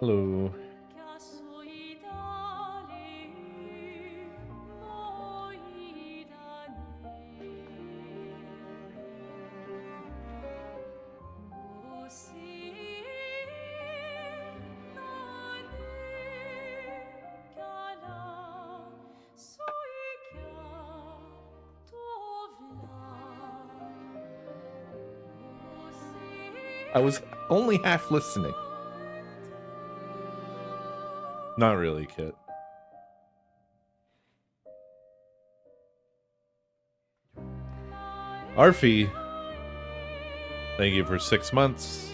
Hello. I was only half listening. Not really, Kit. Arfie, thank you for 6 months.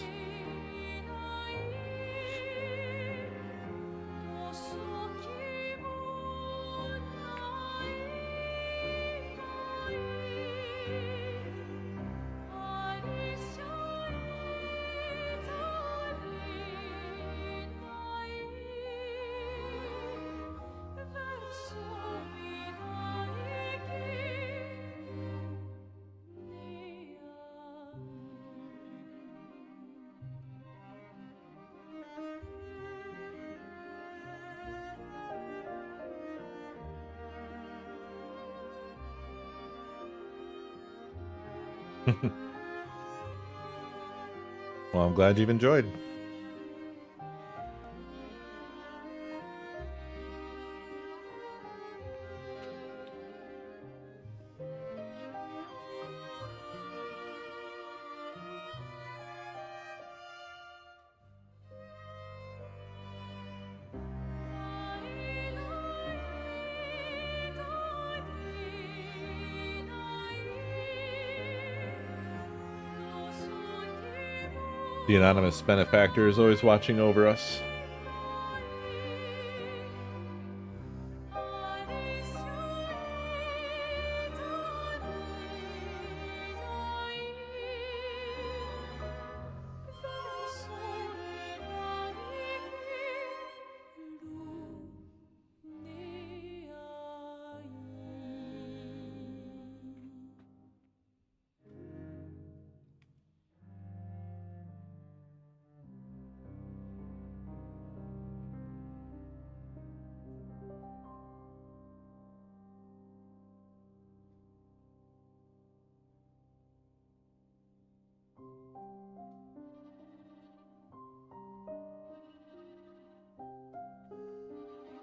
Well, I'm glad you've enjoyed. The anonymous benefactor is always watching over us.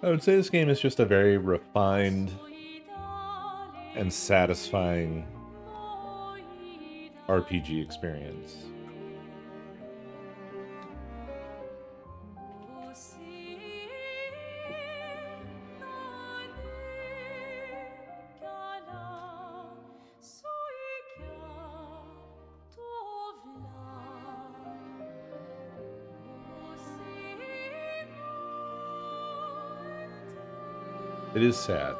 I would say this game is just a very refined and satisfying RPG experience. It is sad.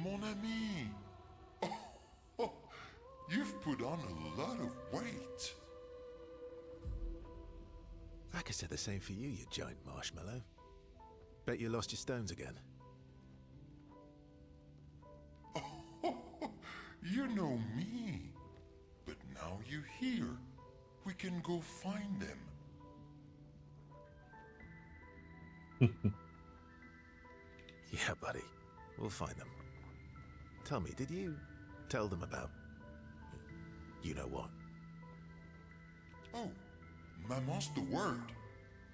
Mon ami. Oh, you've put on a lot of weight. I could say the same for you, you giant marshmallow. Bet you lost your stones again. You know me. But now you're here. We can go find them. Yeah, buddy. We'll find them. Tell me, did you tell them about... you know what? Oh, Maman's the word.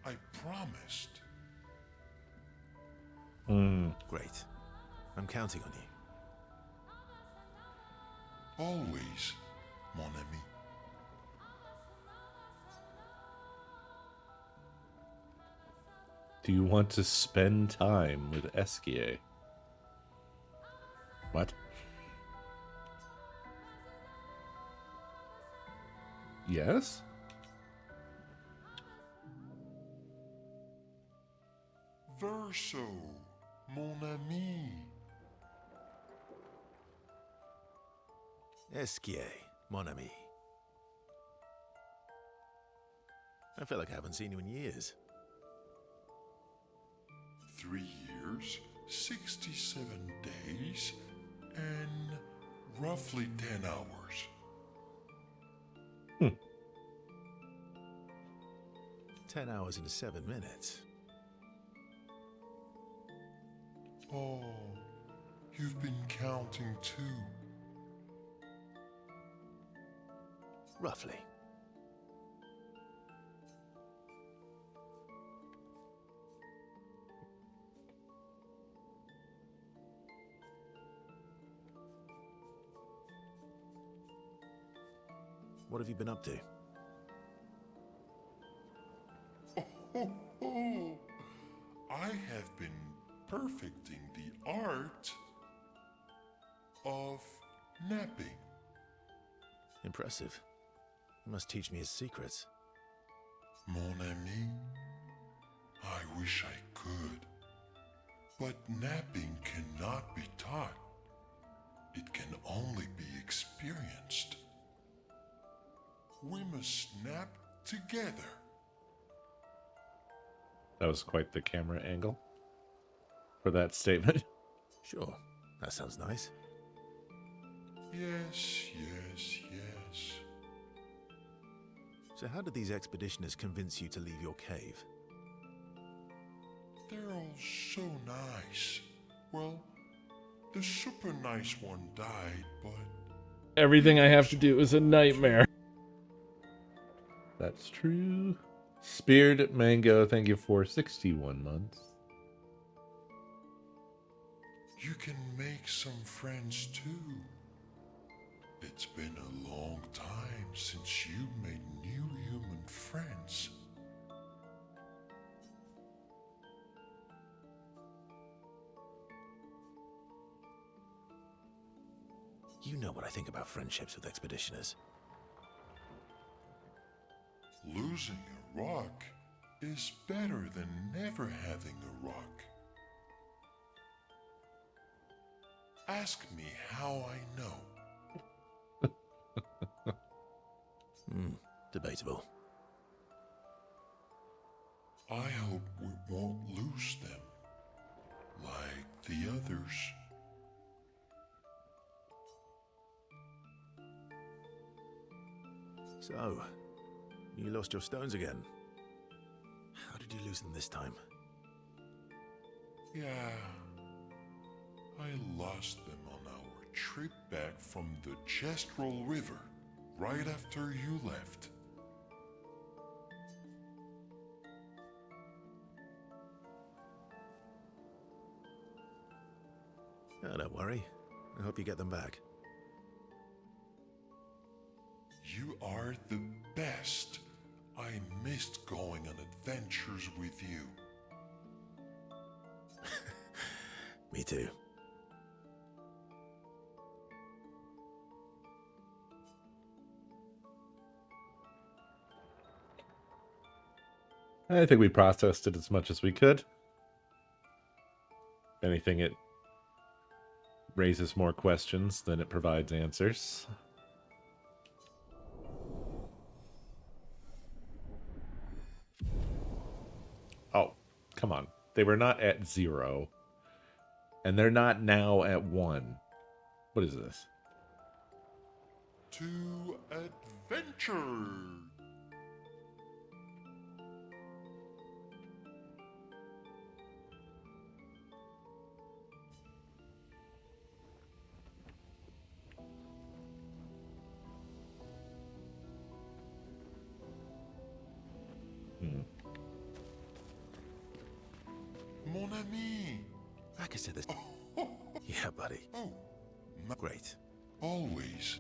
I promised. Great. I'm counting on you. Always, mon ami. Do you want to spend time with Esquier? What? Yes? Verso, mon ami. Esquier, mon ami. I feel like I haven't seen you in years. 3 years, 67 days, and roughly 10 hours. 10 hours and 7 minutes. Oh, you've been counting too. Roughly. What have you been up to? Oh, I have been perfecting the art of napping. Impressive. You must teach me his secrets. Mon ami, I wish I could. But napping cannot be taught. It can only be experienced. We must nap together. That was quite the camera angle for that statement. Sure, that sounds nice. Yes, yes, yes. So how did these expeditioners convince you to leave your cave? They're all so nice. Well, the super nice one died, but... Everything I have to do is a nightmare. That's true. Speared Mango, thank you for 61 months. You can make some friends too. It's been a long time since you made new human friends. You know what I think about friendships with expeditioners. Losing a rock is better than never having a rock. Ask me how I know. Debatable. I hope we won't lose them, like the others. So, you lost your stones again. How did you lose them this time? Yeah, I lost them on our trip back from the Chestrel River, right after you left. Oh, don't worry. I hope you get them back. You are the best. I missed going on adventures with you. Me too. I think we processed it as much as we could. If anything, it raises more questions than it provides answers. Oh, come on. They were not at 0. And they're not now at 1. What is this? To adventure. Mon ami. Like I said, this. Yeah, buddy. Oh, Great. always.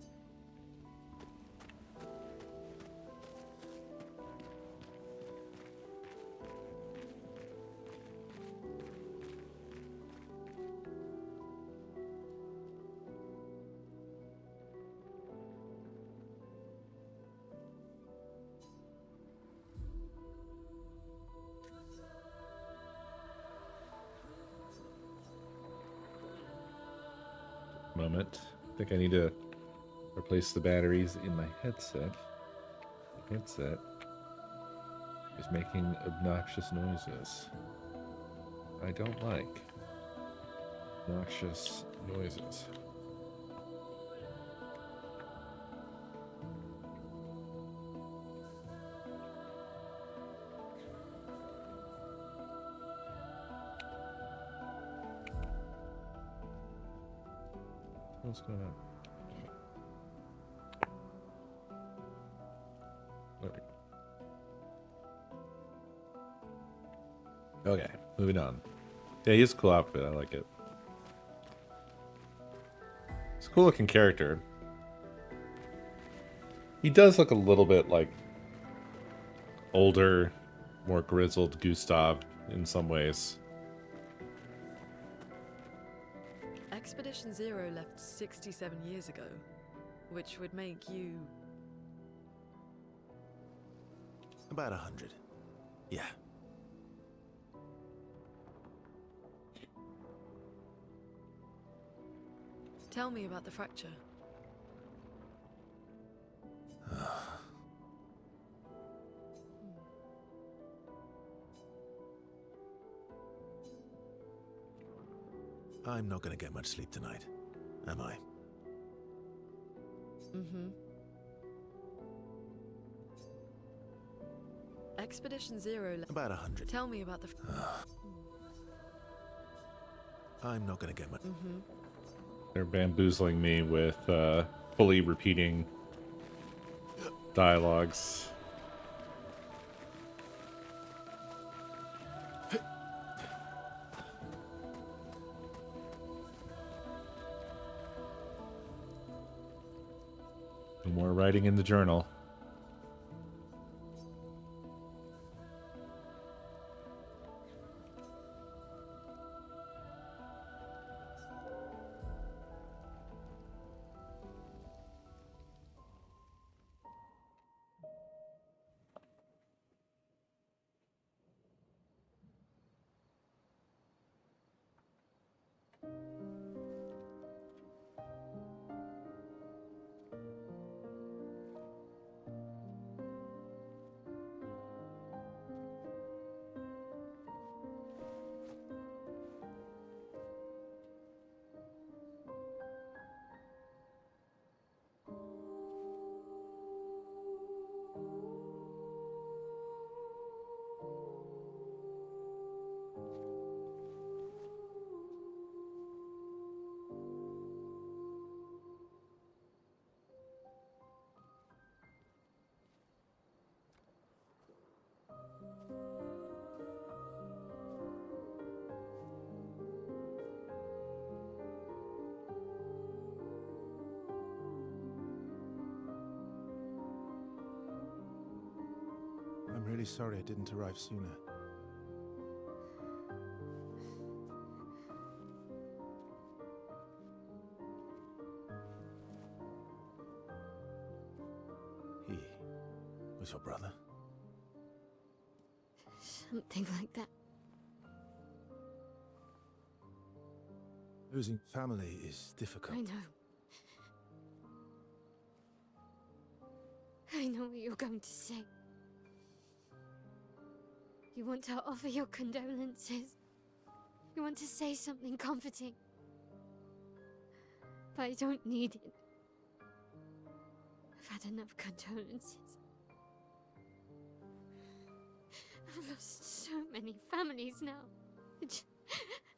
Moment. I think I need to replace the batteries in my headset. The headset is making obnoxious noises. I don't like obnoxious noises. What's going on? Okay, moving on. Yeah, he's a cool outfit. I like it. He's a cool looking character. He does look a little bit like older, more grizzled Gustav in some ways. Expedition Zero left 67 years ago, which would make you... About 100. Yeah. Tell me about the fracture. I'm not going to get much sleep tonight, am I? Mm-hmm. Expedition Zero... About 100. Tell me about the... I'm not going to get much... Mm-hmm. They're bamboozling me with fully repeating dialogues. No more writing in the journal. I'm really sorry I didn't arrive sooner. He was your brother? Something like that. Losing family is difficult. I know. I know what you're going to say. You want to offer your condolences. You want to say something comforting. But I don't need it. I've had enough condolences. I've lost so many families now. I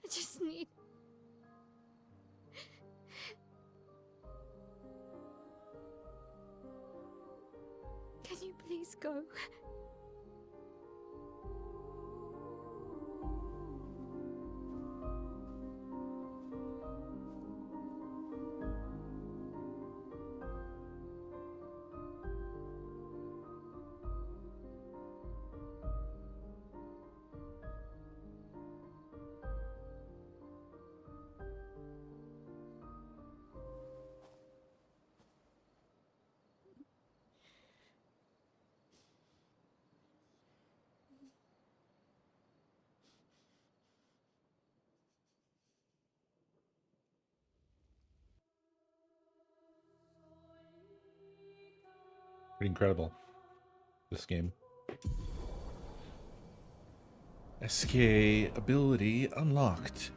just need... Can you please go? Pretty incredible, this game. SK ability unlocked.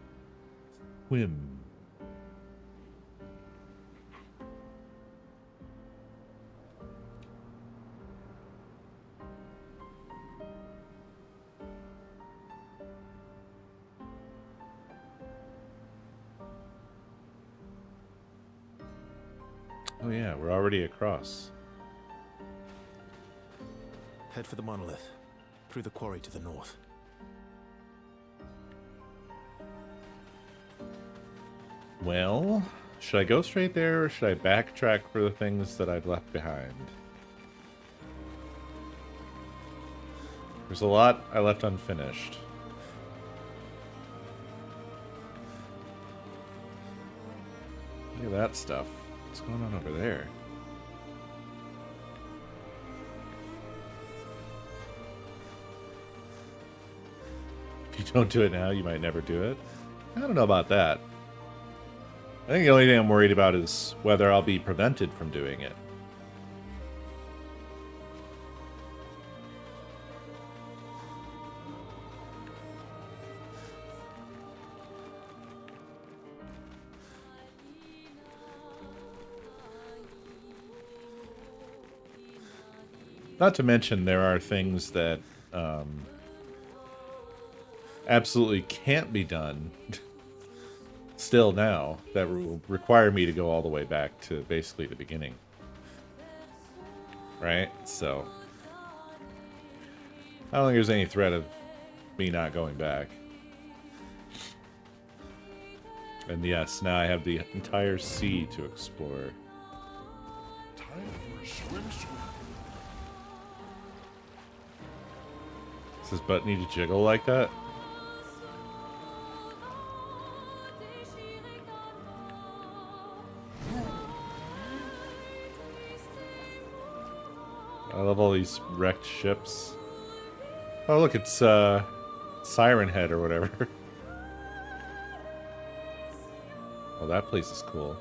Whim. Oh yeah, we're already across. Head for the monolith. Through the quarry to the north. Well, should I go straight there or should I backtrack for the things that I've left behind? There's a lot I left unfinished. Look at that stuff. What's going on over there? If you don't do it now, you might never do it. I don't know about that. I think the only thing I'm worried about is whether I'll be prevented from doing it. Not to mention there are things that absolutely can't be done still now that will require me to go all the way back to basically the beginning. Right? So I don't think there's any threat of me not going back. And yes, now I have the entire sea to explore. Time for a swim. Does his butt need to jiggle like that? I love all these wrecked ships. Oh look, it's Siren Head or whatever. Oh, that place is cool.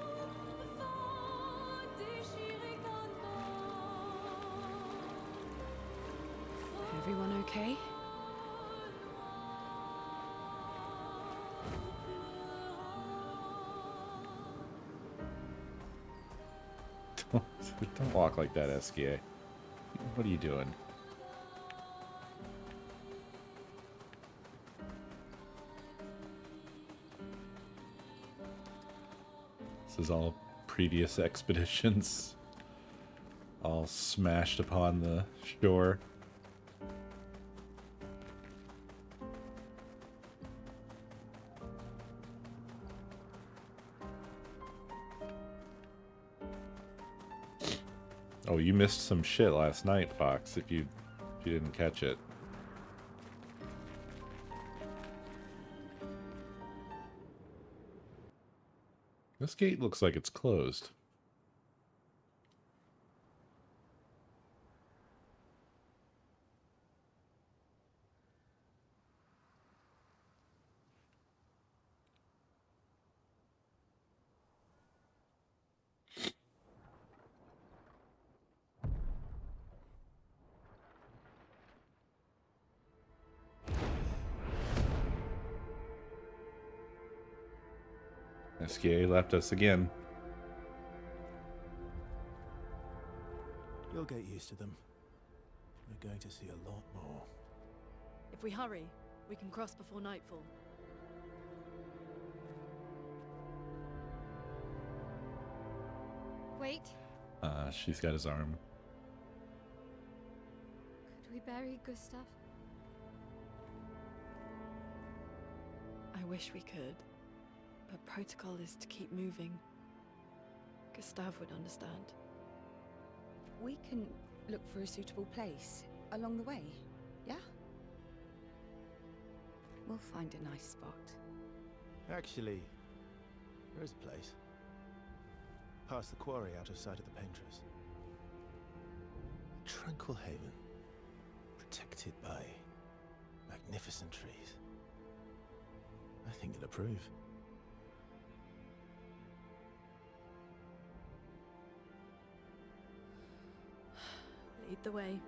Everyone okay? Don't walk like that, SKA. What are you doing? This is all previous expeditions. All smashed upon the shore. Oh, you missed some shit last night, Fox, if you didn't catch it. This gate looks like it's closed. SKA left us again. You'll get used to them. We're going to see a lot more. If we hurry, we can cross before nightfall. Wait, She's got his arm. could we bury Gustav? I wish we could, but protocol is to keep moving. Gustav would understand. We can look for a suitable place along the way, yeah? We'll find a nice spot. Actually, there is a place. Past the quarry, out of sight of the painters. A tranquil haven. Protected by magnificent trees. I think you'll approve. Lead the way.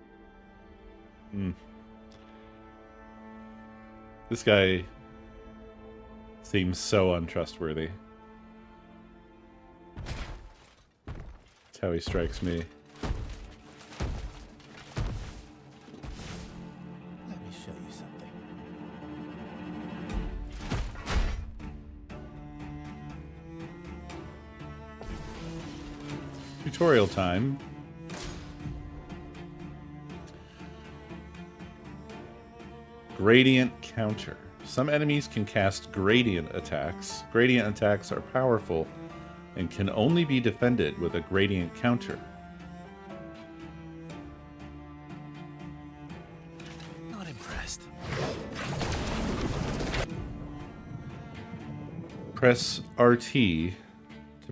This guy seems so untrustworthy. That's how he strikes me. Let me show you something. Tutorial time. Gradient counter. Some enemies can cast gradient attacks. Gradient attacks are powerful and can only be defended with a gradient counter. Not impressed. Press RT to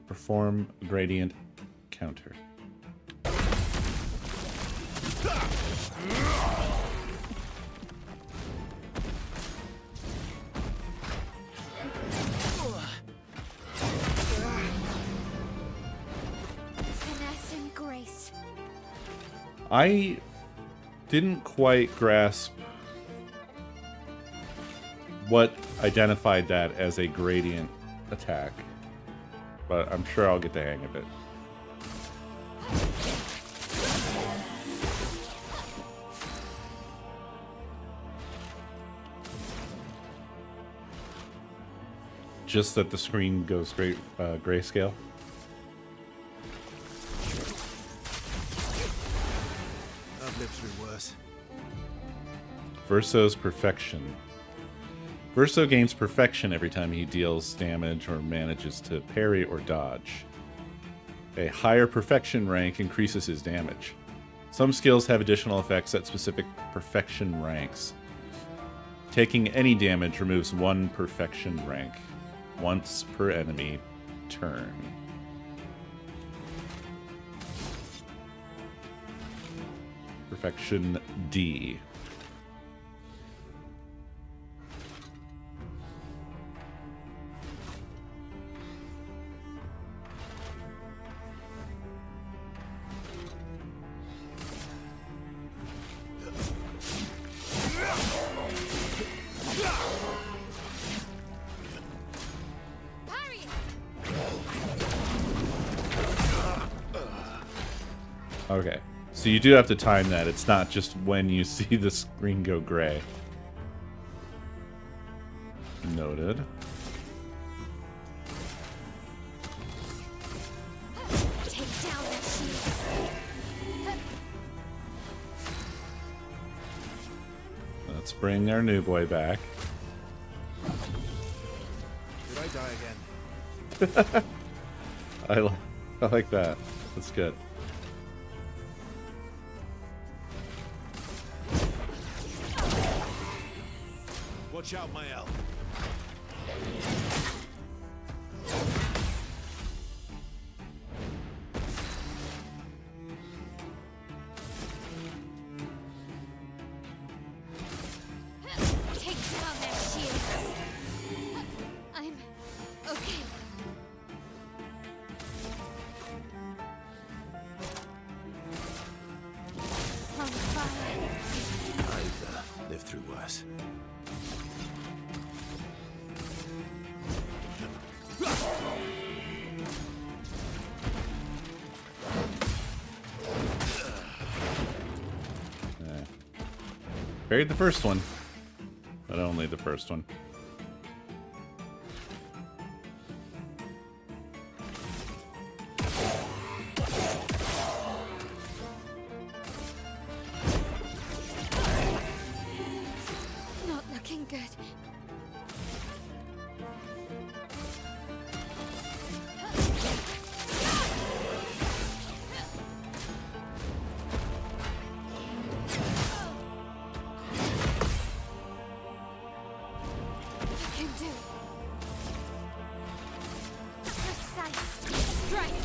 perform gradient counter. Finesse and grace. I didn't quite grasp what identified that as a gradient attack, but I'm sure I'll get the hang of it. Just that the screen goes straight grayscale. I've lived through worse. Verso's Perfection. Verso gains perfection every time he deals damage or manages to parry or dodge. A higher perfection rank increases his damage. Some skills have additional effects at specific perfection ranks. Taking any damage removes one perfection rank, once per enemy turn. Perfection D. Parry! Okay, so you do have to time that. It's not just when you see the screen go gray. Noted. Take down that shield. Let's bring our new boy back. Did I die again? I like that. That's good. Watch out, Mael. Take down their shields. I'm okay. On fire. I've lived through worse. Buried the first one. But only the first one. Not looking good. I can do it. Precise strike.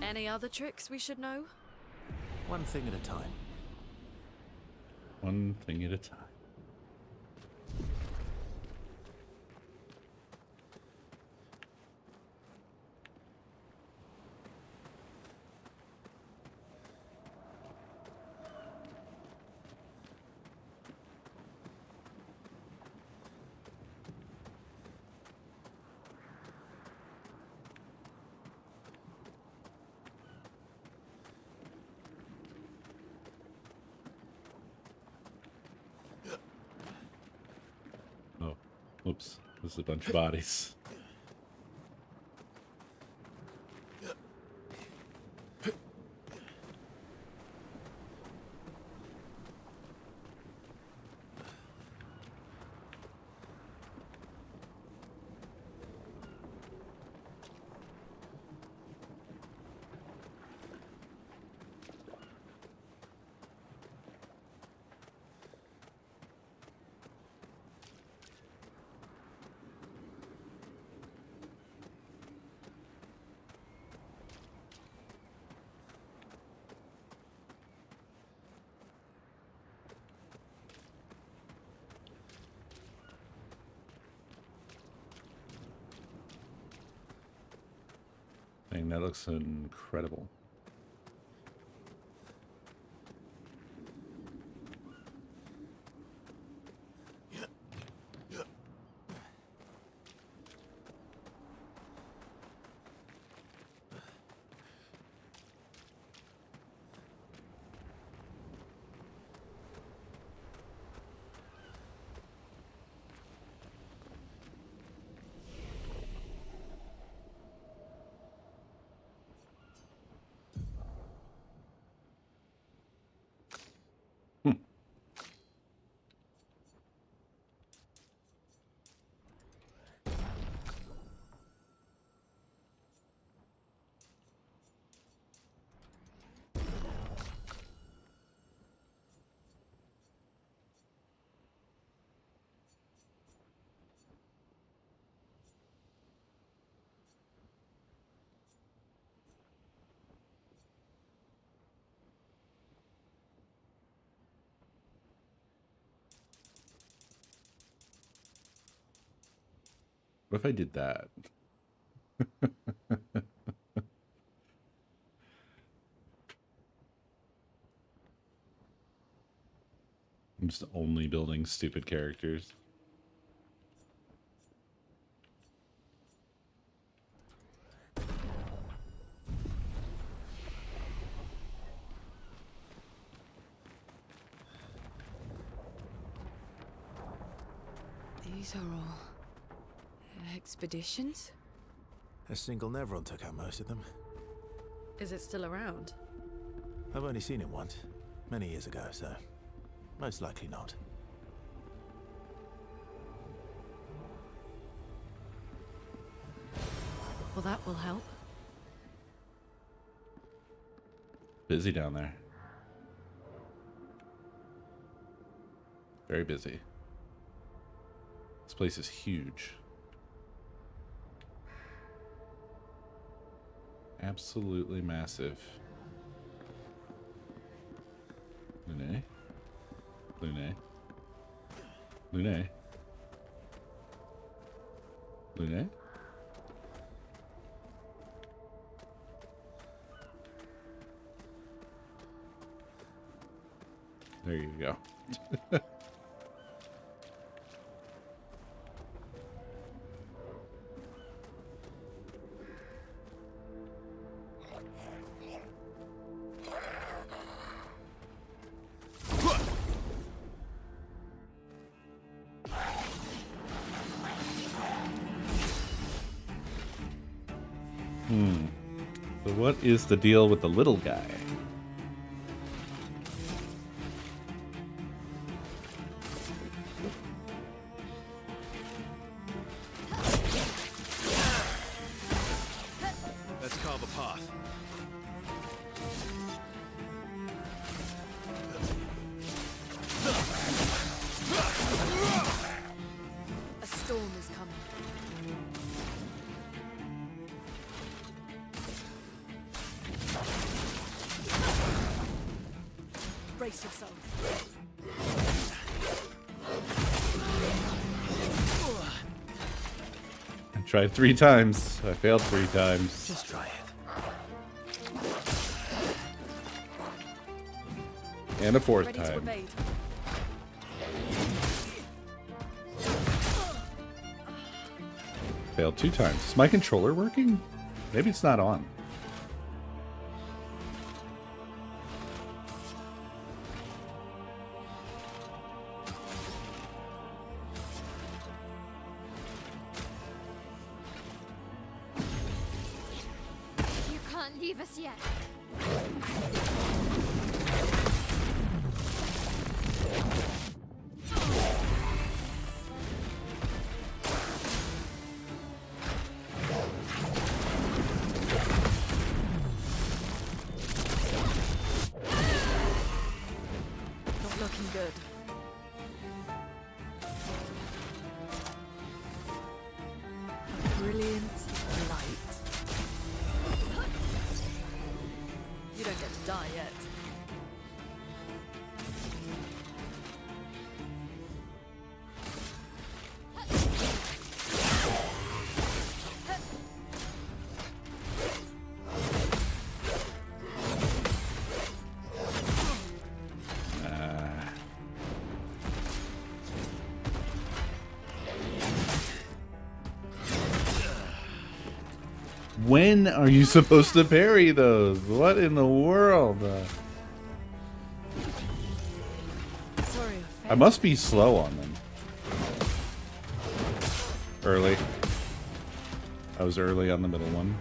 Any other tricks we should know? One thing at a time. One thing at a time. Oh, oops. This is a bunch of bodies. Dang, that looks incredible. What if I did that? I'm just only building stupid characters. These are all expeditions? A single Nevron took out most of them. Is it still around? I've only seen it once, many years ago, so most likely not. Well, that will help. Busy down there. Very busy. This place is huge. Absolutely massive. Lune. Lune. Lune. Lune. There you go. So what is the deal with the little guy? Let's carve a path. A storm is coming. Brace yourself. I tried 3 times. I failed 3 times. Just try it. And a 4th Ready to time. evade. Failed 2 times. Is my controller working? Maybe it's not on. You can't leave us yet. Not looking good. A brilliant light. You don't get to die yet. When are you supposed to parry those? What in the world? Sorry, I must be slow on them. Early. I was early on the middle one.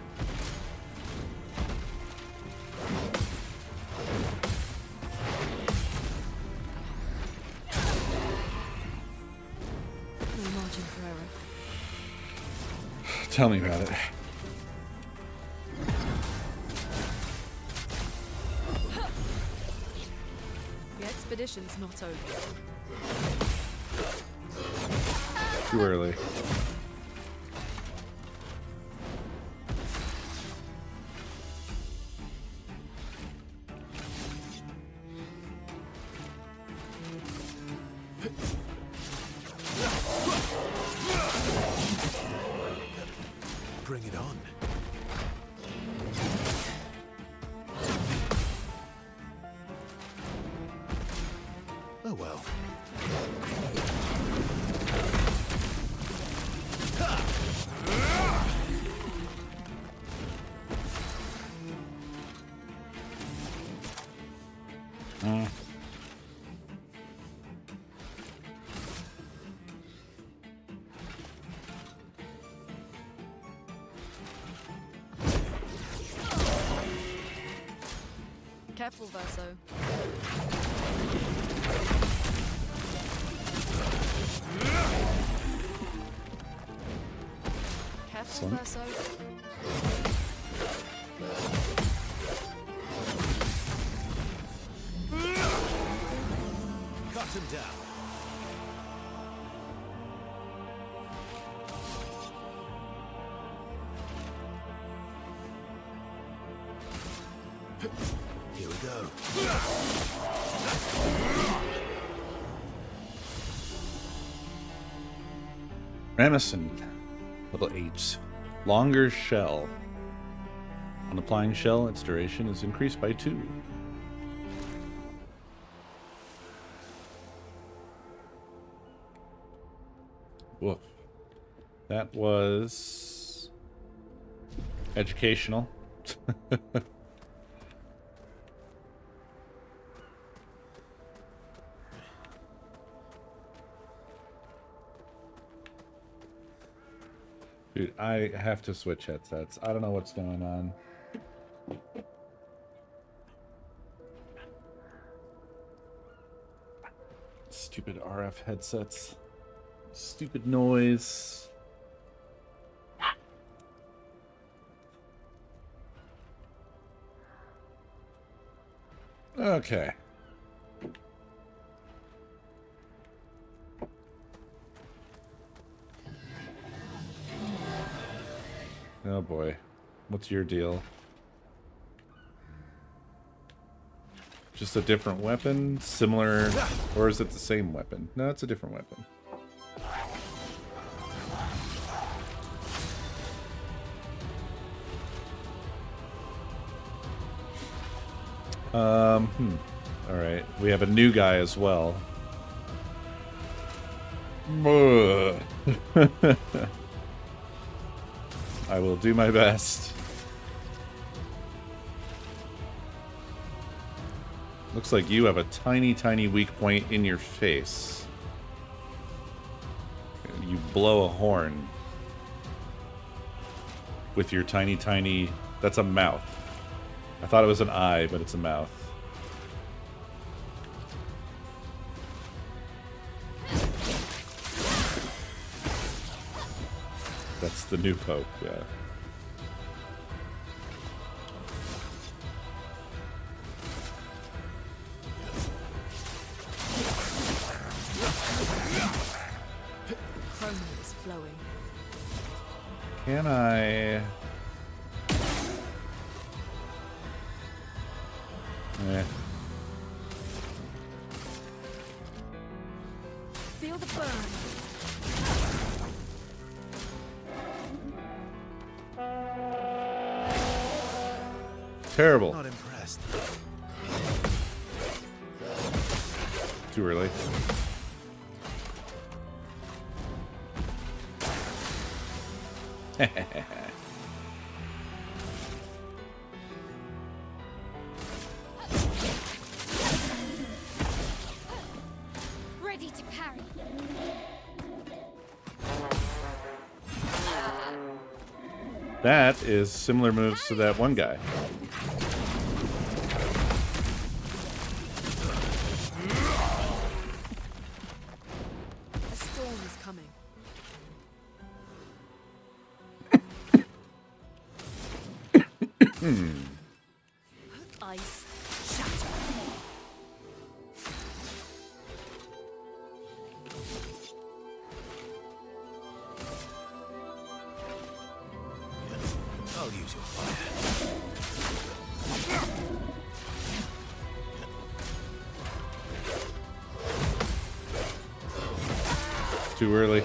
no margin for error. Tell me about it. The expedition's not over. Too early. Bring it on. Oh well. Careful, Verso. Careful, Excellent. Verso. Cut him down. Here we go. Ramison, level 8. Longer shell. On applying shell, its duration is increased by 2. Woof. That was educational. Dude, I have to switch headsets. I don't know what's going on. Stupid RF headsets. Stupid noise. Okay. Oh boy. What's your deal? Just a different weapon? Similar? Or is it the same weapon? No, it's a different weapon. Alright. We have a new guy as well. I will do my best. Looks like you have a tiny, tiny weak point in your face. You blow a horn with your tiny, tiny... That's a mouth. I thought it was an eye, but it's a mouth. That's the new Pope, yeah. Chroma is flowing. Can I... Eh. Feel the burn. Terrible. Not impressed. Too early. Ready to parry. That is similar moves to that one guy. A storm is coming. Ice shatter. I'll use your fire. Too early.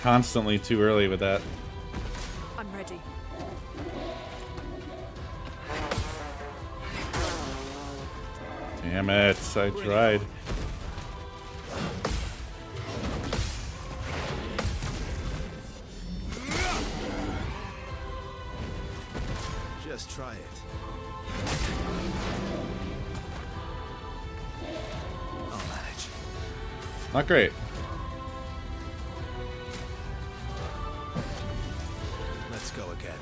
Constantly too early with that. I'm ready. Damn it, I tried. Just try it. I'll manage. Not great. Let's go again.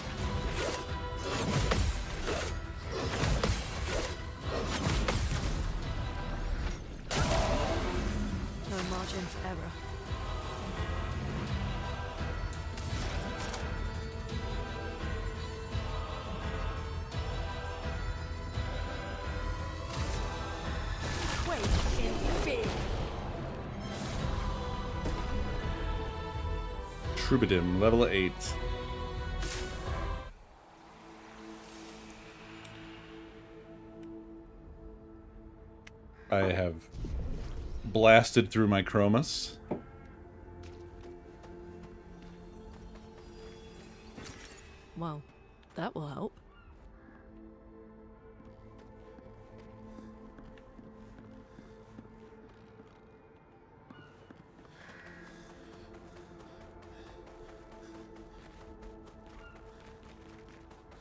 No margin for error. Wait in fear. Troubadour, level 8. I have blasted through my chromas. Well, that will help.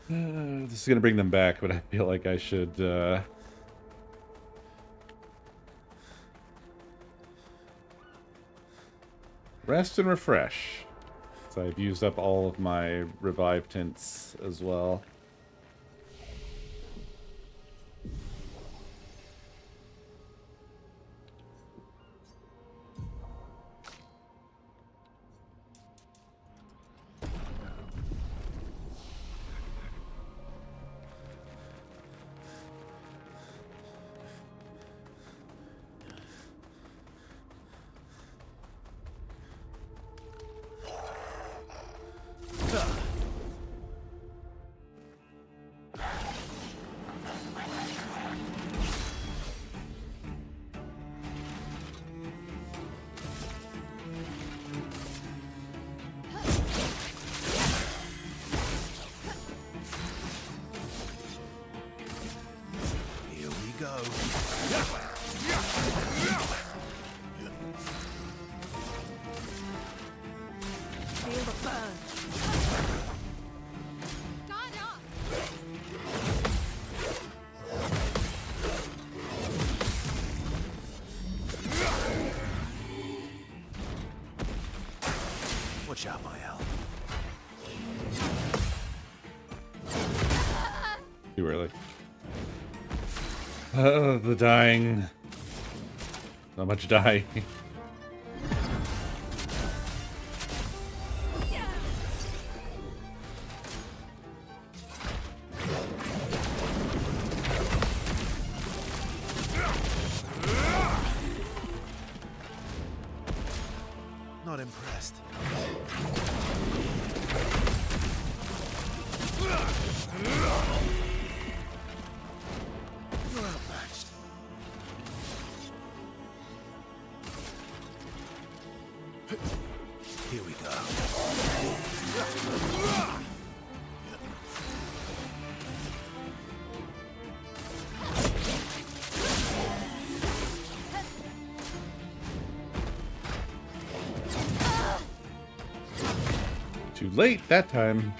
This is going to bring them back, but I feel like I should... rest and refresh. So I've used up all of my revive tints as well. Here we go. Feel the burn. Guard up! Watch out, my Al. Too early. The dying. Not much dying. Not impressed. You're outmatched. Here we go. Too late that time.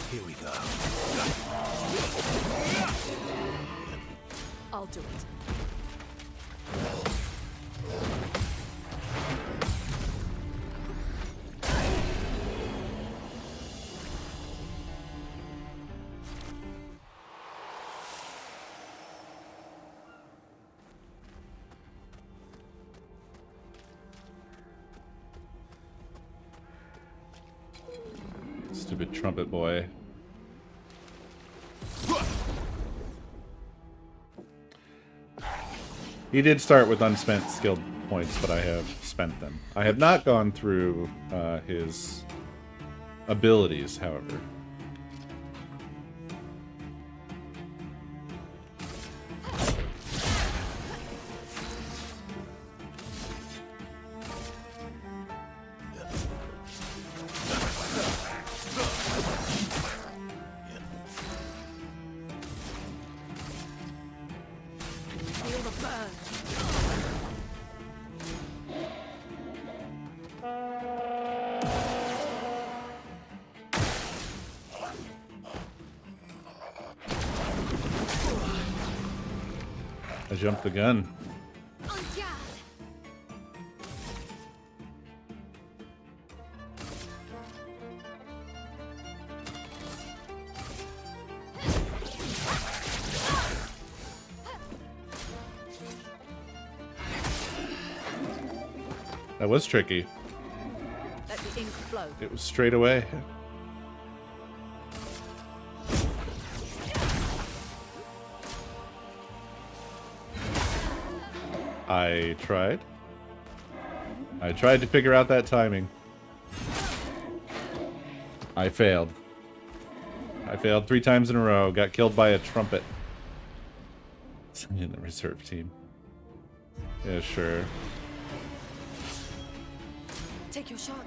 Here we go. I'll do it. Stupid trumpet boy. He did start with unspent skill points, but I have spent them. I have not gone through his abilities, however. Feel the burn. I jumped the gun. On guard! That was tricky. Let the ink flow. It was straight away. I tried. I tried to figure out that timing. I failed. I failed 3 times in a row. Got killed by a trumpet. In the reserve team. Yeah, sure. Take your shot.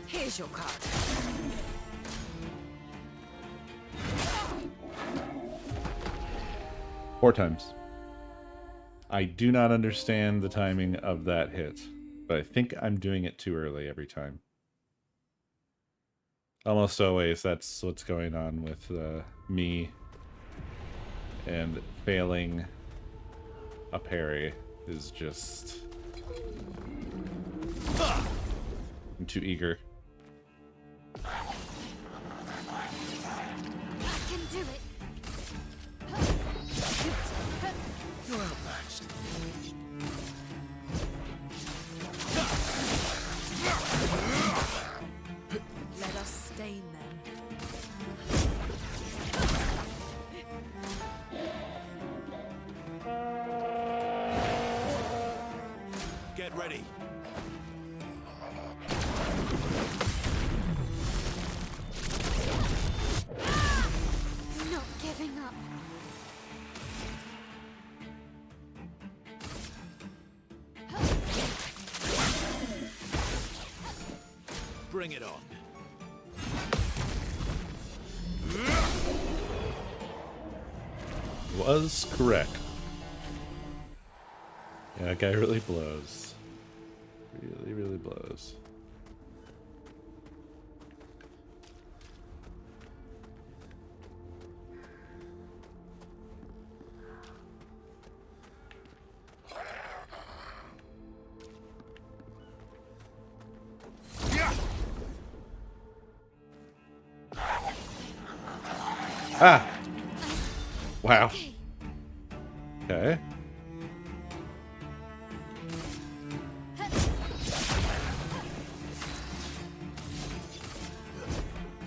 Here. Here's your card. 4 times. I do not understand the timing of that hit, but I think I'm doing it too early every time. Almost always, that's what's going on with me and failing a parry is just... I'm too eager. I can do it. You're outmatched. Let us stain them. Get ready. Not giving up. Bring it on. Was correct. Yeah, that guy really blows. Really, really blows. Ah! Wow. Okay.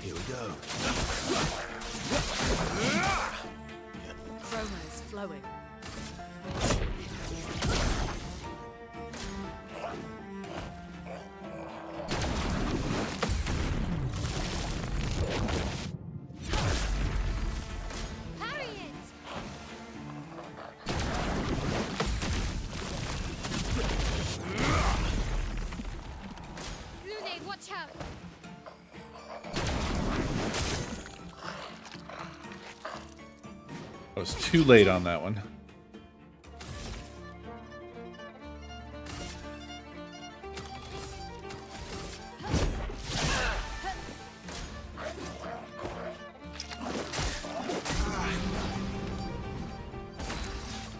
Here we go. Chroma is flowing. Parry it. Lune, watch out. I was too late on that one.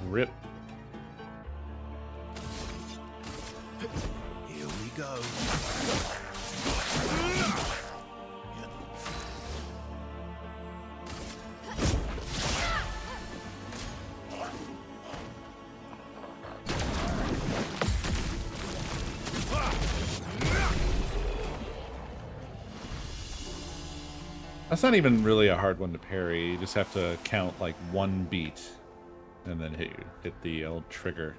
Rip. Here we go. That's not even really a hard one to parry. You just have to count like one beat and then hit the old trigger.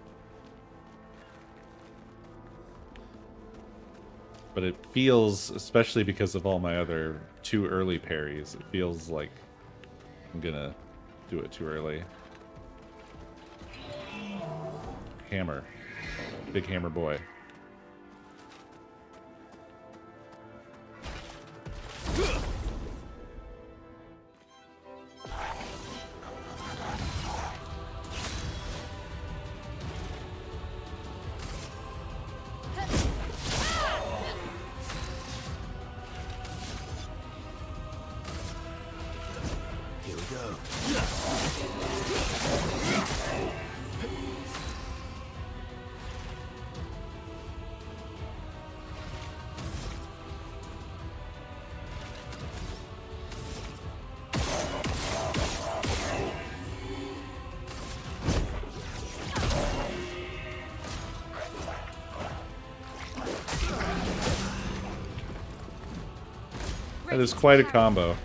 But it feels, especially because of all my other too early parries, it feels like I'm gonna do it too early. Hammer. Big hammer boy. Here we go. That is quite a combo.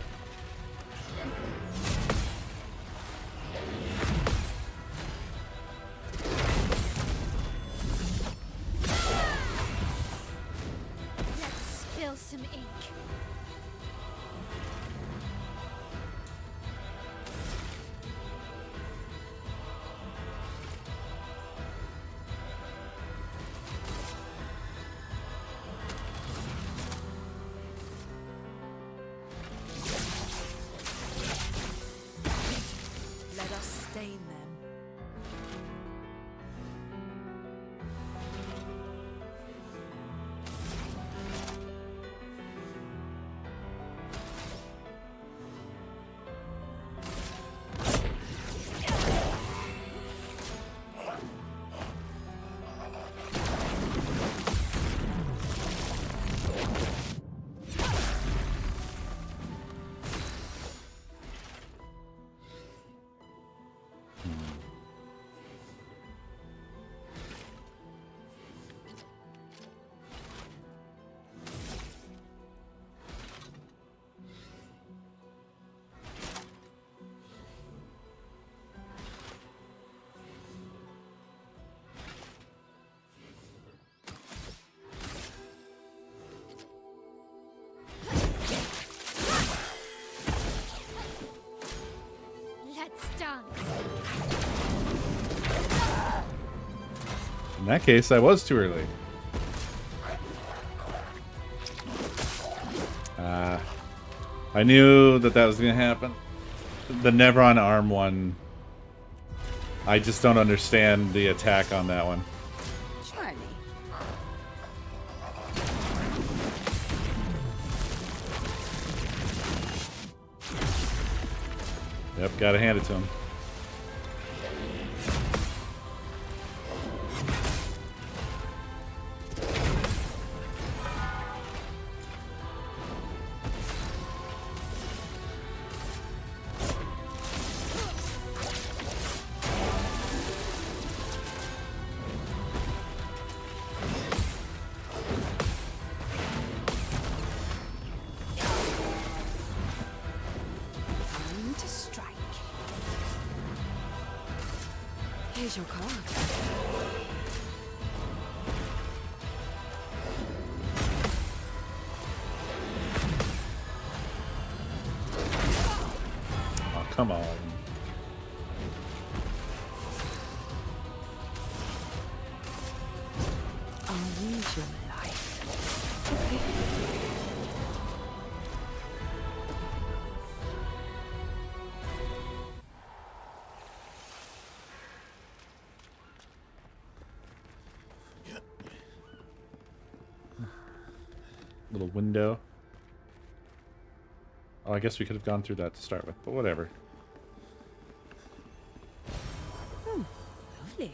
Let's spill some ink. In that case, I was too early. I knew that was going to happen. The never on arm one, I just don't understand the attack on that one. Charlie. Yep, gotta hand it to him. Time to strike. Here's your card. Oh, come on. I'll use your life. Little window. Oh, I guess we could have gone through that to start with, but whatever. Lovely.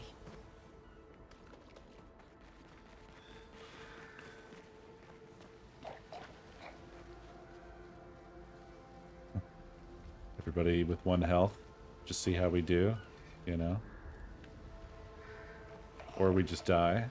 Everybody with 1 health. Just see how we do, you know? Or we just die.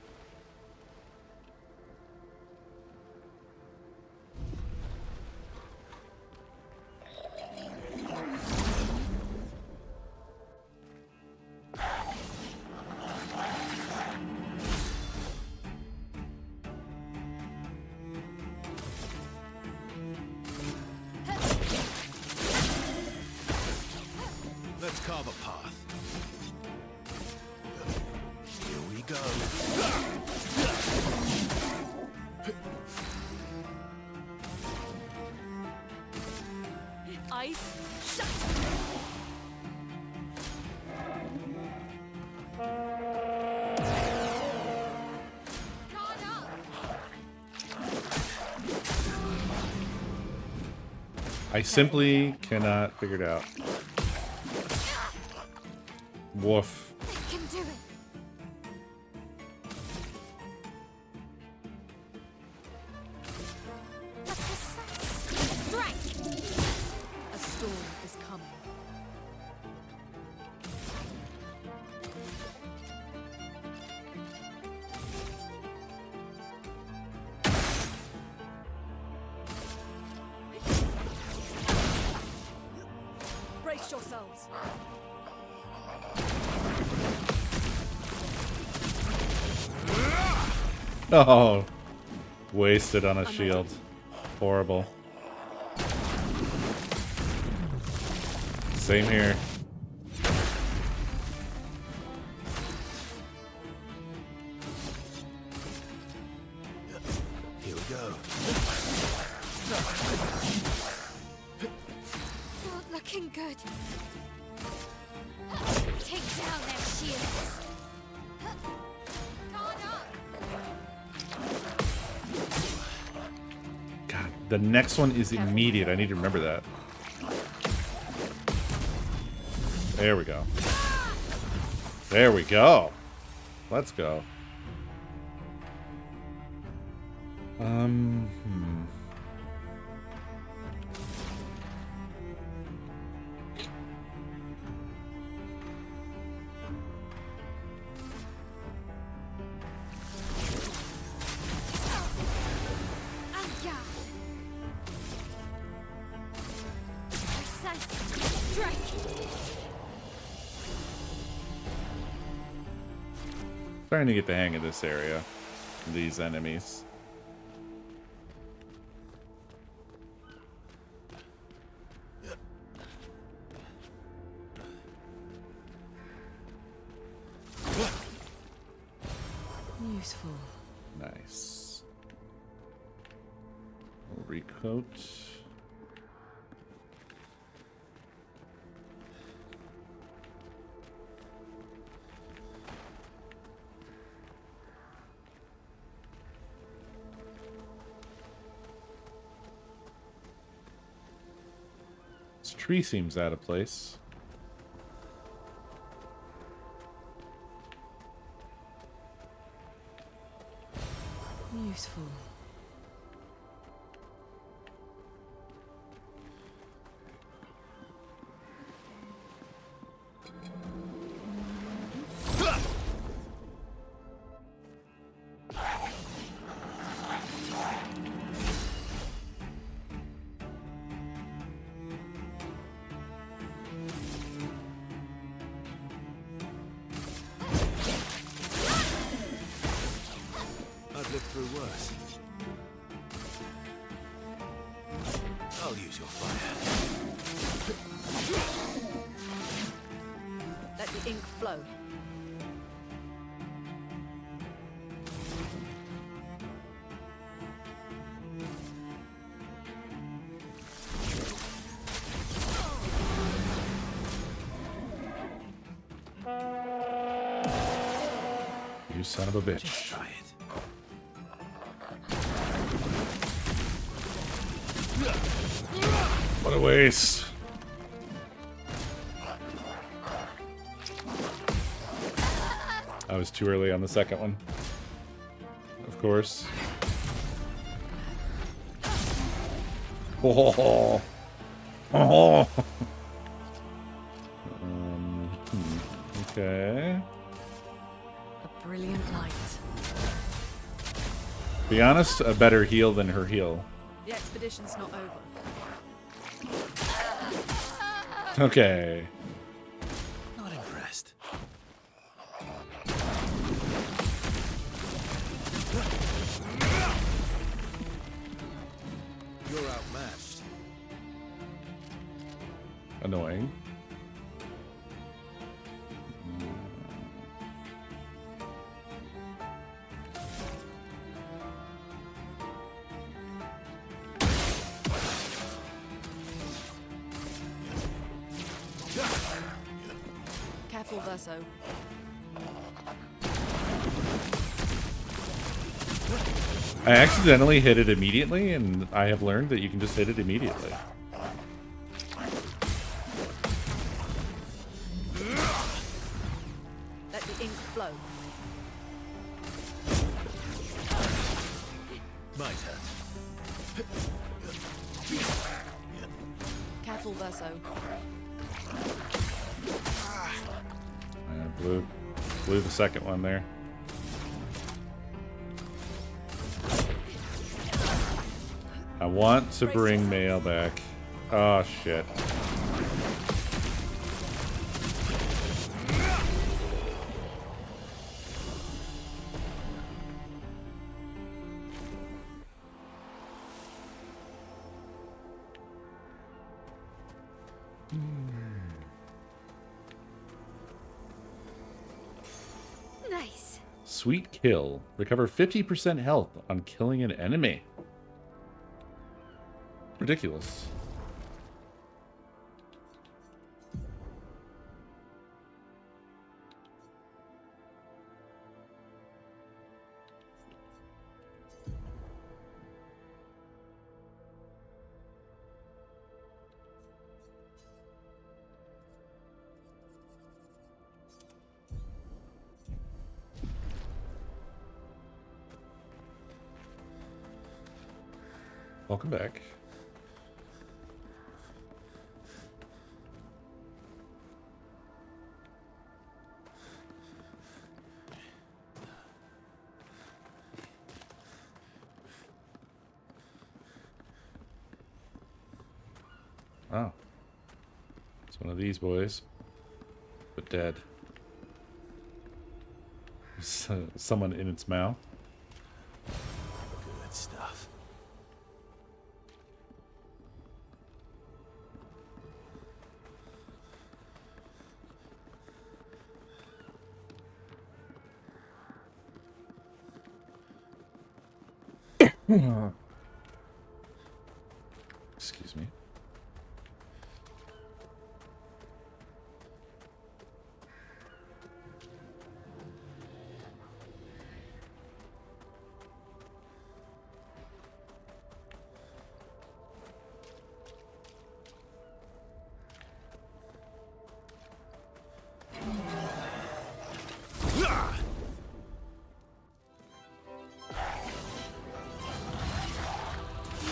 Let's carve a path. Here we go. Ice, shut. I simply cannot figure it out. Woof. I can do it. A precise strike. A storm is coming. Brace yourselves. Oh, wasted on a shield. Horrible. Same here. Here we go. Not looking good. Take down their shields. Guard up. God, the next one is immediate. I need to remember that. There we go. There we go. Let's go. Hmm. And guard. Precise strike. Starting to get the hang of this area. These enemies. Useful. Nice. We'll recoat. This tree seems out of place. Useful. I've lived through worse. I'll use your fire. Let the ink flow. You son of a bitch. Just try it. What a waste. I was too early on the second one. Of course. Oh. Oh. Okay. A brilliant light. Be honest, a better heal than her heal. The expedition's not over. Okay. Not impressed. You're outmatched. Annoying. Careful, Verso. I accidentally hit it immediately, and I have learned that you can just hit it immediately. Let the ink flow. My turn. Careful, Verso. I blew the second one there. I want to bring Mail back. Oh, shit. Nice. Sweet kill. Recover 50% health on killing an enemy. Ridiculous. Welcome back. Oh. It's one of these boys. But dead. Someone in its mouth. Good stuff. Excuse me.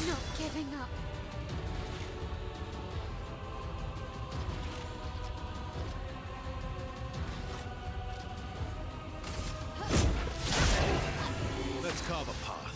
Not giving up. Let's carve a path.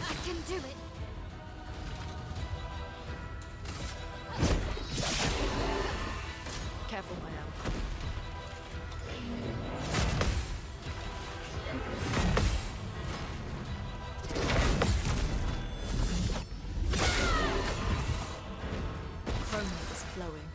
I can do it. Careful, my elf. Chrome is flowing.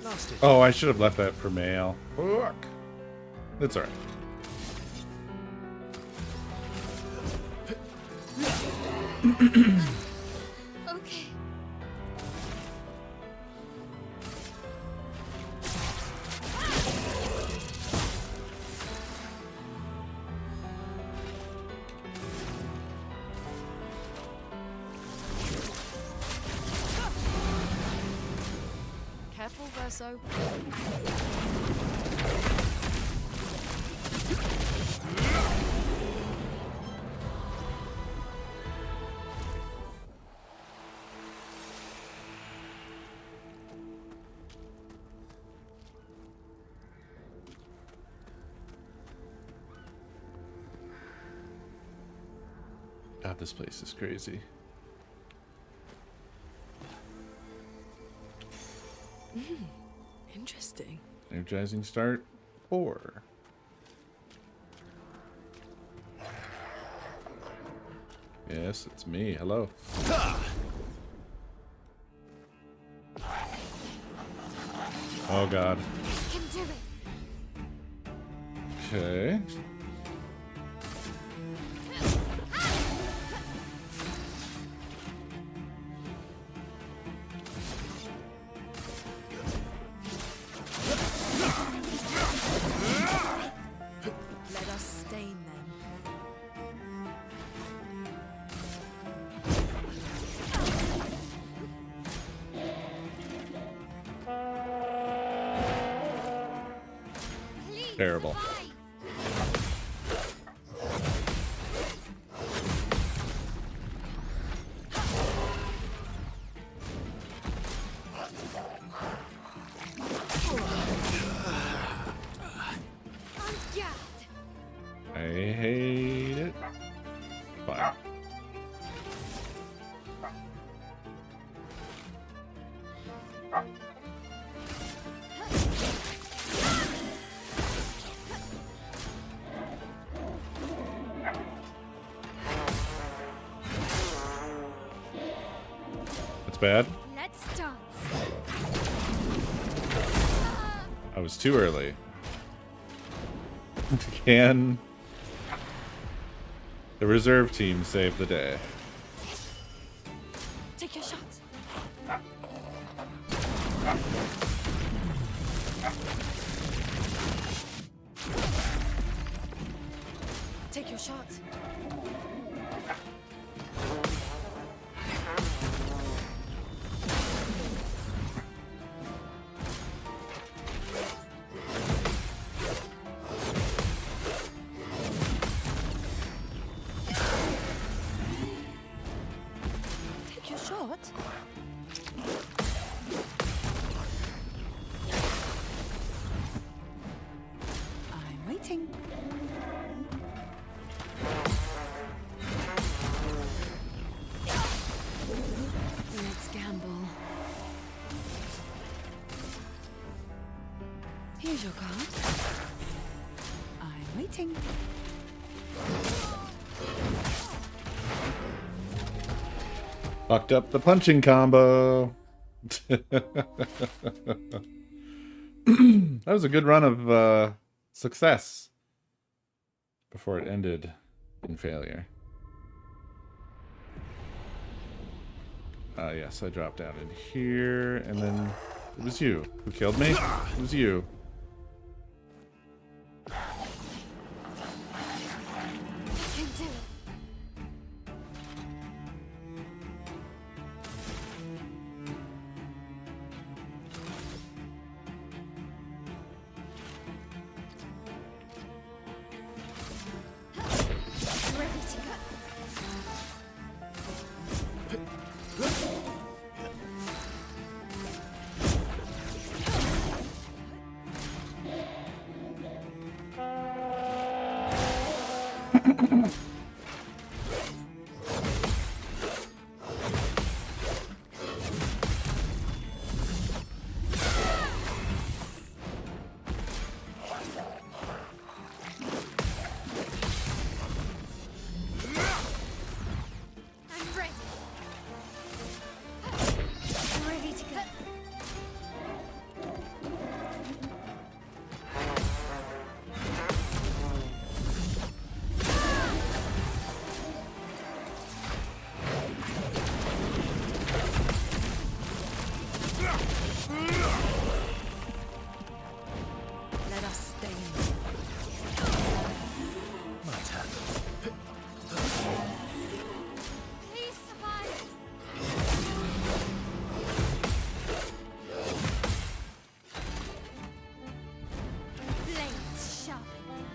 Last hit. Oh, I should have left that for Mail. Fuck. That's alright. Okay. Careful, Verso. God, this place is crazy. Interesting. Energizing start 4. Yes, it's me. Hello. Oh god. I can do it. Okay. Let us stain them. Please Terrible. survive. I'm gassed. I hate it. Fine. That's bad. Let's dance. I was too early. Can the reserve team save the day? Take your shot. Take your shot. Take your shot. Here's your card. I'm waiting. Fucked up the punching combo. That was a good run of success before it ended in failure. Yes, I dropped down in here, and then it was you who killed me. It was you. Can do it. Ready to go. I'm ready. Ready to go. Let us stay in. My turn. Please survive. Blades sharpen.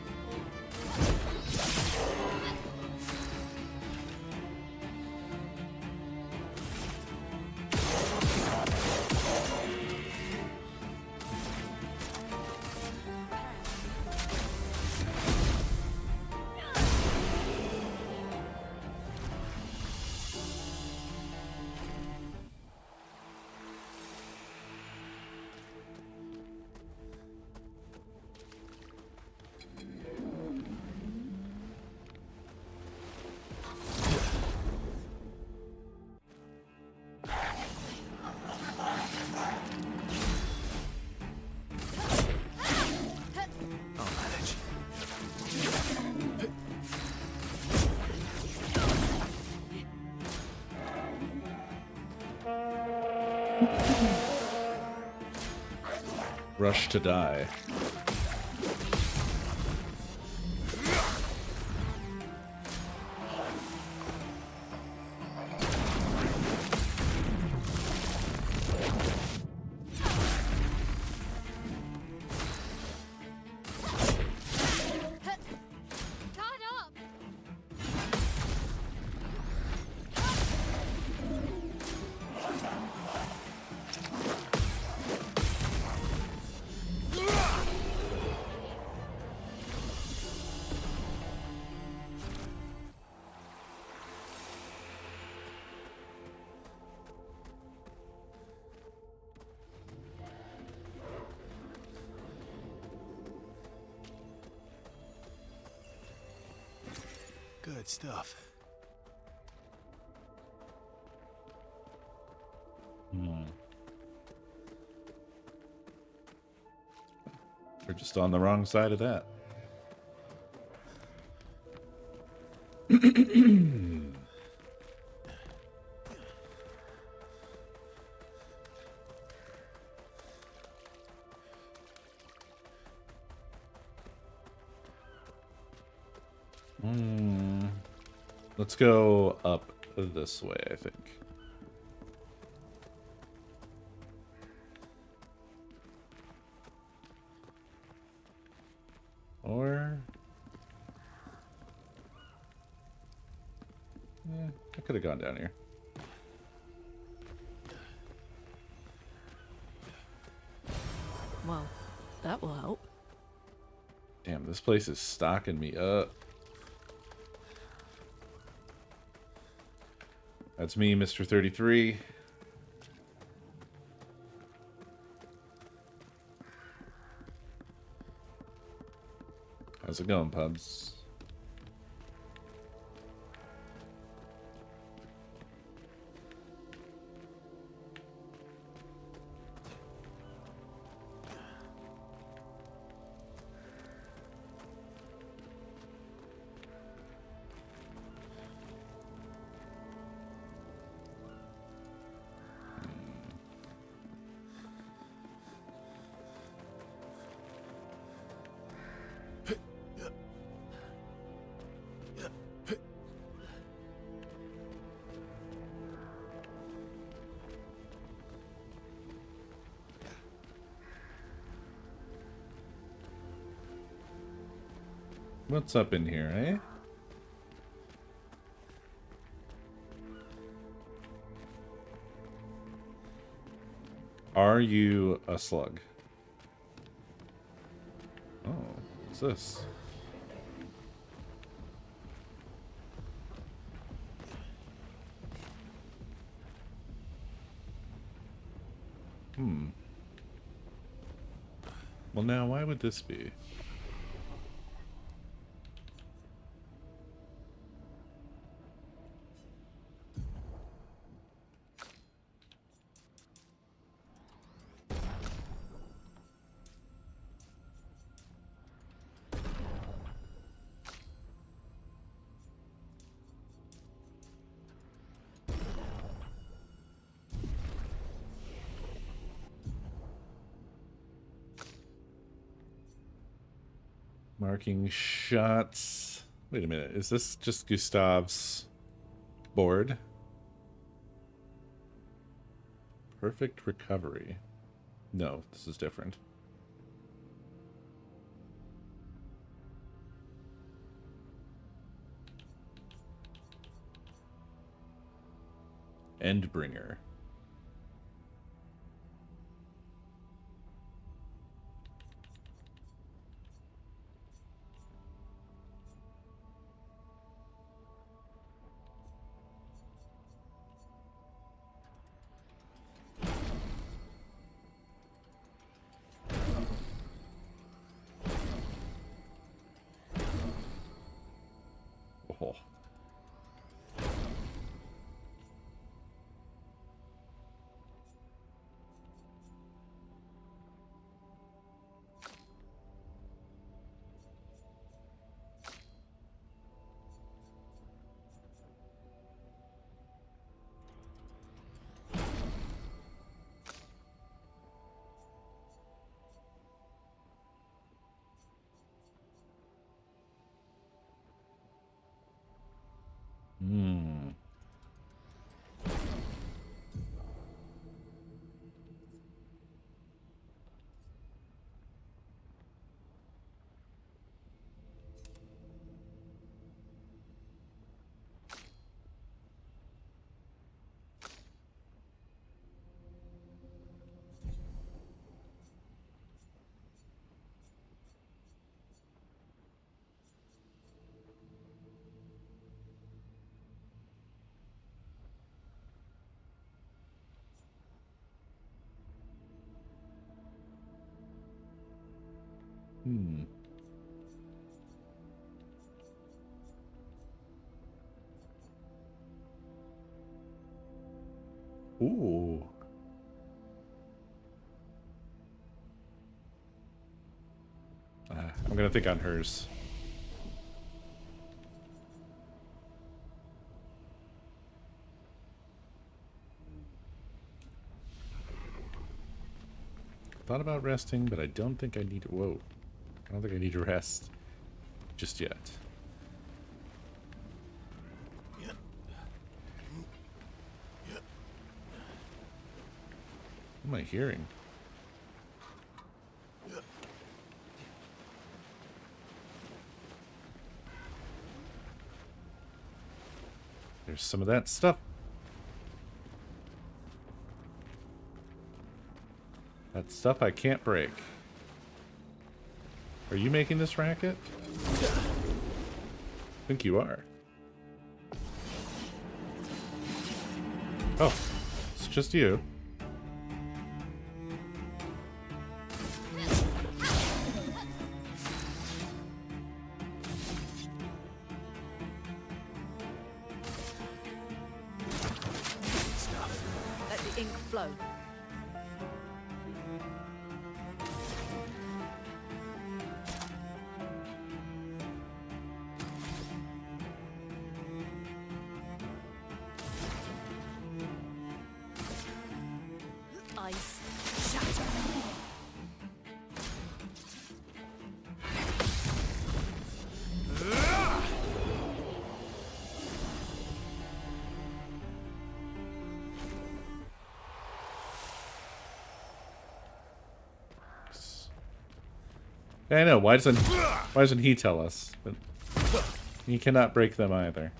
I'll manage. Rush to die. Guard up. Good stuff. We're just on the wrong side of that. Let's go up this way, I think. Or... yeah, I could have gone down here. Well, that will help. Damn, this place is stocking me up. That's me, Mr. 33. How's it going, Pubs? What's up in here, eh? Are you a slug? Oh, what's this? Well, now, why would this be? Marking shots. Wait a minute. Is this just Gustav's board? Perfect recovery. No, this is different. Endbringer. Oh. Hmm. Hmm. Ooh. I'm gonna think on hers. Thought about resting, but I don't think I need to. Whoa. I don't think I need to rest just yet. What am I hearing? There's some of that stuff. That stuff I can't break. Are you making this racket? I think you are. Oh, it's just you. flow. Ice shatter. Yeah, I know. Why doesn't he tell us? But he cannot break them either.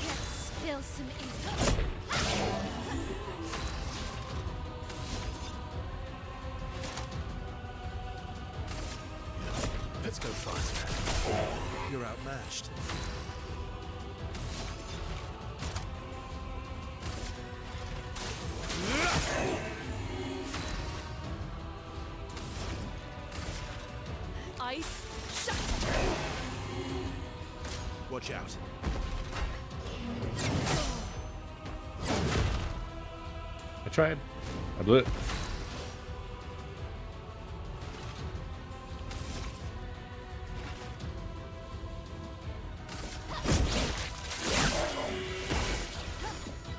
Let's spill some ink. Let's go faster. You're outmatched. Ice shatter. Watch out. I tried. I blew it.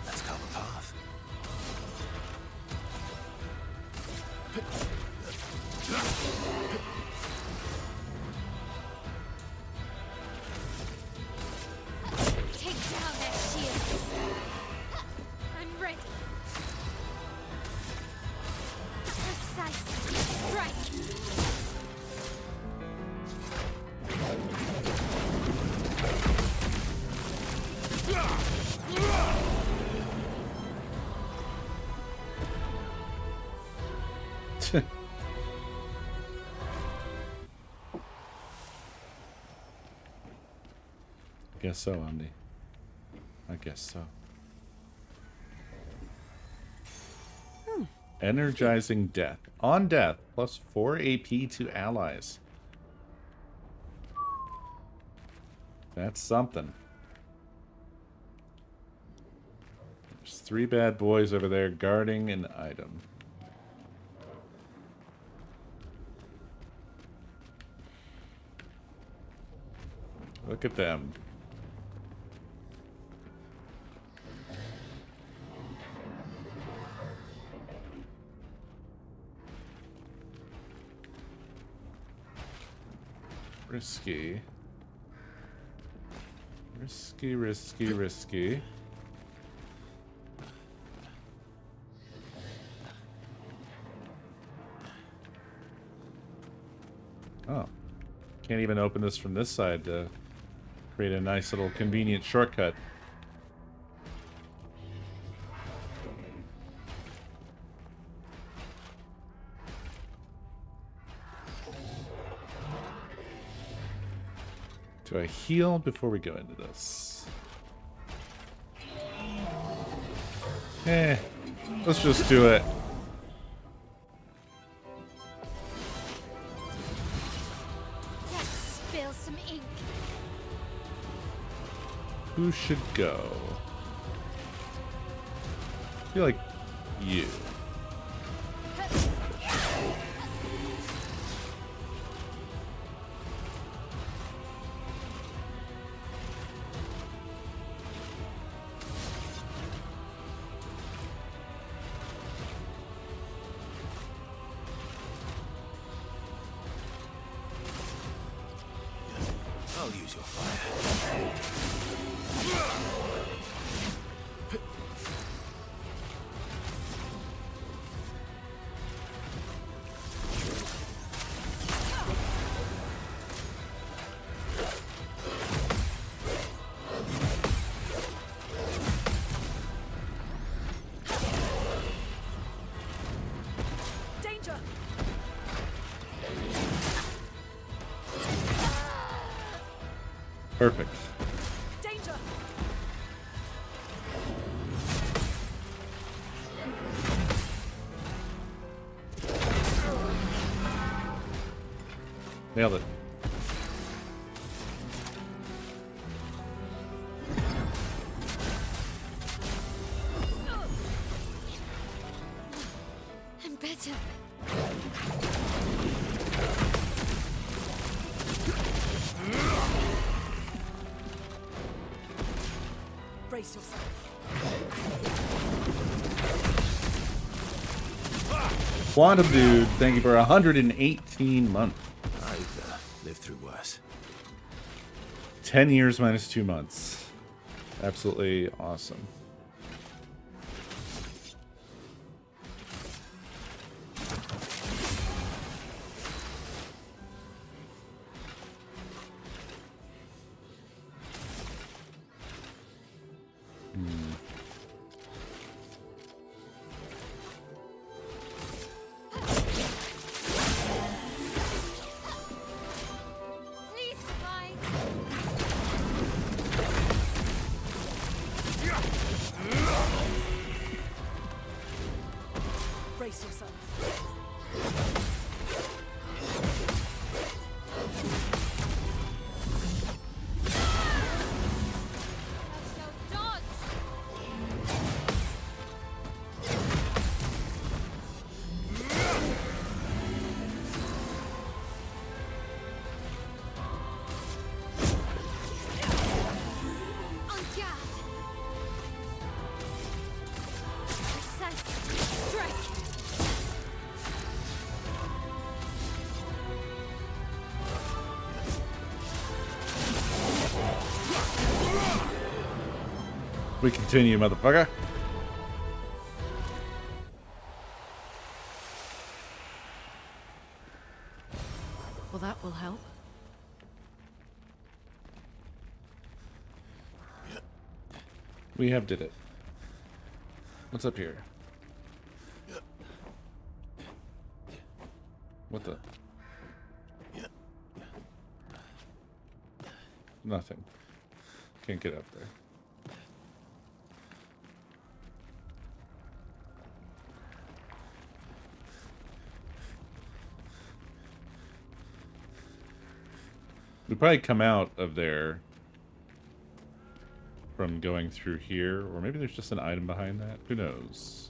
Let's carve a path. Take down their shields. I'm ready. Precise strike. Guess so, Andy. I guess so. Energizing death. On death, plus 4 AP to allies. That's something. There's 3 bad boys over there guarding an item. Look at them. Risky. Risky, risky, risky. Oh. Can't even open this from this side to create a nice little convenient shortcut. Do I heal before we go into this? Let's just do it. Let's spill some ink. Who should go? I feel like you. I'll use your fire. Danger. Perfect. Danger! Nailed it. I'm better. Brace yourself. Quantum Dude, thank you for 118 months. I've lived through worse. 10 years minus 2 months. Absolutely awesome. Please survive. Brace yourself. Let's go dodge. On guard. Assess. Strike. We continue, motherfucker. Well, that will help. We have did it. What's up here? What the? Nothing. Can't get up there. We probably come out of there from going through here, or maybe there's just an item behind that. Who knows?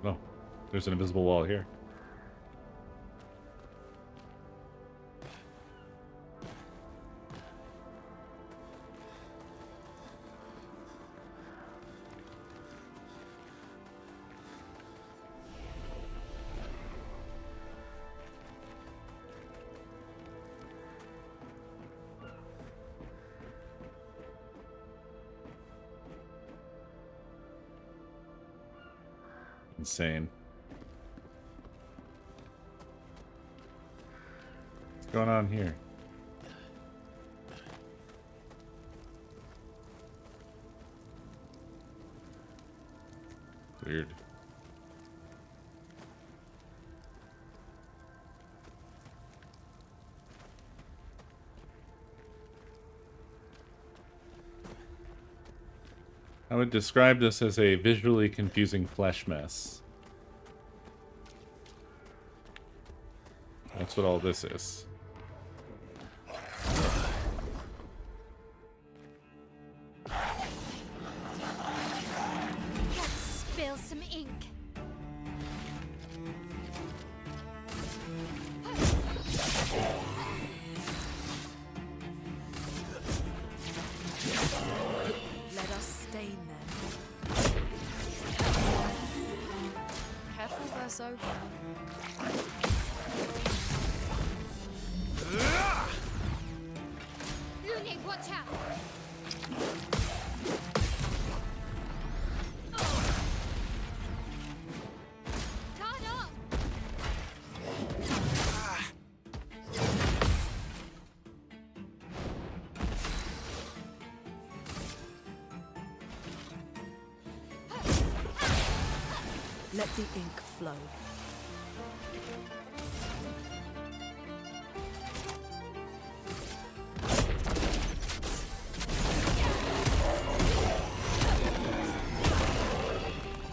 Oh, there's an invisible wall here. Insane. What's going on here? Weird. I would describe this as a visually confusing flesh mess. That's what all this is. Let's spill some ink. Let us stain them. us over. Lune, watch out! Guard up! Let the ink flow.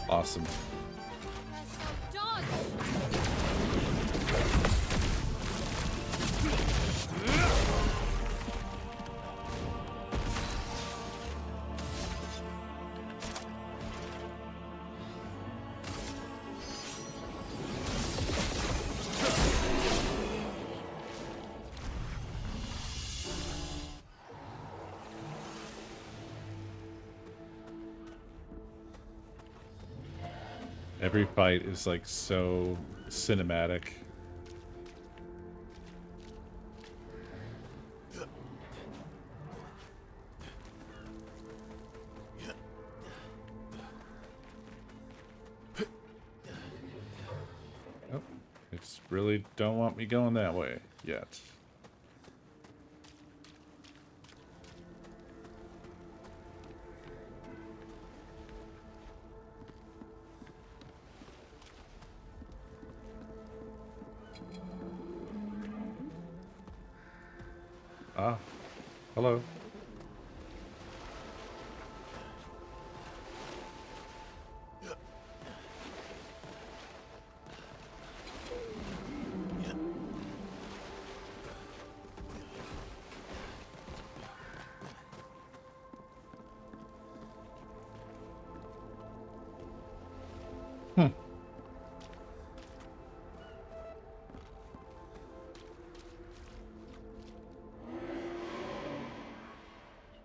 Awesome. Dodge! Every fight is like so cinematic. Oh, it's really don't want me going that way yet. Ah, hello.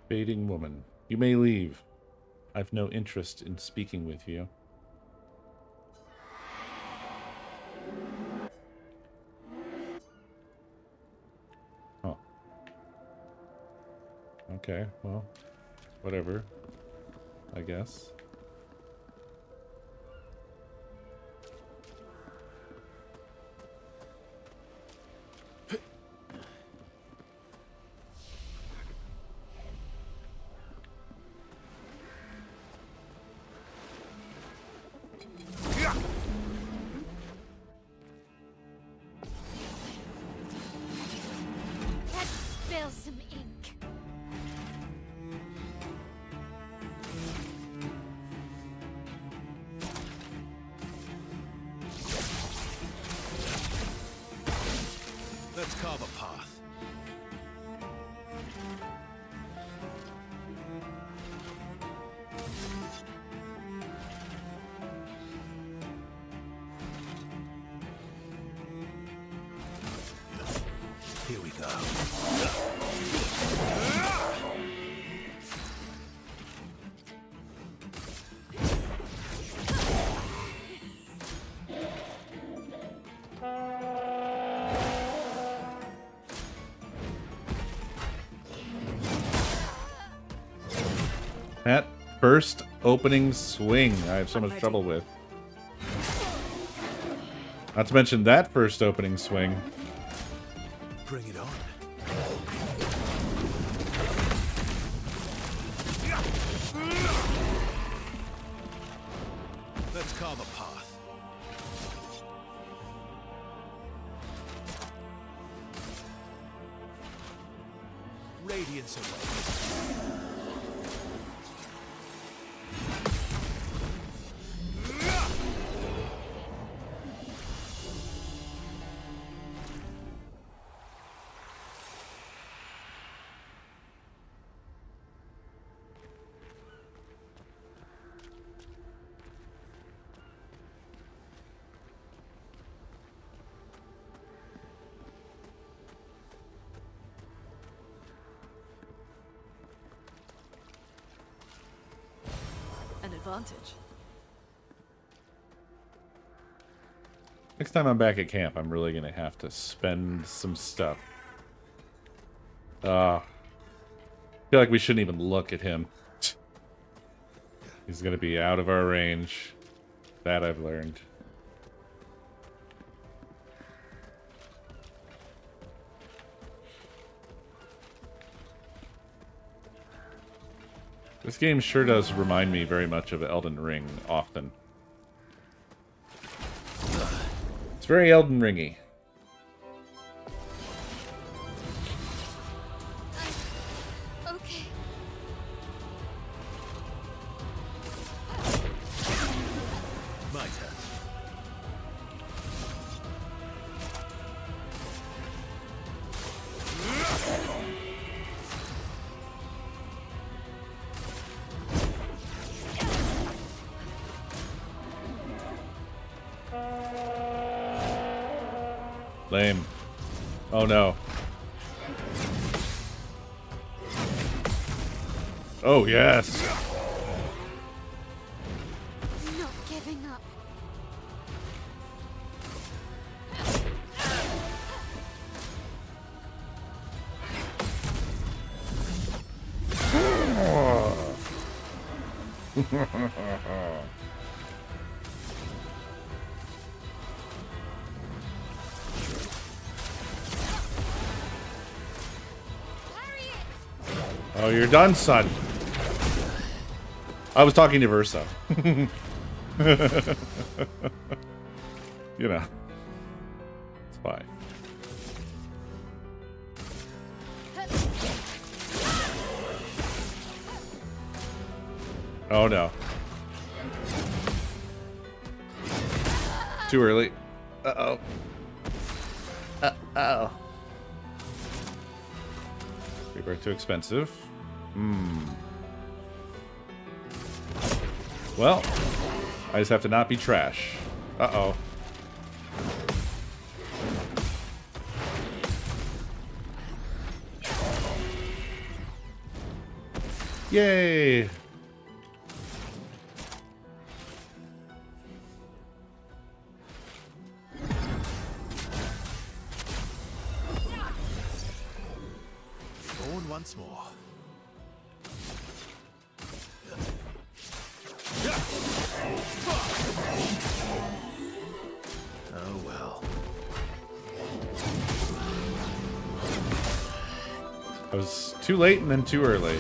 Fading woman. You may leave. I've no interest in speaking with you. Huh. Okay, well, whatever. I guess. Let's spill some ink. Let's carve a path. Here we go. That first opening swing I have so much trouble with. Not to mention that first opening swing. Bring it on. Let's carve a path. Radiance away. An advantage. Next time I'm back at camp, I'm really gonna have to spend some stuff. I feel like we shouldn't even look at him. He's gonna be out of our range. That I've learned. This game sure does remind me very much of Elden Ring often. It's very Elden Ringy. Okay. My turn. Lame. Oh no. Oh yes. Not giving up. Oh, you're done, son. I was talking to Versa. You know. It's fine. Oh no. Too early. Uh-oh. Uh-oh. Rebirth too expensive. Well, I just have to not be trash. Uh-oh. Yay! Born once more. Oh well. I was too late and then too early.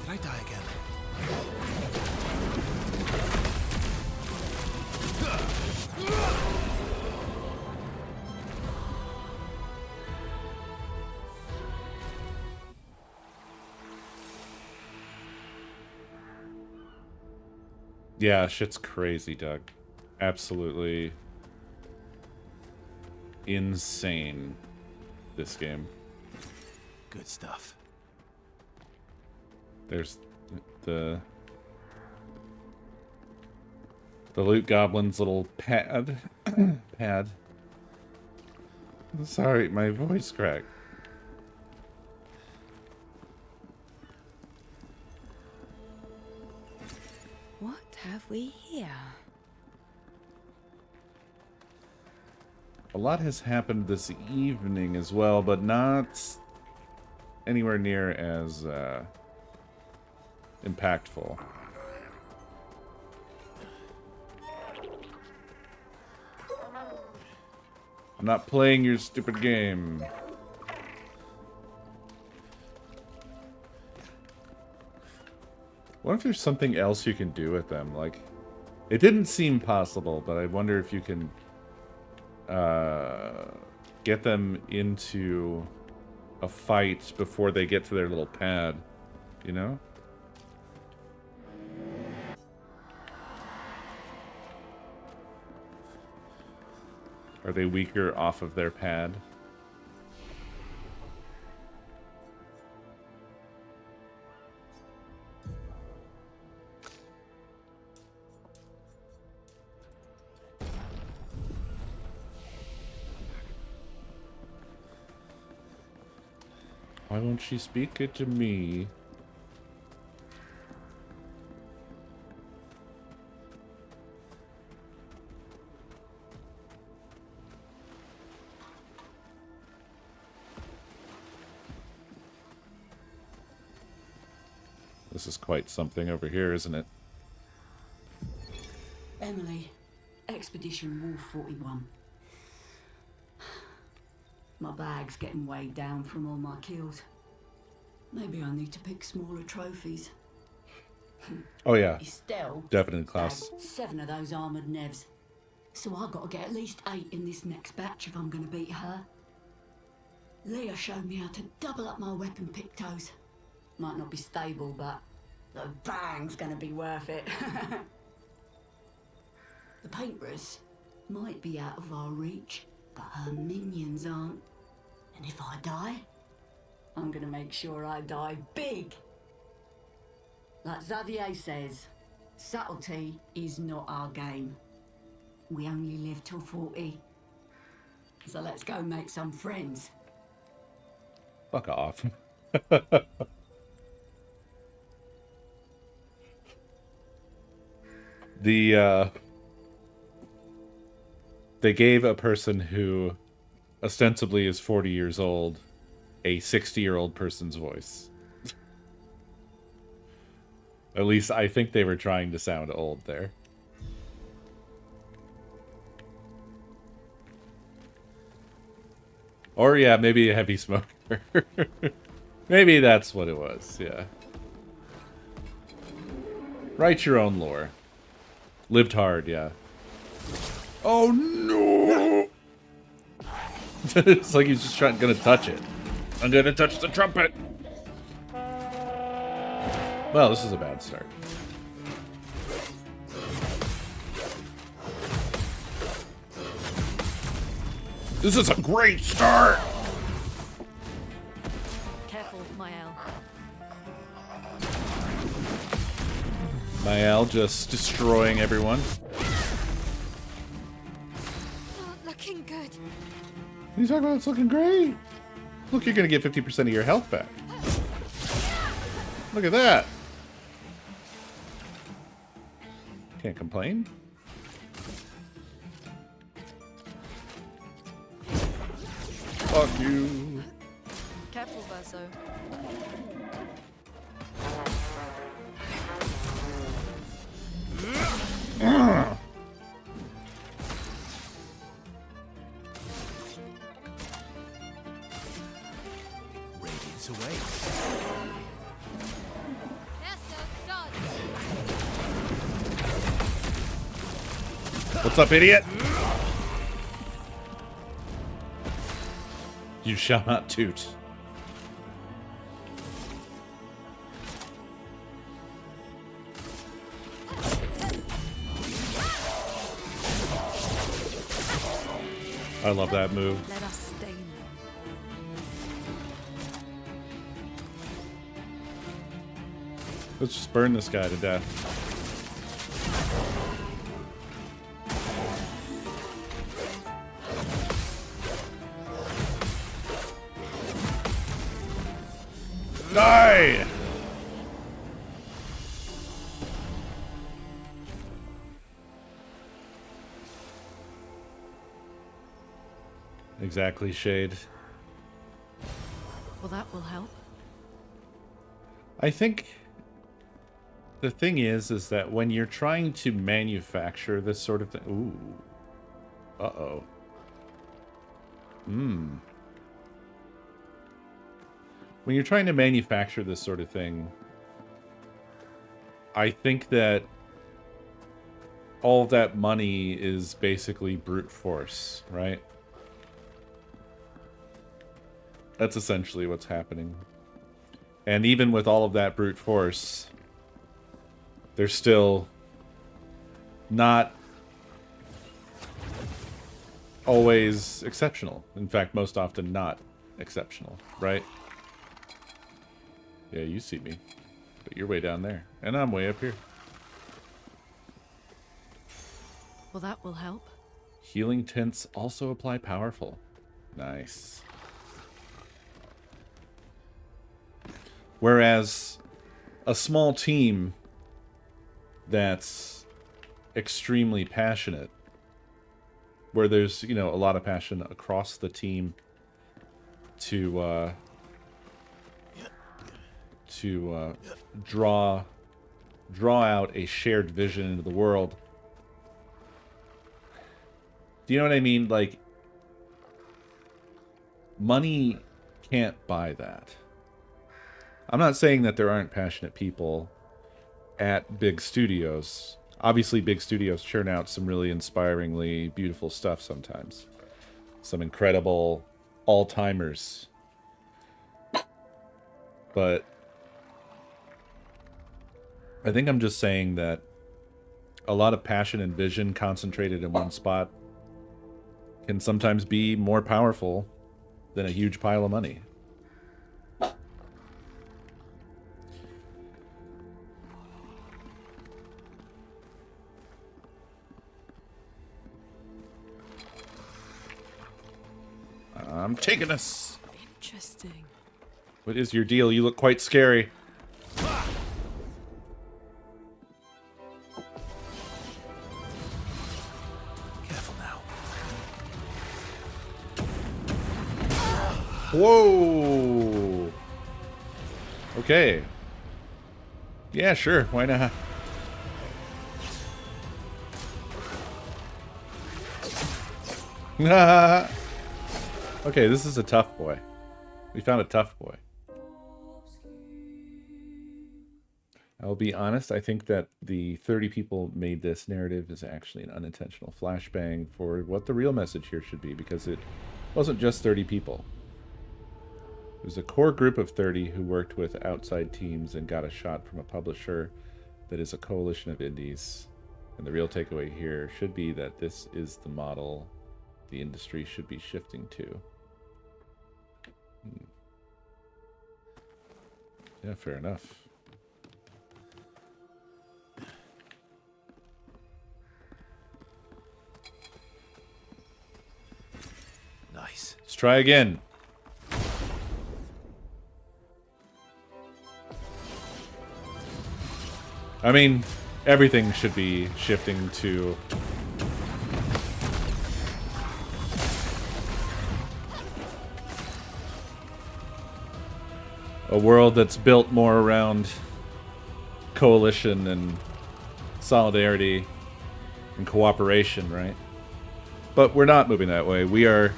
Did I die again? Yeah, shit's crazy, Doug. Absolutely insane, this game. Good stuff. There's the loot goblin's little pad. Pad. Sorry, my voice cracked. What have we here? A lot has happened this evening as well, but not anywhere near as impactful. I'm not playing your stupid game. What if there's something else you can do with them? Like, it didn't seem possible, but I wonder if you can get them into a fight before they get to their little pad, you know? Are they weaker off of their pad? Why won't she speak it to me? This is quite something over here, isn't it? Emily, Expedition Wolf 41. My bag's getting weighed down from all my kills. Maybe I need to pick smaller trophies. Oh yeah, Estelle definitely class. bagged 7 of those armoured nevs. So I gotta get at least 8 in this next batch if I'm gonna beat her. Leah showed me how to double up my weapon pictos. Might not be stable, but the bang's gonna be worth it. The painters might be out of our reach, but her minions aren't. And if I die, I'm gonna make sure I die big. Like Xavier says, subtlety is not our game. We only live till 40. So let's go make some friends. Fuck off. They gave a person who ostensibly is 40 years old a 60-year-old person's voice. At least I think they were trying to sound old there. Or yeah, maybe a heavy smoker. Maybe that's what it was, yeah. Write your own lore. Lived hard, yeah. Oh no! It's like he's just gonna touch it. I'm gonna touch the trumpet! Well, this is a bad start. This is a great start! Careful, Mael. Mael just destroying everyone. Not looking good. What are you talking about? It's looking great. Look, you're gonna get 50% of your health back. Look at that. Can't complain. Fuck you. Careful, Verso. Radiance away. Yes, sir. Dodge. What's up, idiot? You shall not toot. I love that move. Let us stain them. Let's just burn this guy to death. Die! Exactly, Shade. Well, that will help. I think the thing is that when you're trying to manufacture this sort of thing... Ooh. Uh-oh. When you're trying to manufacture this sort of thing, I think that all that money is basically brute force, right? That's essentially what's happening. And even with all of that brute force, they're still not always exceptional. In fact, most often not exceptional, right? Yeah, you see me. But you're way down there. And I'm way up here. Well, that will help. Healing tints also apply powerful. Nice. Whereas a small team that's extremely passionate, where there's, you know, a lot of passion across the team to draw out a shared vision into the world. Do you know what I mean? Like, money can't buy that. I'm not saying that there aren't passionate people at big studios. Obviously, big studios churn out some really inspiringly beautiful stuff sometimes. Some incredible all-timers. But I think I'm just saying that a lot of passion and vision concentrated in one spot can sometimes be more powerful than a huge pile of money. I'm taking us. Interesting. What is your deal? You look quite scary. Careful now. Whoa. Okay. Yeah, sure. Why not? Okay, this is a tough boy. We found a tough boy. I'll be honest, I think that the 30 people made this narrative is actually an unintentional flashbang for what the real message here should be, because it wasn't just 30 people. It was a core group of 30 who worked with outside teams and got a shot from a publisher that is a coalition of indies. And the real takeaway here should be that this is the model the industry should be shifting to. Yeah, fair enough. Nice. Let's try again. I mean, everything should be shifting to a world that's built more around coalition and solidarity and cooperation, right? But we're not moving that way. We are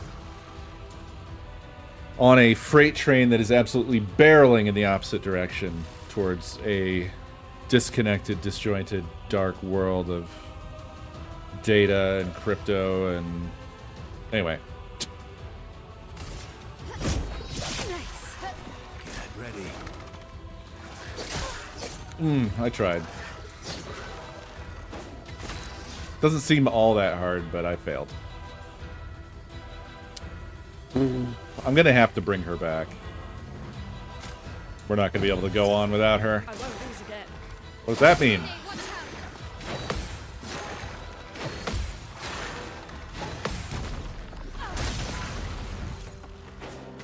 on a freight train that is absolutely barreling in the opposite direction towards a disconnected, disjointed, dark world of data and crypto and... Anyway. Get ready. I tried. Doesn't seem all that hard, but I failed. I'm gonna have to bring her back. We're not gonna be able to go on without her. I won't lose again. What does that mean?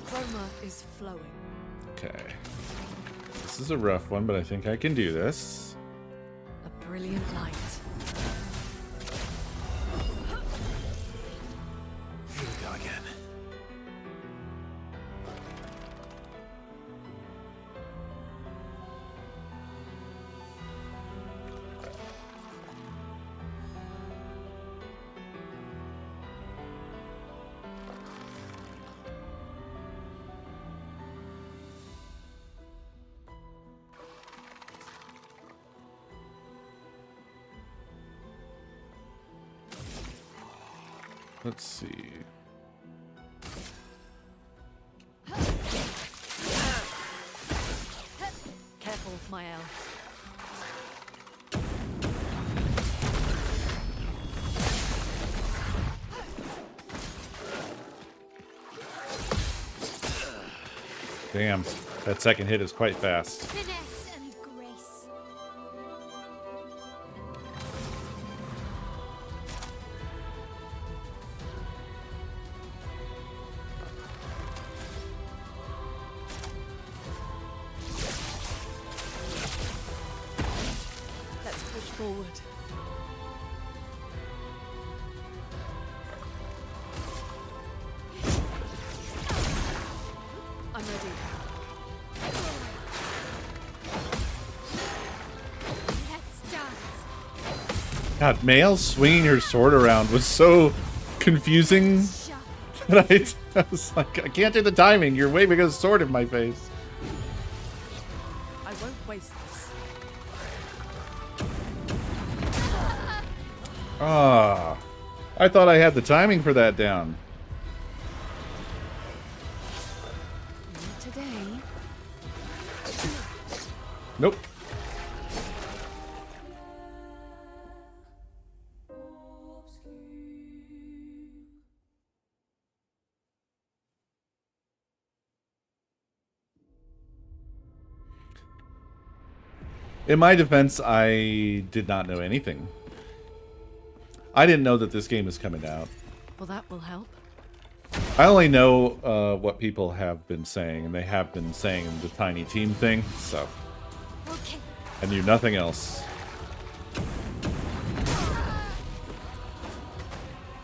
Chroma is flowing. Okay. This is a rough one, but I think I can do this. A brilliant light. Here we go again. Let's see. Careful, Mael. Damn. That second hit is quite fast. Finesse and grace. forward. I'm ready. Let's dance. God, Mael swinging her sword around was so confusing Shut. that I was like, I can't do the timing. You're waving a sword in my face. I won't waste this. Ah, I thought I had the timing for that down. Not today. Nope. In my defense, I did not know anything. I didn't know that this game was coming out. Well, that will help. I only know what people have been saying, and they have been saying the tiny team thing, so Okay. I knew nothing else.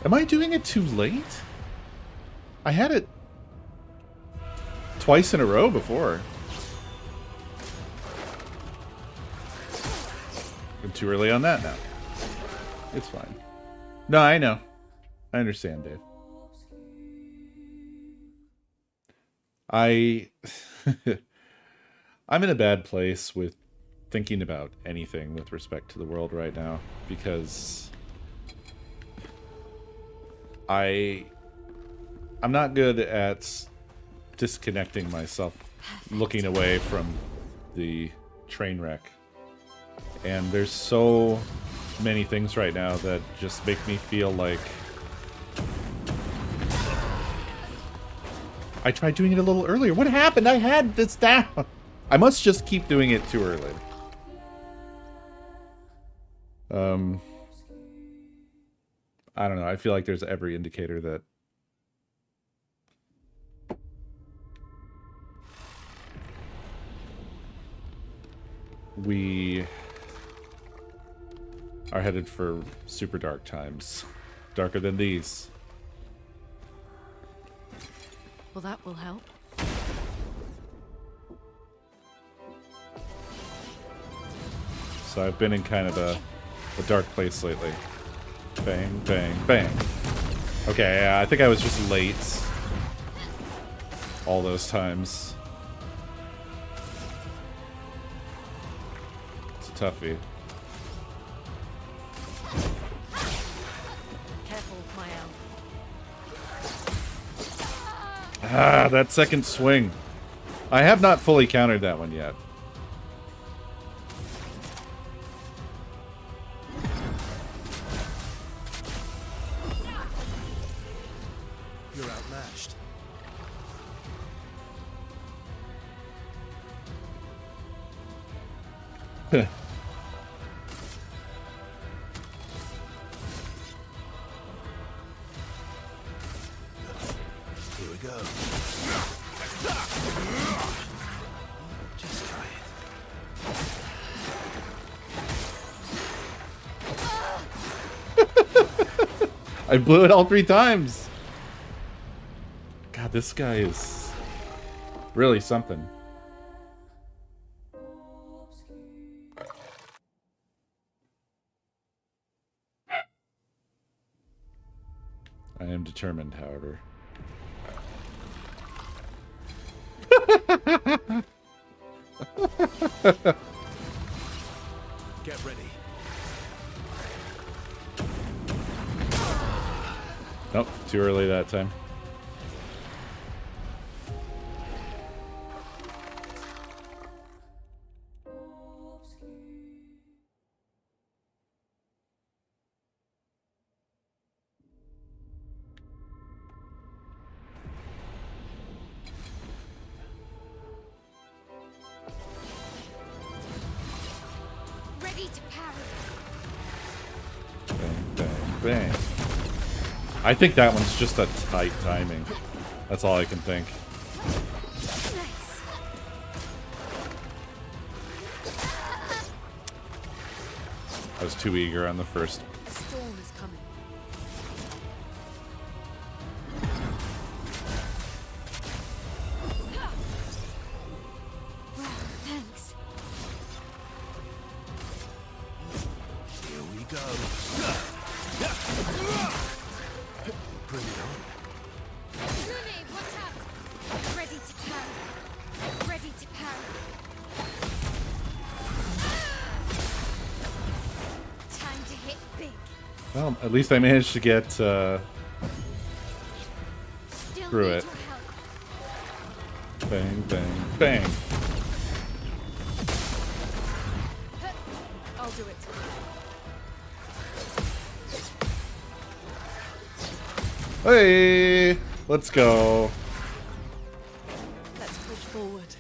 Am I doing it too late? I had it twice in a row before. I'm too early on that now. It's fine. No, I know. I understand, Dave. I'm in a bad place with thinking about anything with respect to the world right now because I'm not good at disconnecting myself, looking away from the train wreck. And there's so many things right now that just make me feel like I tried doing it a little earlier. What happened? I had this down. I must just keep doing it too early. I don't know. I feel like there's every indicator that we are headed for super dark times. Darker than these. Well, that will help. So I've been in kind of a dark place lately. Bang, bang, bang. Okay, yeah, I think I was just late. All those times. It's a toughie. Careful, Mael. Ah, that second swing. I have not fully countered that one yet. You're outmatched. Here we go. Just try it. I blew it all 3 times. God, this guy is really something. I am determined, however. Get ready. Nope, too early that time. Ready to parry. Bang, bang, bang. I think that one's just a tight timing. That's all I can think. Nice. I was too eager on the first. The storm is coming. Well, thanks. Here we go. Bring it on. Rune, watch out! Ready to parry. Ready to parry. Time to hit big. Well, at least I managed to get Still through need it. your help. Bang, bang, bang. I'll do it. Hey, let's go. Let's push forward.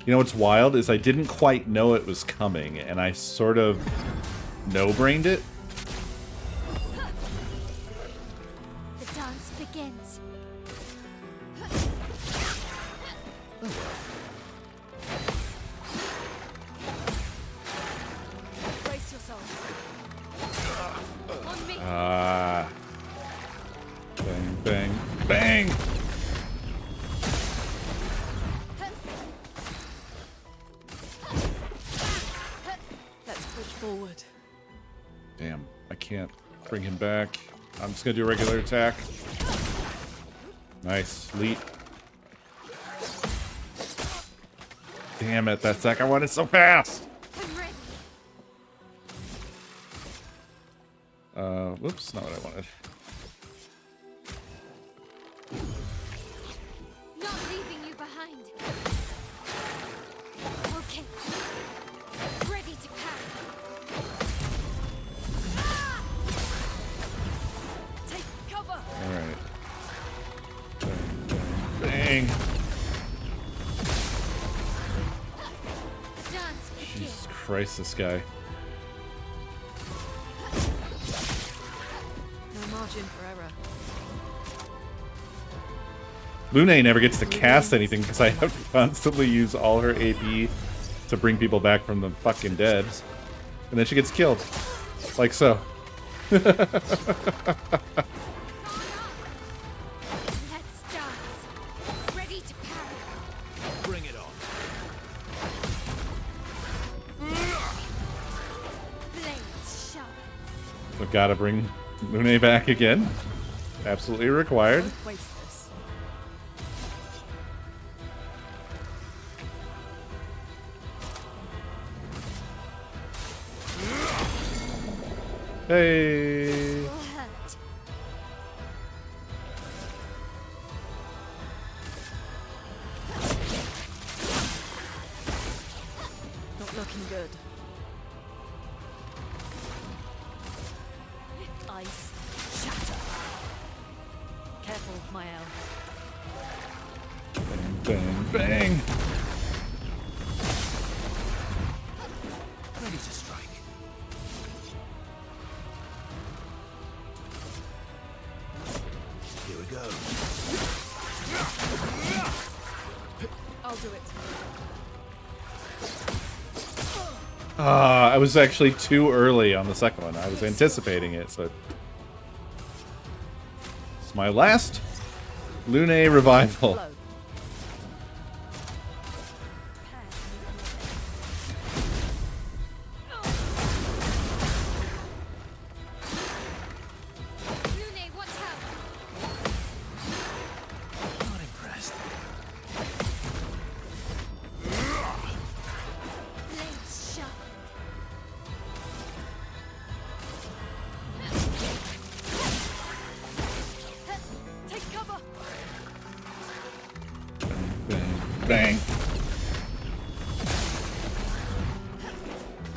You know what's wild is I didn't quite know it was coming, and I sort of no-brained it. The dance begins. Brace yourself. On me. Ah. Bang, bang, bang! Let's push forward. Damn, I can't bring him back. I'm just gonna do a regular attack. Nice, leap. Damn it, that attack I wanted so fast! I'm ready. Whoops, not what I wanted. Not leaving you behind. Okay. Ready to parry. Ah! Take cover. Alright. Bang, bang, bang! The dance begins. Jesus Christ, this guy. No margin for error. Lune never gets to cast anything because I have to constantly use all her AP to bring people back from the fucking dead. And then she gets killed. Like so. Let's dance. Ready to parry. Bring it on. Blades sharp. We've got to bring Lune back again. Absolutely required. Don't waste this. Hey! Will hurt. Not looking good. Ice. Shatter. Careful, Mael. Bang, bang, bang! Ready to strike. Here we go. I'll do it. I was actually too early on the second one. I was anticipating it, so... It's my last Lune revival. Flow. Rune, watch out. Not impressed. Blades sharp. Take cover. Bang, bang.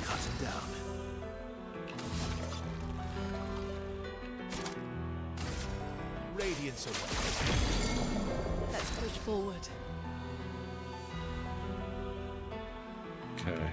Cut him down. Radiance away. Let's push forward. Okay.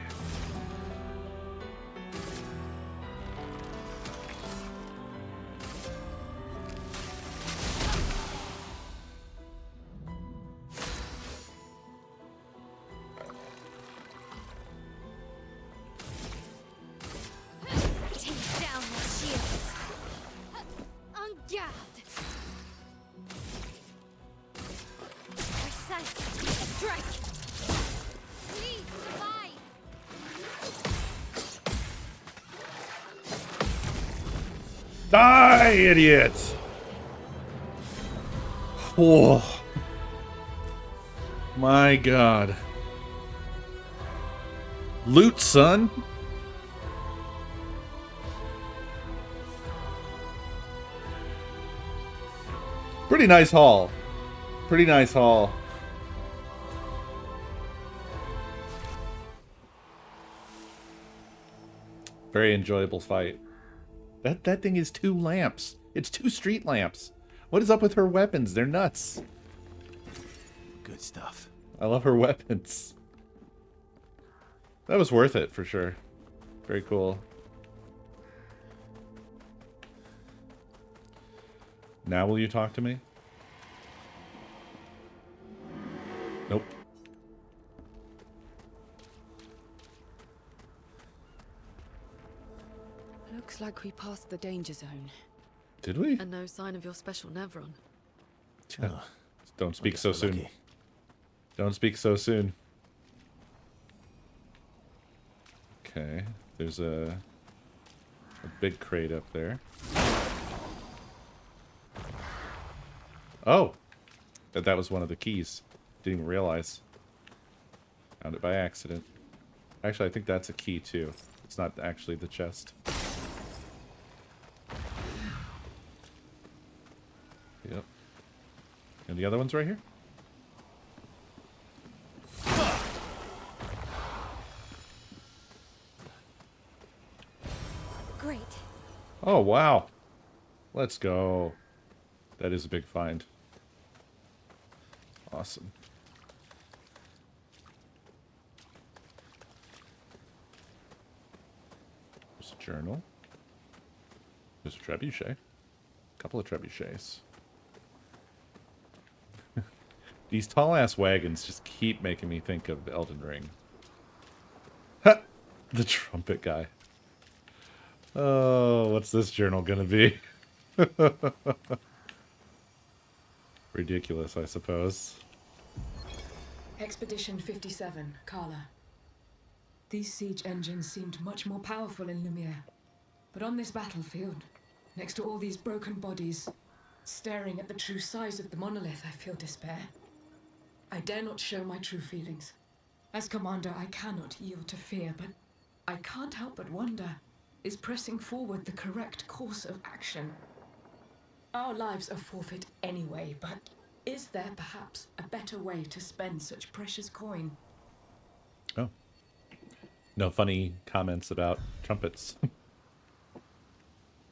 Take Drake! Please, survive! Die, idiot! Oh. My God. Loot, son. Pretty nice haul. Pretty nice haul. Very enjoyable fight. That thing is 2 lamps. It's 2 street lamps. What is up with her weapons? They're nuts. Good stuff. I love her weapons. That was worth it for sure. Very cool. Now will you talk to me? Nope. Looks like we passed the danger zone. Did we? And no sign of your special Nevron. Don't speak guess so we're soon. lucky. Don't speak so soon. Okay, there's a big crate up there. Oh! That was one of the keys. Didn't even realize. Found it by accident. Actually, I think that's a key too. It's not actually the chest. Yep. And the other one's right here? Great. Oh, wow. Let's go. That is a big find. Awesome. There's a journal. There's a trebuchet. A couple of trebuchets. These tall-ass wagons just keep making me think of Elden Ring. Ha! The trumpet guy. Oh, what's this journal gonna be? Ridiculous, I suppose. Expedition 57, Carla. These siege engines seemed much more powerful in Lumiere. But on this battlefield, next to all these broken bodies, staring at the true size of the monolith, I feel despair. I dare not show my true feelings. As commander, I cannot yield to fear, but I can't help but wonder, is pressing forward the correct course of action? Our lives are forfeit anyway, but is there perhaps a better way to spend such precious coin? Oh. No funny comments about trumpets.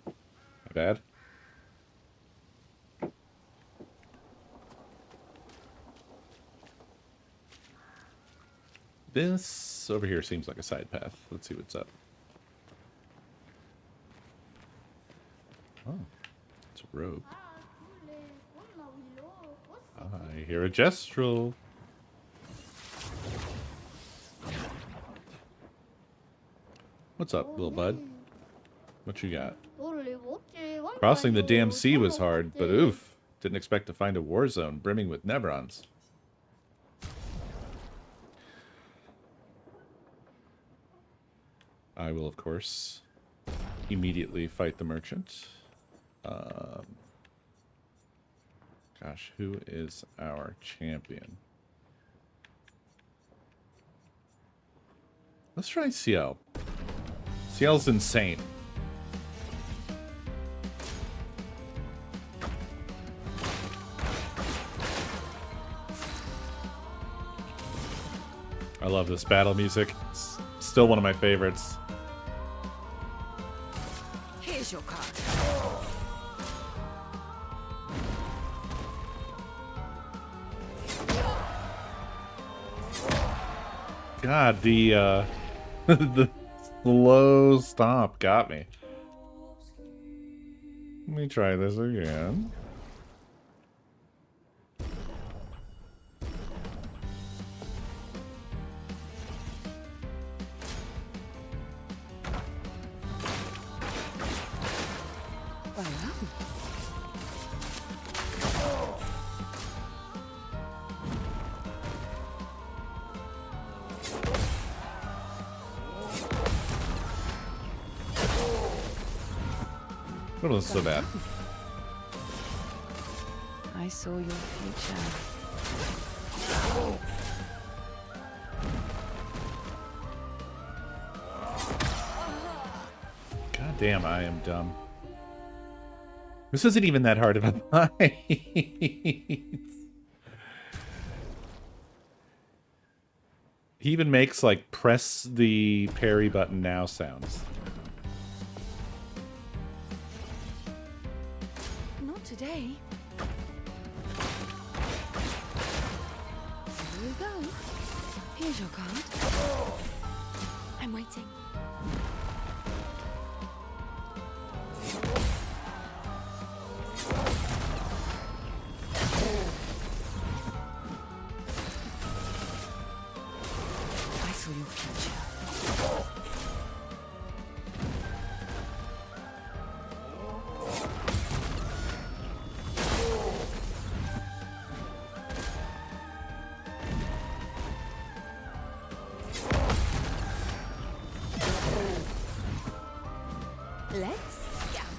My bad. This over here seems like a side path. Let's see what's up. Oh, it's a rope. I hear a gestural. What's up, little bud? What you got? Crossing the damn sea was hard, but oof. Didn't expect to find a war zone brimming with Nevrons. I will, of course, immediately fight the merchant. Gosh, who is our champion? Let's try CL. CL's insane. I love this battle music. It's still one of my favorites. Here's your card. God, the the slow stop got me. Let me try this again. It wasn't so bad. I saw your future. God damn, I am dumb. This isn't even that hard of a fight. He even makes, like, press the parry button now sounds. Not today. Here we go. Here's your card. I'm waiting. I saw your future. Let's gamble.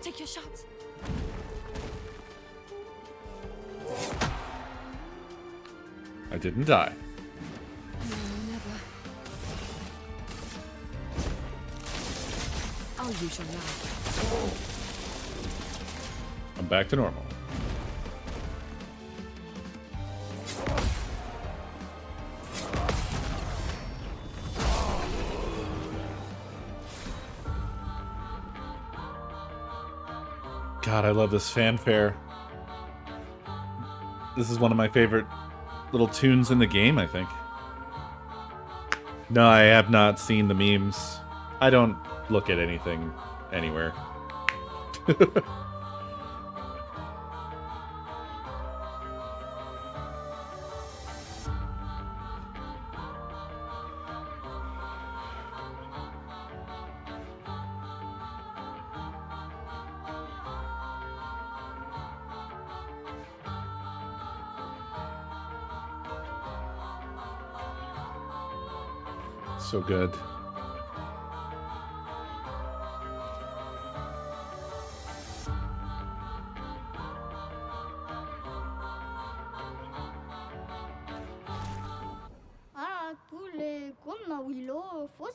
Take your shot. I didn't die. No, never. I'll use your knife. I'm back to normal. God, I love this fanfare. This is one of my favorite little tunes in the game, I think. No, I have not seen the memes. I don't look at anything anywhere. So good.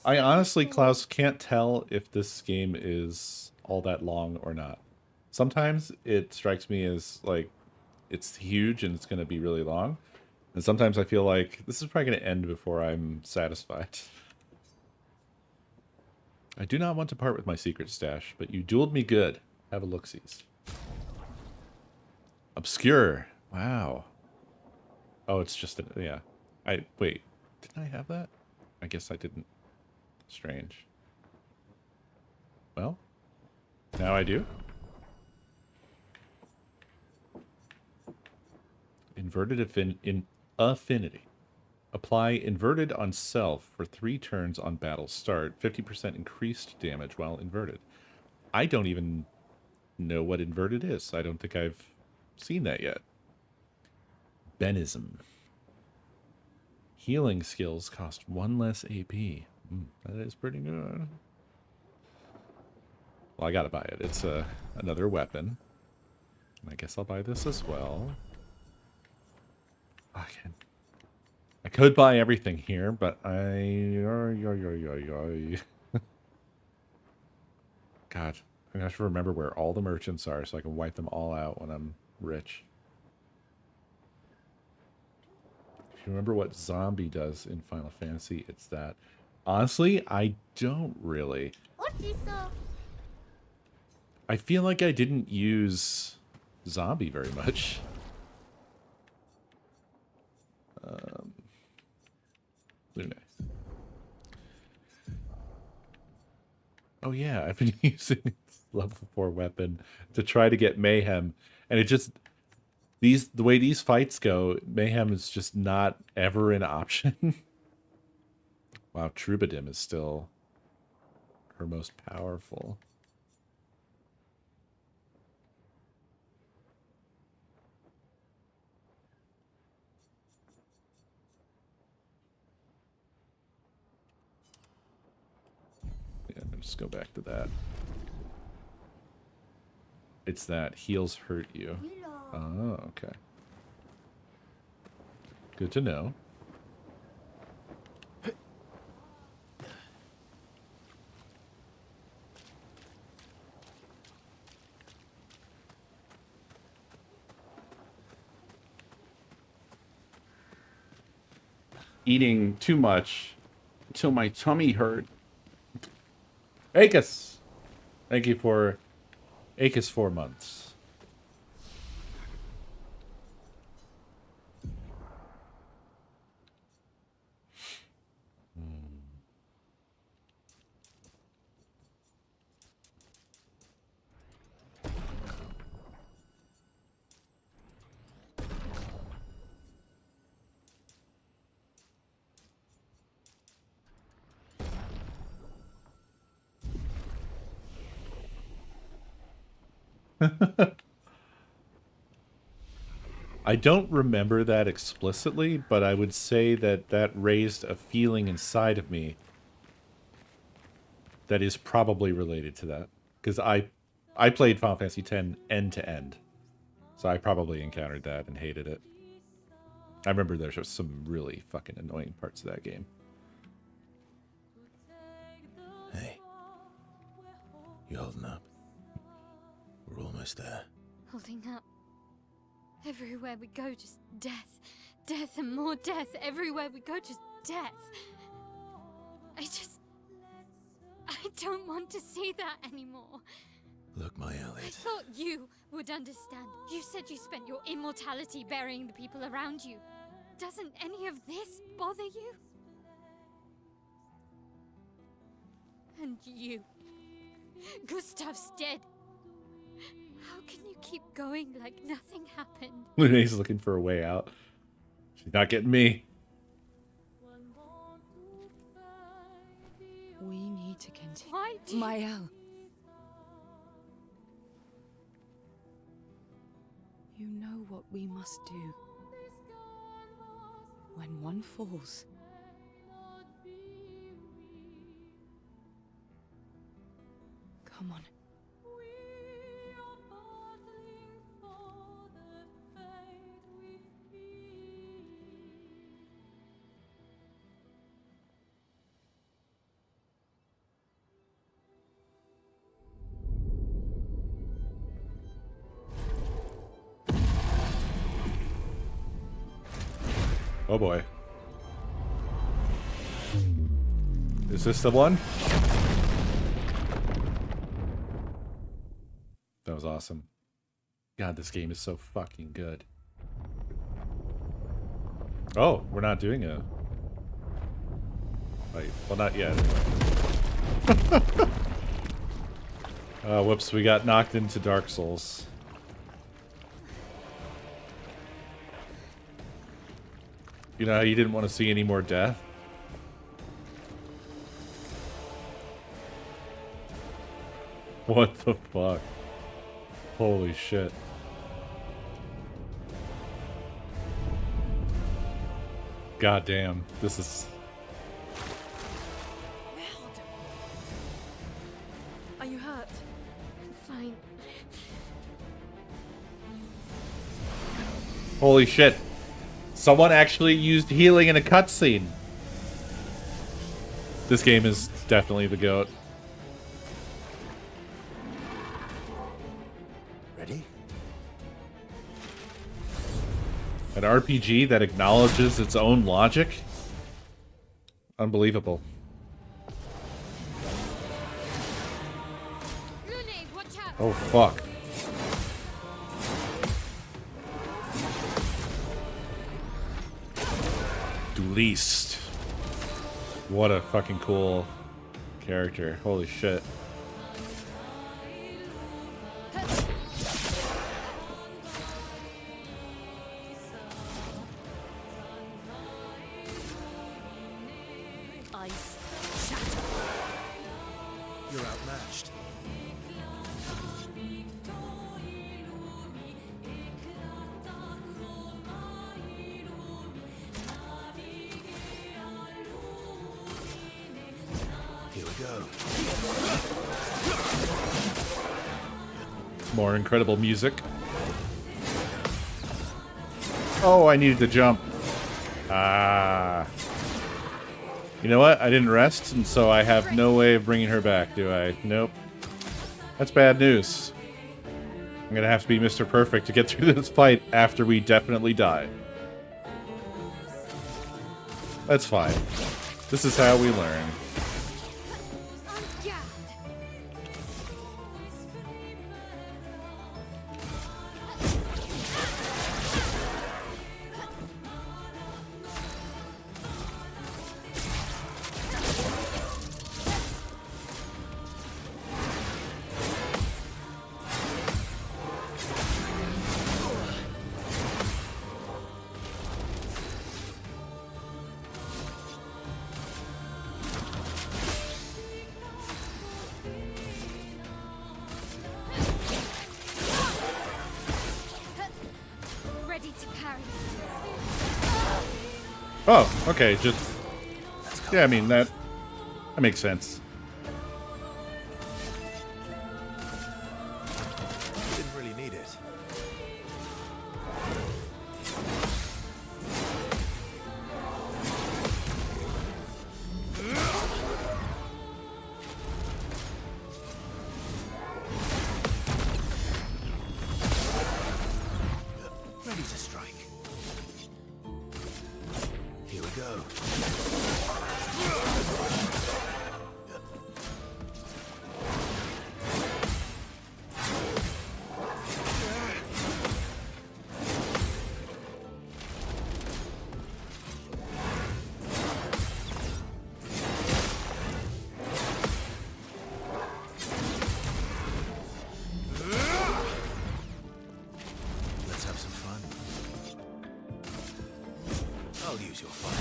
I honestly, Klaus, can't tell if this game is all that long or not. Sometimes it strikes me as like it's huge and it's going to be really long. And sometimes I feel like this is probably going to end before I'm satisfied. I do not want to part with my secret stash, but you dueled me good. Have a look-sees. Obscur. Wow. Oh, it's just, yeah. Wait, didn't I have that? I guess I didn't. Strange. Well, now I do. Inverted affinity. Apply inverted on self for 3 turns on battle start. 50% increased damage while inverted. I don't even know what inverted is. I don't think I've seen that yet. Benism. Healing skills cost 1 less AP. That is pretty good. Well, I gotta buy it. It's another weapon. And I guess I'll buy this as well. I could buy everything here, but God, I have to remember where all the merchants are so I can wipe them all out when I'm rich. If you remember what zombie does in Final Fantasy, it's that. Honestly, I don't really. I feel like I didn't use zombie very much. Lune. Oh yeah, I've been using this level 4 weapon to try to get Mayhem, and it just the way these fights go, Mayhem is just not ever an option. Wow, Troubadour is still her most powerful. Just go back to that. It's that heals hurt you. Oh, okay. Good to know. Eating too much until my tummy hurt. Akis! Thank you for Akis 4 months. I don't remember that explicitly, but I would say that that raised a feeling inside of me that is probably related to that. Because I played Final Fantasy X end to end. So I probably encountered that and hated it. I remember there's just some really fucking annoying parts of that game. Hey. You holding up? We're almost there. Holding up. Everywhere we go, just death. Death and more death. Everywhere we go, just death. I don't want to see that anymore. Look, my I Elliot. thought you would understand. You said you spent your immortality burying the people around you. Doesn't any of this bother you? And you. Gustav's dead. How can you keep going like nothing happened? Lune's looking for a way out. She's not getting me. We need to continue. Why do you... Mael. You know what we must do. When one falls, come on. Oh boy. Is this the one? That was awesome. God, this game is so fucking good. Oh, we're not doing a fight. Well, not yet. Whoops, we got knocked into Dark Souls. You know how you didn't want to see any more death? What the fuck? Holy shit. God damn, this is... Are you hurt? I'm fine. Holy shit. Someone actually used healing in a cutscene. This game is definitely the GOAT. Ready? An RPG that acknowledges its own logic? Unbelievable. Lune, watch out! Oh, fuck. Least. What a fucking cool character. Holy shit. Ice shatter. You're outmatched. Here we go. more incredible music. Oh, I needed to jump. Ah. You know what? I didn't rest, and so I have no way of bringing her back, do I? Nope. That's bad news. I'm gonna have to be Mr. Perfect to get through this fight after we definitely die. That's fine. This is how we learn. Oh, okay, just... Yeah, I mean, that makes sense. Didn't really need it. Ready to strike. Here we go. Let's have some fun. I'll use your fire.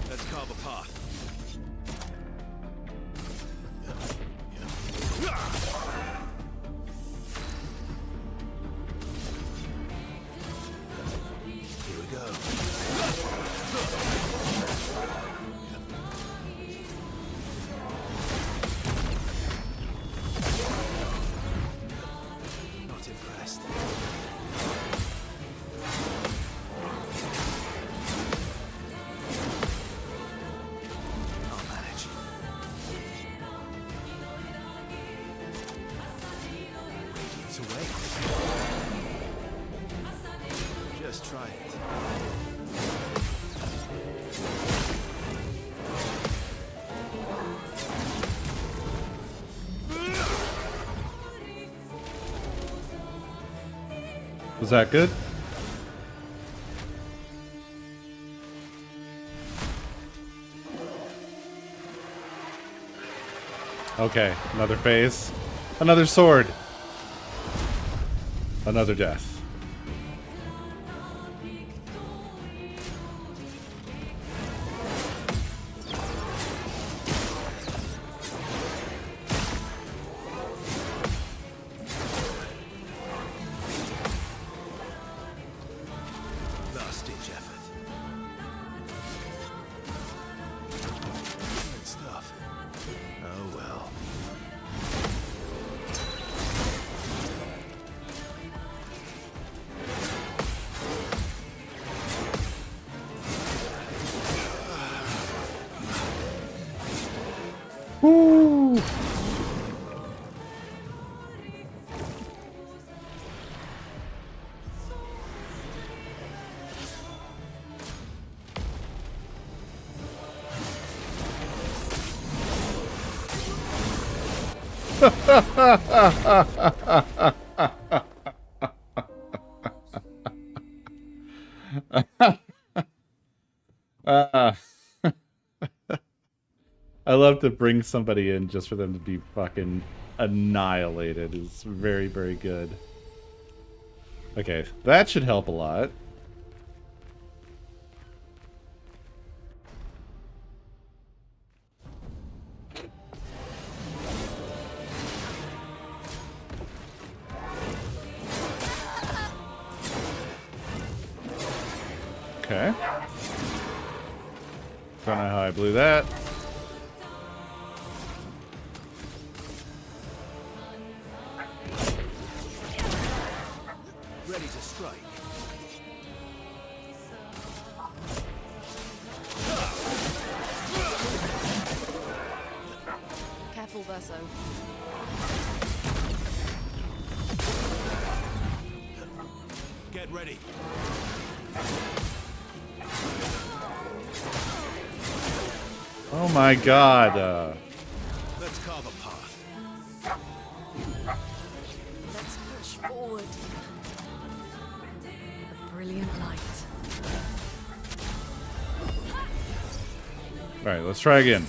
Let's carve a path. Here we go. Not impressed. I'll manage. Radiance away. Just try it. Was that good? Okay, another phase. Another sword. Another death. Last ditch effort. Good stuff. Oh well. Woo! Ah. I love to bring somebody in just for them to be fucking annihilated. It's very, very good. Okay, that should help a lot. Okay. Don't know how I blew that. Ready to strike. Careful, Verso. Get ready. Oh my god. Let's carve a path. Let's push forward. A brilliant light. Alright, let's try again.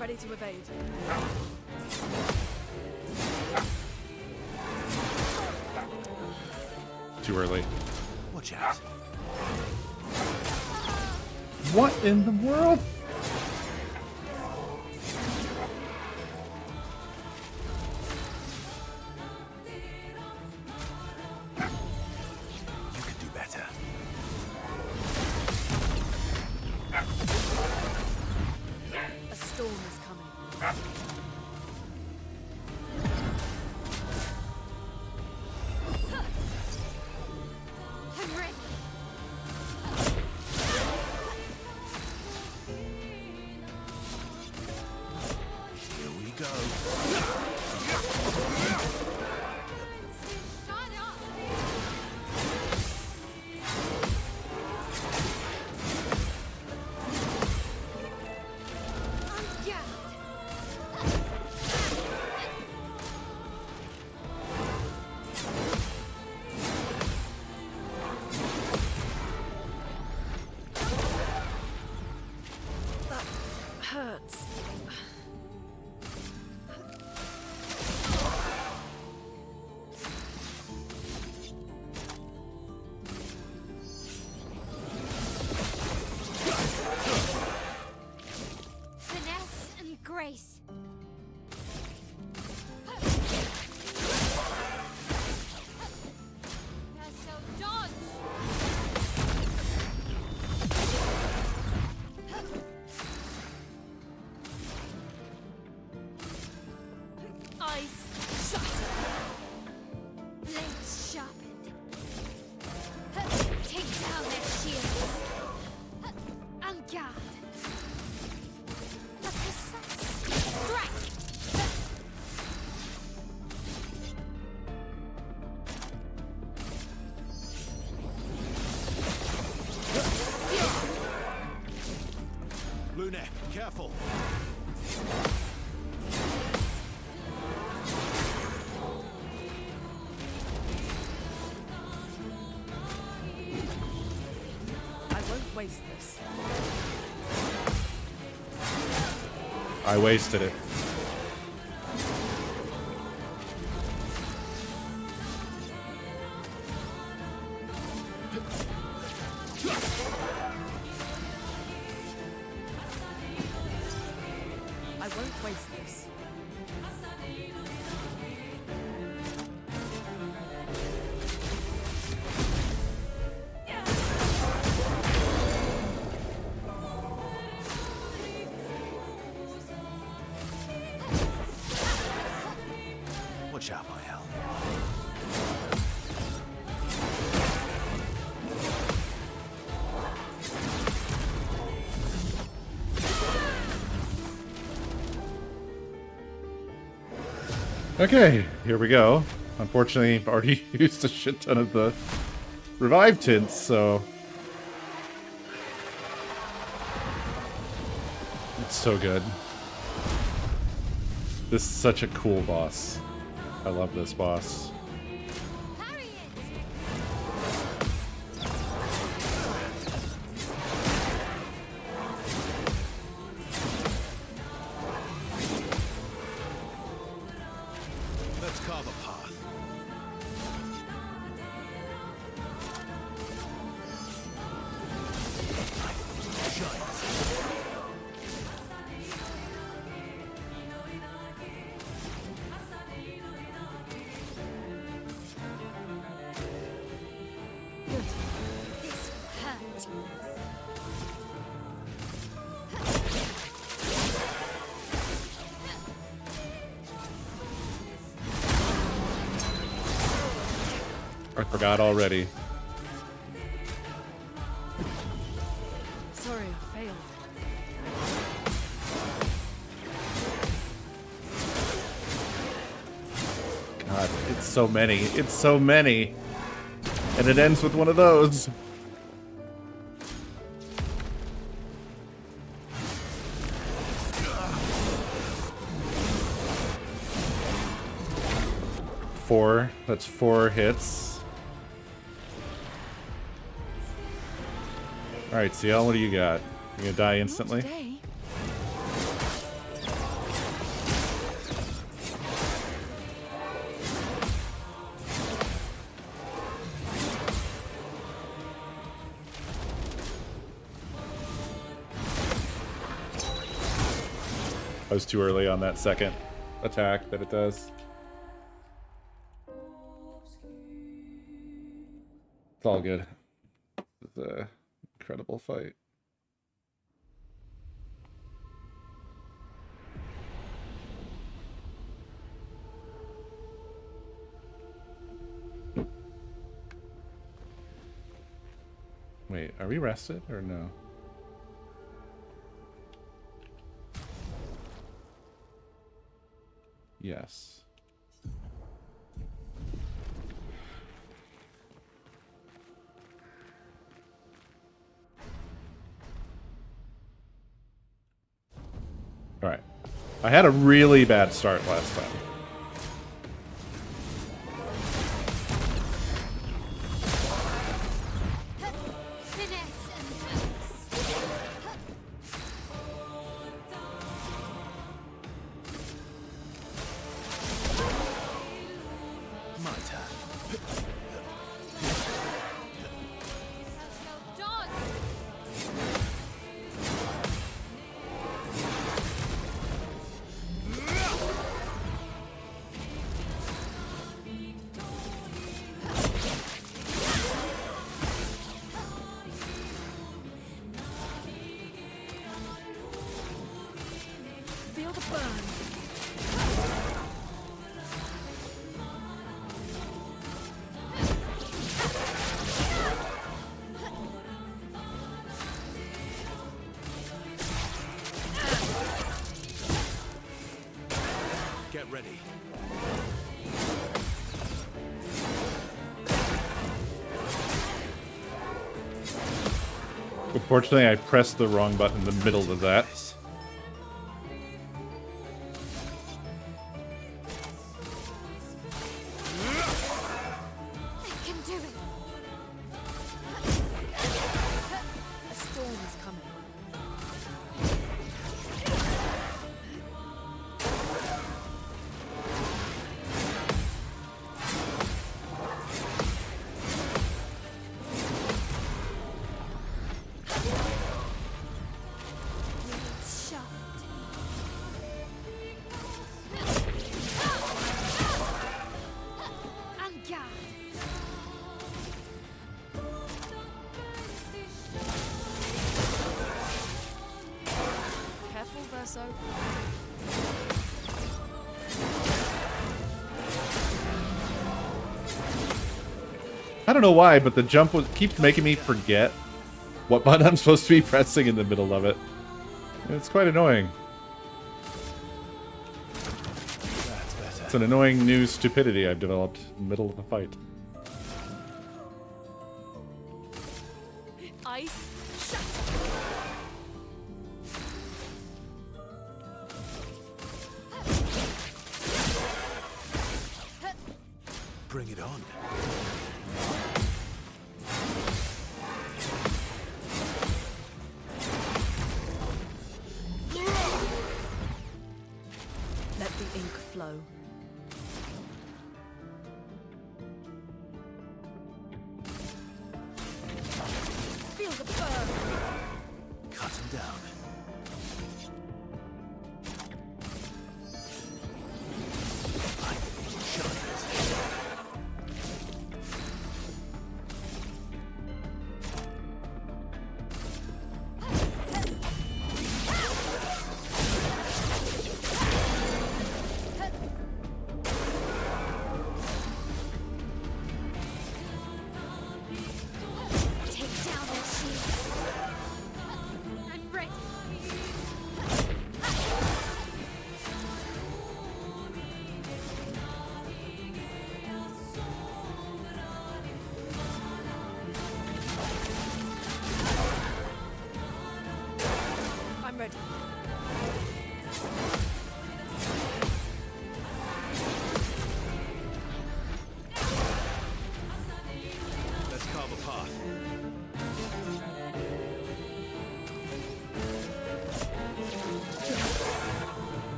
Ready to evade. Too early. Watch out. What in the world? You can do better. A storm is coming. I'm ready. Here we go. Shut up. Yeah. That hurts. Finesse and grace. Verso, dodge. Eyes shut. Blades sharpened. Take down their shields. En garde. A precise strike. Lune, careful. I won't waste this. I wasted it. I won't waste this. Watch out, my hell. Okay, here we go. Unfortunately, I've already used a shit ton of the revive tints, so... It's so good. This is such a cool boss. I love this boss. Parry it. Let's carve a path. Shines. I forgot already. Sorry, I failed. God, it's so many. It's so many. And it ends with one of those. Four. That's 4 hits. Alright, CL, what do you got? You gonna die instantly? Not today. I was too early on that second attack that it does. It's all good. It's an incredible fight. Wait, are we rested or no? Yes. Alright. I had a really bad start last time. Feel the burn. Get ready. Unfortunately, I pressed the wrong button in the middle of that. I can do it. A storm is coming. Shut. En garde. Careful, Verso. I don't know why, but the jump keeps making me forget what button I'm supposed to be pressing in the middle of it. And it's quite annoying. That's better. It's an annoying new stupidity I've developed in the middle of a fight. Ice. Shut. Bring it on. Let the ink flow. Feel the burn. Cut him down.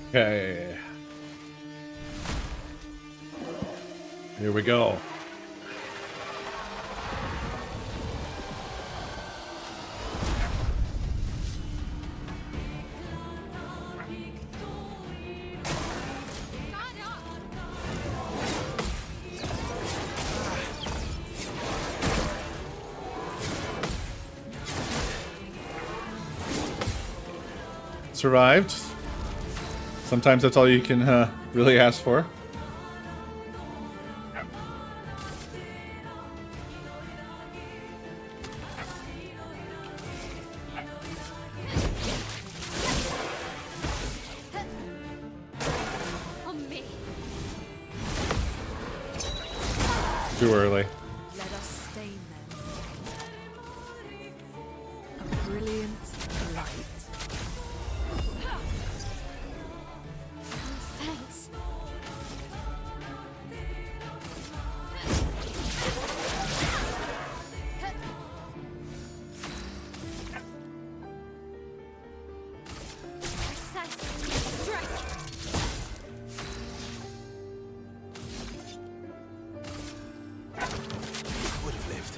Okay. Here we go. Survived. Sometimes that's all you can really ask for. Too early. Let us stain them. A brilliant light. Thanks. Precise strike. Would have lived.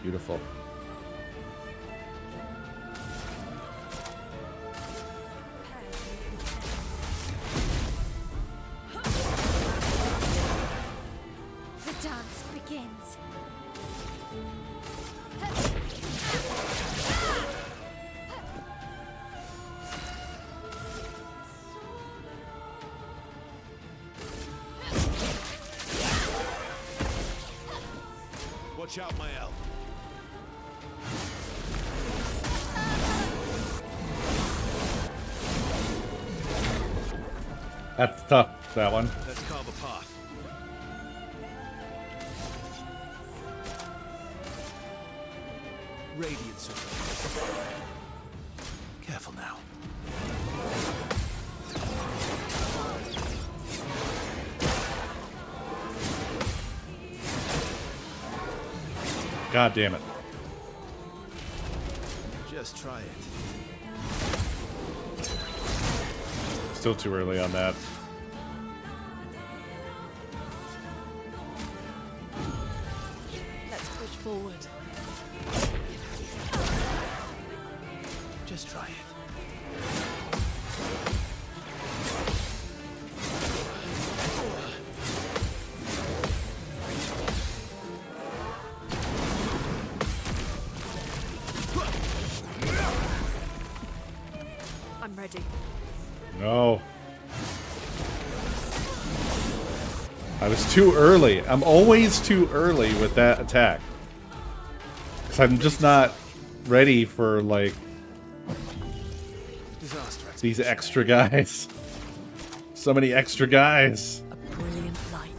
Beautiful. The dance begins. Watch out, my elf. That's tough, that one. Let's carve a path. Radiance. Careful now. God damn it. Just try it. Still too early on that. Let's push forward. Just try it. I'm ready. No. I was too early. I'm always too early with that attack. 'Cause I'm just not ready for, like, Disaster. these extra guys. So many extra guys. A brilliant light.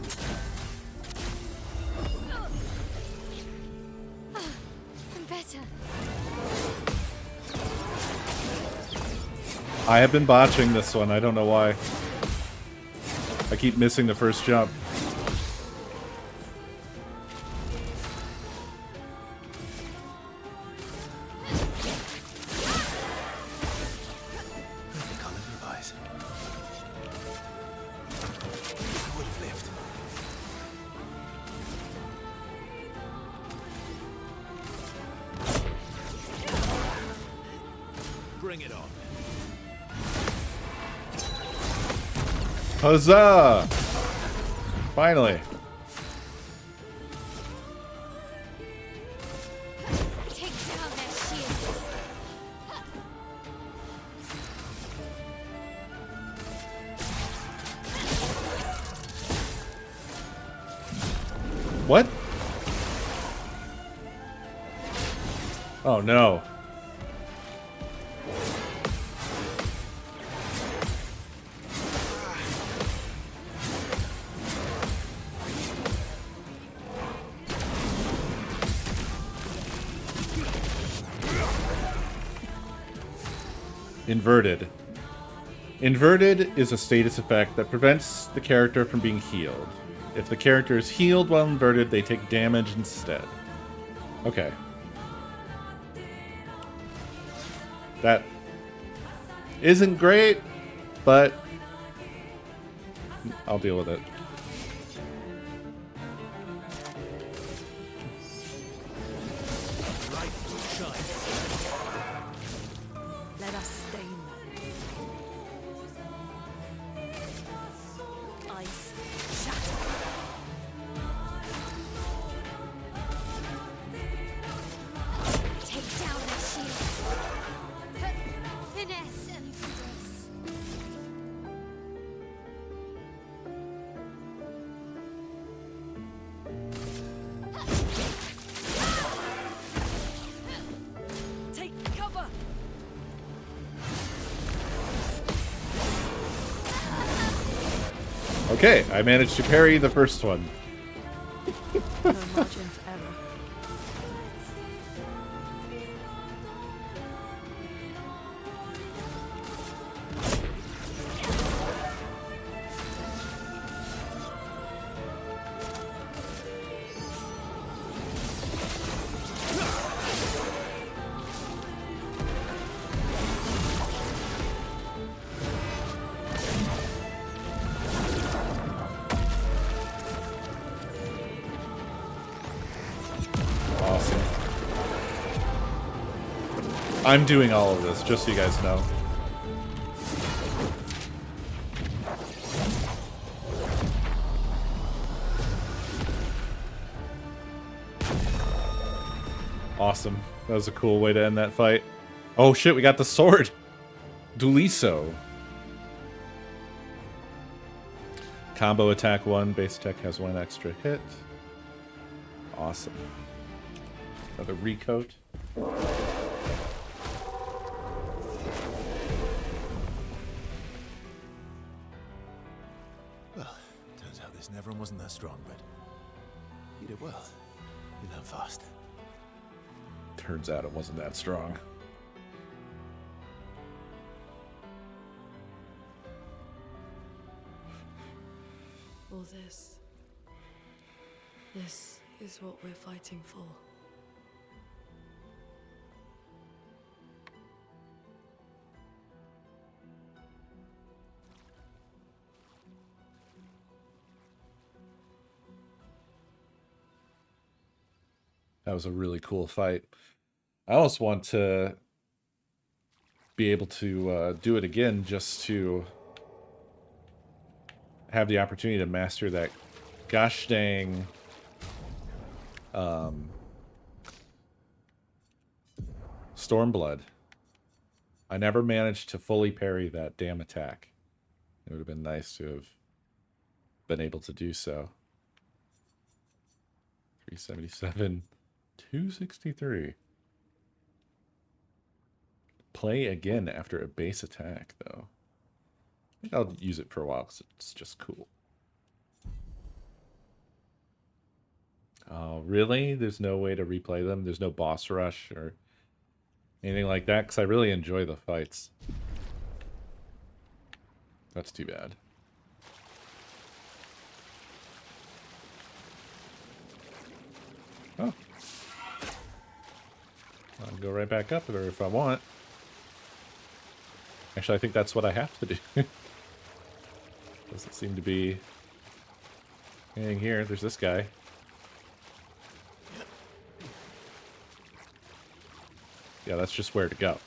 I'm better. I have been botching this one. I don't know why. I keep missing the first jump. Perfect color of your eyes. I would have lived. Bring it on. Huzzah! Finally. Take down their shields. What? Oh no. Inverted. Inverted is a status effect that prevents the character from being healed. If the character is healed while inverted, they take damage instead. Okay. That isn't great, but I'll deal with it. Let us stain them. Ice shatter. Take down their shields. Finesse and grace. Take cover. Okay, I managed to parry the first one. No margin for error. Awesome. I'm doing all of this, just so you guys know. Awesome. That was a cool way to end that fight. Oh shit, we got the sword! Duliso. Combo attack 1, base attack has 1 extra hit. Awesome. Another recoat. Well, turns out this Neveron wasn't that strong, but you did well. You learn fast. Turns out it wasn't that strong. All this is what we're fighting for. That was a really cool fight. I almost want to be able to do it again just to have the opportunity to master that gosh dang Stormblood. I never managed to fully parry that damn attack. It would have been nice to have been able to do so. 377, 263. Play again after a base attack, though. I think I'll use it for a while because it's just cool. Oh, really? There's no way to replay them? There's no boss rush or anything like that? Because I really enjoy the fights. That's too bad. Oh. I'll go right back up there if I want. Actually, I think that's what I have to do. Doesn't seem to be anything here. There's this guy. Yeah, that's just where to go.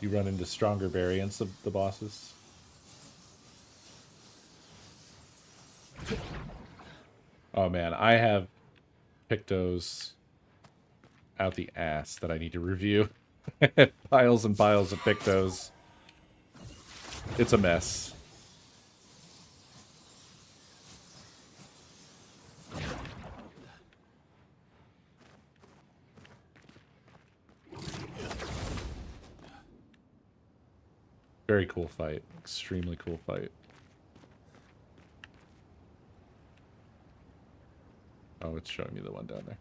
You run into stronger variants of the bosses. Oh man, I have Pictos out the ass that I need to review. Piles and piles of Pictos. It's a mess. Very cool fight. Extremely cool fight. Oh, it's showing me the one down there.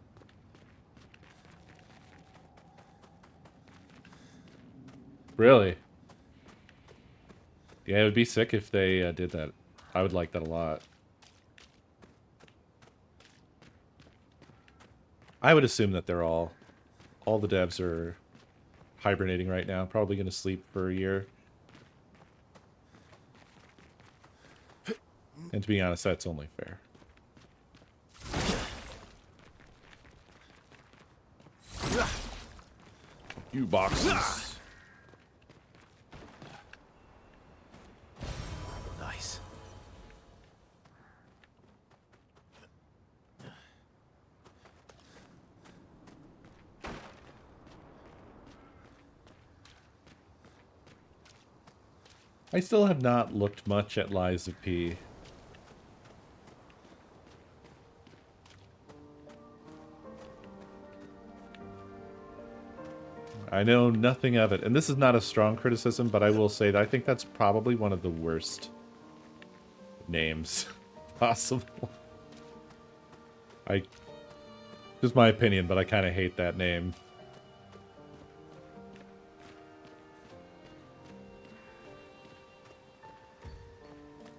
Really? Yeah, it would be sick if they did that. I would like that a lot. I would assume that they're all the devs are hibernating right now. Probably going to sleep for a year. And to be honest, that's only fair. You boxes. Nice. I still have not looked much at Lies of P. I know nothing of it, and this is not a strong criticism, but I will say that I think that's probably one of the worst names possible. Just my opinion, but I kind of hate that name.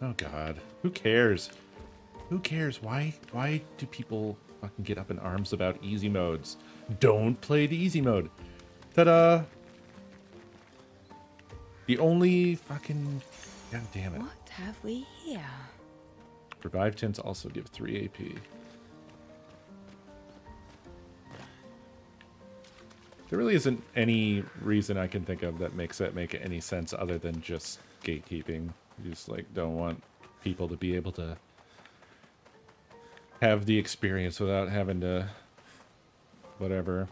Oh god, who cares? Who cares? Why do people fucking get up in arms about easy modes? Don't play the easy mode. Ta-da! The only fucking... God damn it. What have we here? Revive tends to also give 3 AP. There really isn't any reason I can think of that makes that make any sense other than just gatekeeping. You just, like, don't want people to be able to have the experience without having to... whatever.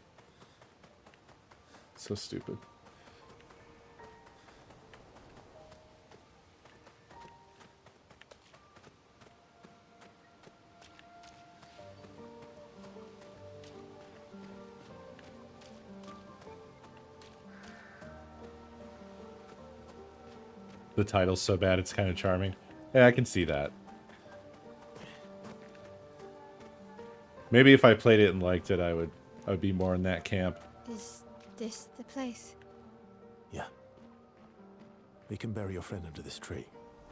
So stupid. The title's so bad it's kind of charming. Yeah, I can see that. Maybe if I played it and liked it, I would be more in that camp. Is this the place? Yeah. We can bury your friend under this tree,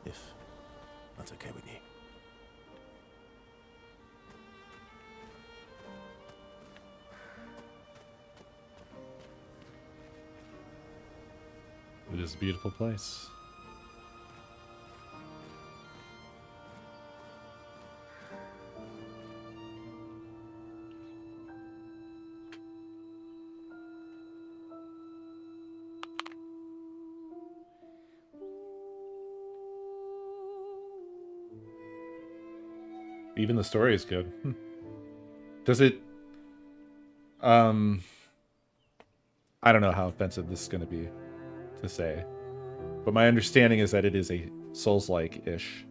if that's okay with you. It is a beautiful place. Even the story is good. Does it... I don't know how offensive this is going to be to say. But my understanding is that it is a Souls-like-ish.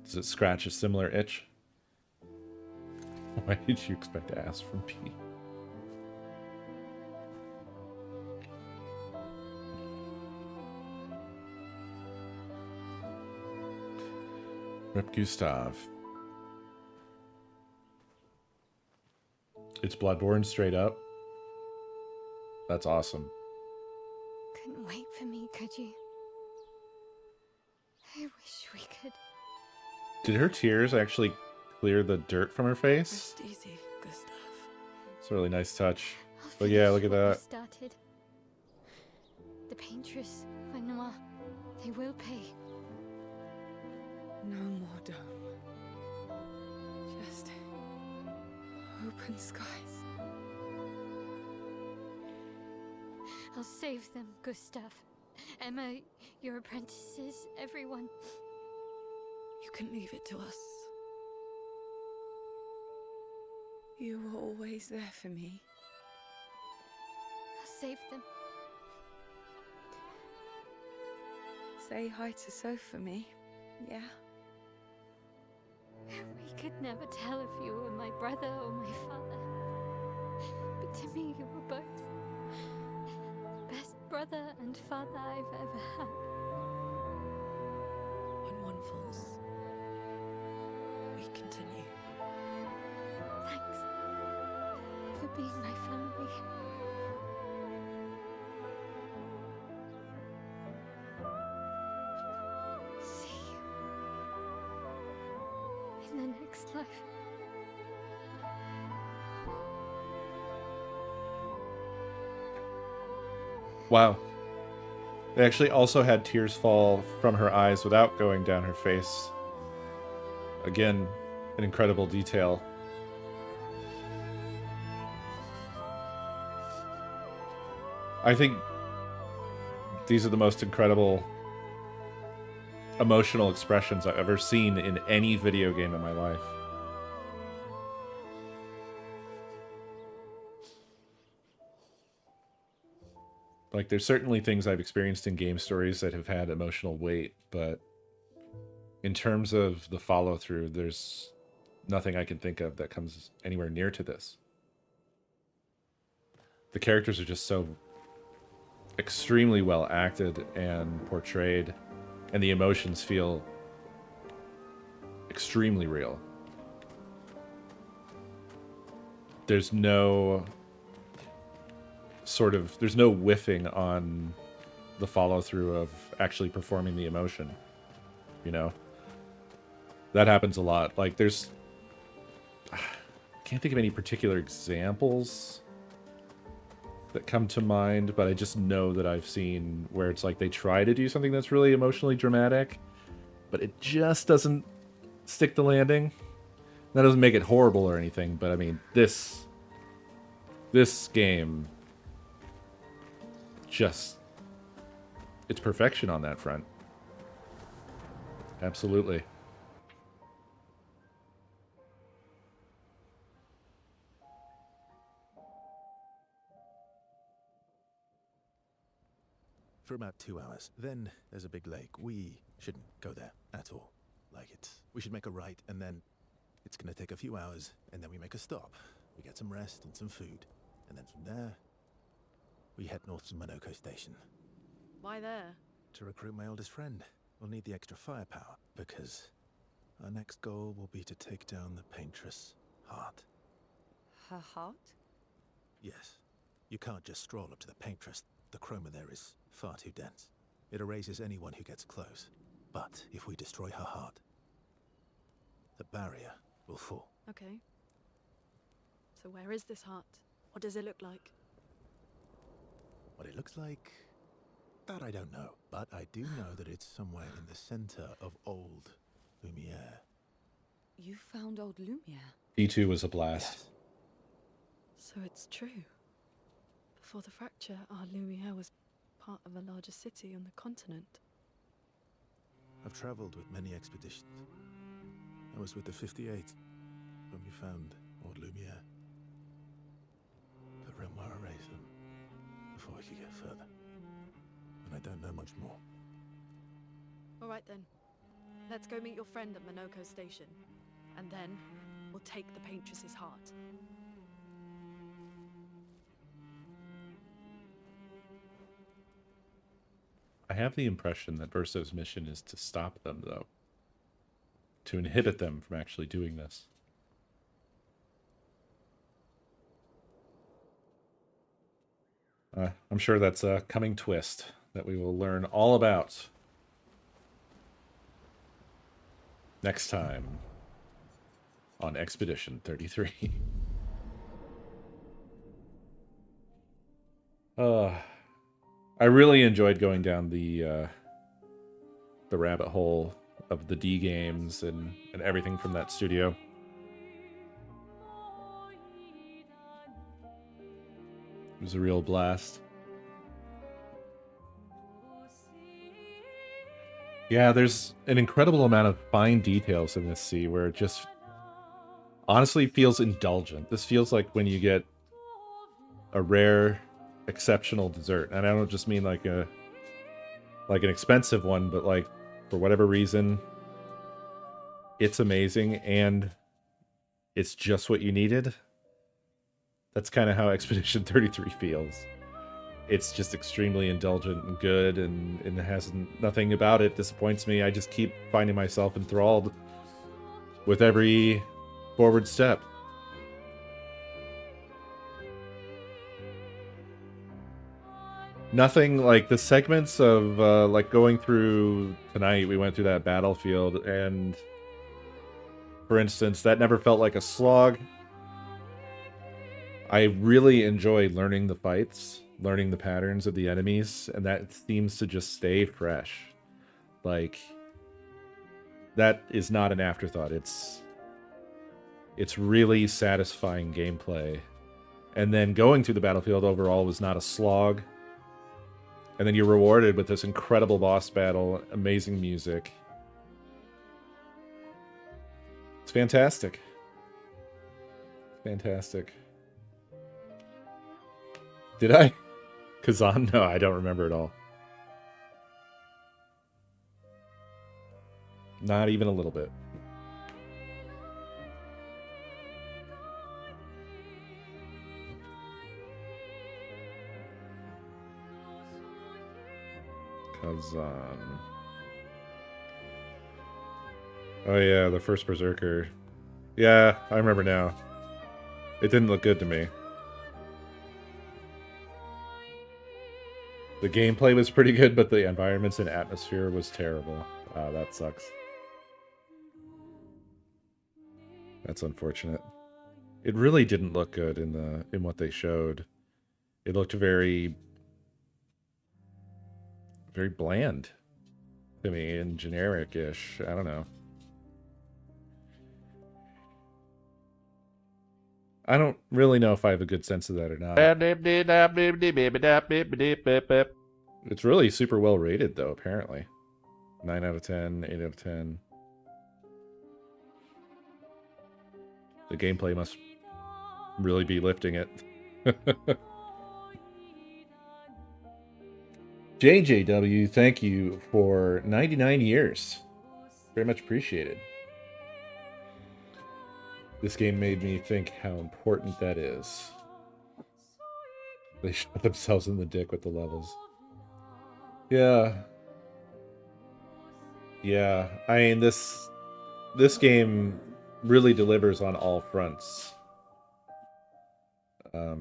Does it scratch a similar itch? Why did you expect ass from P? Rip Gustav. It's Bloodborne straight up. That's awesome. Couldn't wait for me, could you? I wish we could. Did her tears actually clear the dirt from her face? Rest easy, Gustav. It's a really nice touch. I'll But yeah, look finish at what we that. started. The paintress, Renoir, they will pay. No more dome. Just open skies. I'll save them, Gustav. Emma, your apprentices, everyone. You can leave it to us. You were always there for me. I'll save them. Say hi to Soph for me, yeah? We could never tell if you were my brother or my father. But to me, you were both. Best brother and father I've ever had. When one falls, we continue. being my family. See you in the next life. Wow. They actually also had tears fall from her eyes without going down her face. Again, an incredible detail. I think these are the most incredible emotional expressions I've ever seen in any video game in my life. Like, there's certainly things I've experienced in game stories that have had emotional weight, but in terms of the follow-through, there's nothing I can think of that comes anywhere near to this. The characters are just so extremely well acted and portrayed, and the emotions feel extremely real. There's no there's no whiffing on the follow-through of actually performing the emotion, you know? That happens a lot. Like, there's... I can't think of any particular examples that come to mind, but I just know that I've seen where it's like they try to do something that's really emotionally dramatic, but it just doesn't stick the landing. That doesn't make it horrible or anything, but I mean, this game just... it's perfection on that front. Absolutely. For about 2 hours. Then there's a big lake. We shouldn't go there at all. We should make a right, and then it's gonna take a few hours, and then we make a stop. We get some rest and some food, and then from there, we head north to Monoko Station. Why there? To recruit my oldest friend. We'll need the extra firepower, because our next goal will be to take down the Paintress' heart. Her heart? Yes. You can't just stroll up to the Paintress. The chroma there is far too dense. It erases anyone who gets close. But if we destroy her heart, the barrier will fall. Okay. So where is this heart? What does it look like? What it looks like, that I don't know. But I do know that it's somewhere in the center of old Lumiere. You found old Lumiere? E2 was a blast. Yes. So it's true. Before the fracture, our Lumiere was part of a larger city on the continent. I've traveled with many expeditions. I was with the 58th when we found old Lumiere. But Renoir erased them before we could get further. And I don't know much more. All right then. Let's go meet your friend at Monoko Station. And then we'll take the Paintress's heart. I have the impression that Verso's mission is to stop them, though. To inhibit them from actually doing this. I'm sure that's a coming twist that we will learn all about next time on Expedition 33. I really enjoyed going down the rabbit hole of the D games and everything from that studio. It was a real blast. Yeah, there's an incredible amount of fine details in this sea where it just honestly feels indulgent. This feels like when you get a rare, exceptional dessert. And I don't just mean like an expensive one, but like for whatever reason, it's amazing and it's just what you needed. That's kind of how Expedition 33 feels. It's just extremely indulgent and good, and it has nothing about it disappoints me. I just keep finding myself enthralled with every forward step. Nothing like the segments of like going through tonight. We went through that battlefield, and for instance, that never felt like a slog. I really enjoy learning the fights, learning the patterns of the enemies, and that seems to just stay fresh. Like, that is not an afterthought. It's really satisfying gameplay. And then going through the battlefield overall was not a slog. And then you're rewarded with this incredible boss battle, amazing music. It's fantastic. Fantastic. Did I? Kazan? No, I don't remember at all. Not even a little bit. Kazan. Oh yeah, the first Berserker. Yeah, I remember now. It didn't look good to me. The gameplay was pretty good, but the environments and atmosphere was terrible. That sucks. That's unfortunate. It really didn't look good in what they showed. It looked very bland to me and generic-ish. I don't know. I don't really know if I have a good sense of that or not. It's really super well rated, though, apparently. 9 out of 10, 8 out of 10. The gameplay must really be lifting it. JJW, thank you for 99 years. Very much appreciated. This game made me think how important that is. They shot themselves in the dick with the levels. Yeah. Yeah. I mean, this game really delivers on all fronts. I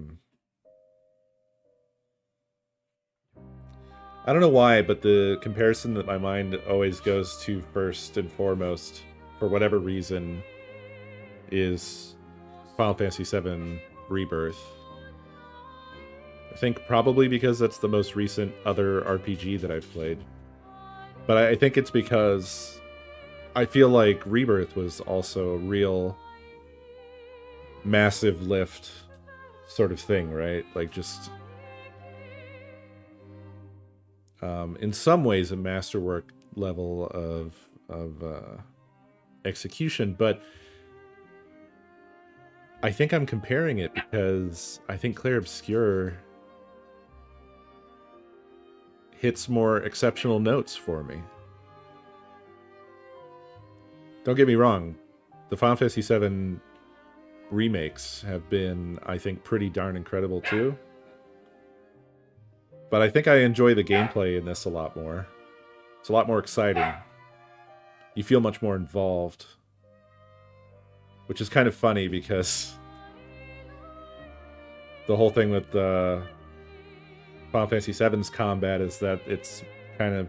don't know why, but the comparison that my mind always goes to first and foremost, for whatever reason, is Final Fantasy VII Rebirth. I think probably because that's the most recent other RPG that I've played. But I think it's because I feel like Rebirth was also a real massive lift sort of thing, right? Like just in some ways a masterwork level of execution, but I think I'm comparing it because I think Clair Obscur hits more exceptional notes for me. Don't get me wrong, the Final Fantasy VII remakes have been, I think, pretty darn incredible too. But I think I enjoy the gameplay in this a lot more. It's a lot more exciting. You feel much more involved. Which is kind of funny because the whole thing with Final Fantasy VII's combat is that it's kind of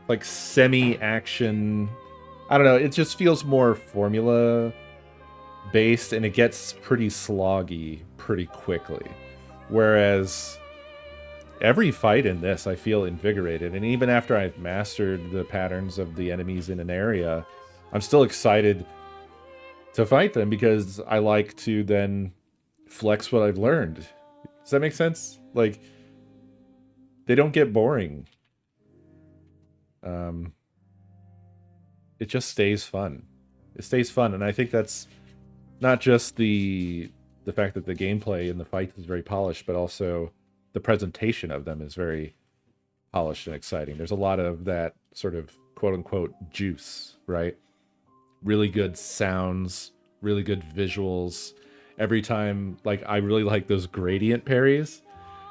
like semi-action. I don't know, it just feels more formula-based and it gets pretty sloggy pretty quickly. Whereas every fight in this, I feel invigorated. And even after I've mastered the patterns of the enemies in an area, I'm still excited to fight them because I like to then flex what I've learned. Does that make sense? Like, they don't get boring. It just stays fun. It stays fun, and I think that's not just the fact that the gameplay in the fight is very polished, but also the presentation of them is very polished and exciting. There's a lot of that sort of quote-unquote juice, right? Really good sounds, really good visuals. Every time, like, I really like those gradient parries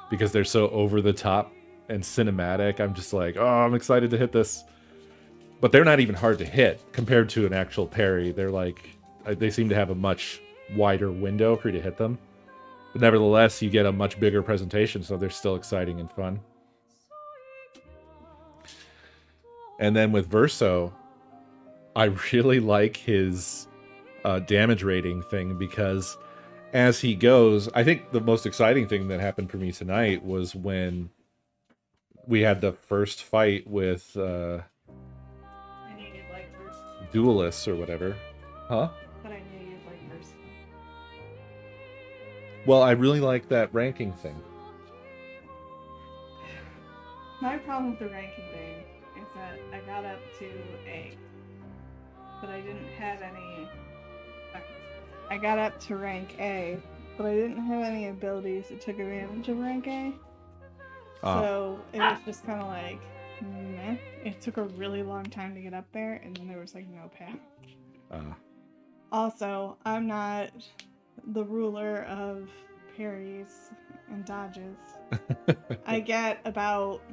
because they're so over the top and cinematic. I'm just like, oh, I'm excited to hit this. But they're not even hard to hit compared to an actual parry. They're like, they seem to have a much wider window for you to hit them. But nevertheless, you get a much bigger presentation, so they're still exciting and fun. And then with Verso, I really like his damage rating thing, because as he goes, I think the most exciting thing that happened for me tonight was when we had the first fight with duelists or whatever. Huh? But I knew you'd like Verso. Well, I really like that ranking thing. My problem with the ranking thing is that I got up to A, but I didn't have any. I got up to rank A, but I didn't have any abilities that took advantage of rank A. So it was just kind of like, meh. It took a really long time to get up there, and then there was like no path. Also, I'm not the ruler of parries and dodges. I get about.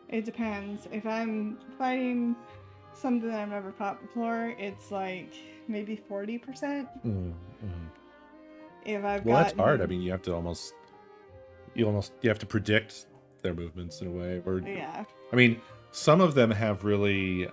It depends. If I'm fighting something that I've never fought before, it's like maybe 40%. If I've Well, that's hard. I mean, you have to predict their movements in a way. Or yeah. I mean, some of them have really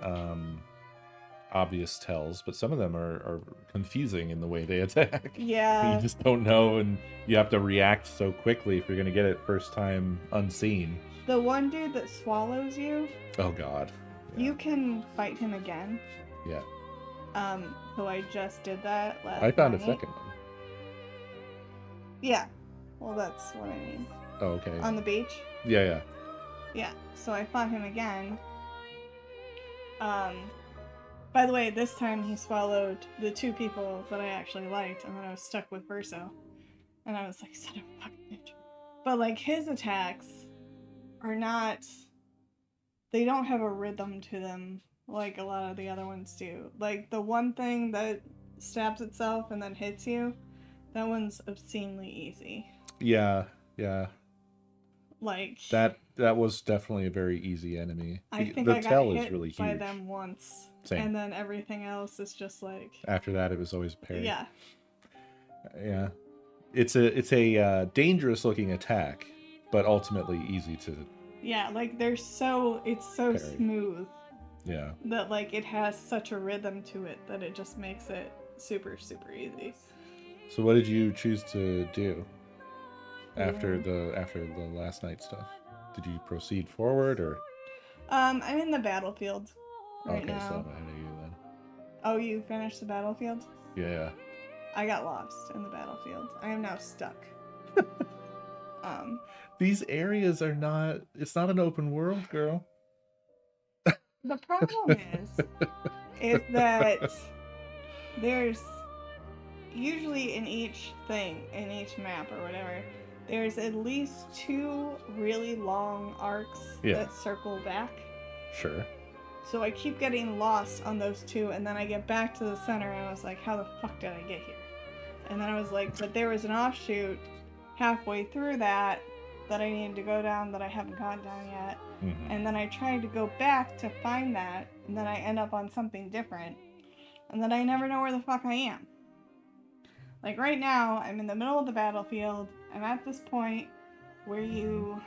obvious tells, but some of them are confusing in the way they attack. Yeah. You just don't know, and you have to react so quickly if you're going to get it first time unseen. The one dude that swallows you. Oh God. Yeah. You can fight him again. Yeah. So I just did that last I found night. a second one. Yeah. Well, that's what I mean. Oh, okay. On the beach? Yeah. Yeah. So I fought him again. By the way, this time he swallowed the two people that I actually liked, and then I was stuck with Verso. And I was like, son of a fucking bitch. But, like, his attacks are not... They don't have a rhythm to them like a lot of the other ones do. Like, the one thing that stabs itself and then hits you, that one's obscenely easy. Yeah. Like... That was definitely a very easy enemy. I think the I got tell hit is really huge. by them once. Same. And then everything else is just like... After that, it was always parry. Yeah. Yeah. It's a dangerous looking attack, but ultimately easy to... Yeah, like it's so parry. Smooth. Yeah. That like it has such a rhythm to it that it just makes it super, super easy. So what did you choose to do after the last night stuff? Did you proceed forward or? I'm in the battlefield right now. Okay, so I'm ahead of you then. Oh, you finished the battlefield? Yeah. I got lost in the battlefield. I am now stuck. These areas are not... It's not an open world, girl. The problem is that there's usually in each map or whatever, there's at least 2 really long arcs that circle back. Sure. So I keep getting lost on those 2, and then I get back to the center, and I was like, how the fuck did I get here? And then I was like, but there was an offshoot halfway through that I needed to go down that I haven't gone down yet. Mm-hmm. And then I tried to go back to find that, and then I end up on something different. And then I never know where the fuck I am. Like right now, I'm in the middle of the battlefield. I'm at this point where you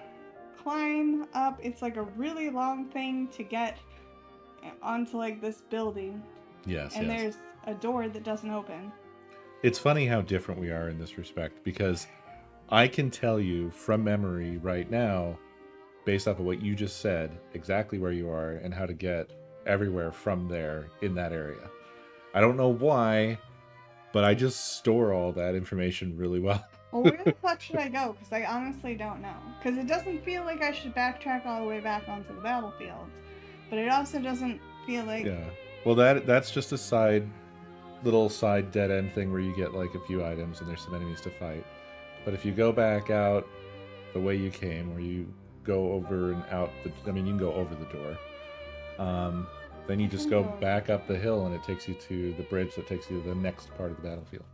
climb up. It's like a really long thing to get onto like this building. Yes. And there's a door that doesn't open. It's funny how different we are in this respect, because I can tell you from memory right now, based off of what you just said, exactly where you are and how to get everywhere from there in that area. I don't know why, but I just store all that information really well. Well, where the fuck should I go? Because I honestly don't know. Because it doesn't feel like I should backtrack all the way back onto the battlefield. But it also doesn't feel like... Yeah. Well, that's just a little side dead end thing where you get like a few items and there's some enemies to fight. But if you go back out the way you came, where you go over and out, you can go over the door. Then you just go back up the hill and it takes you to the bridge that takes you to the next part of the battlefield.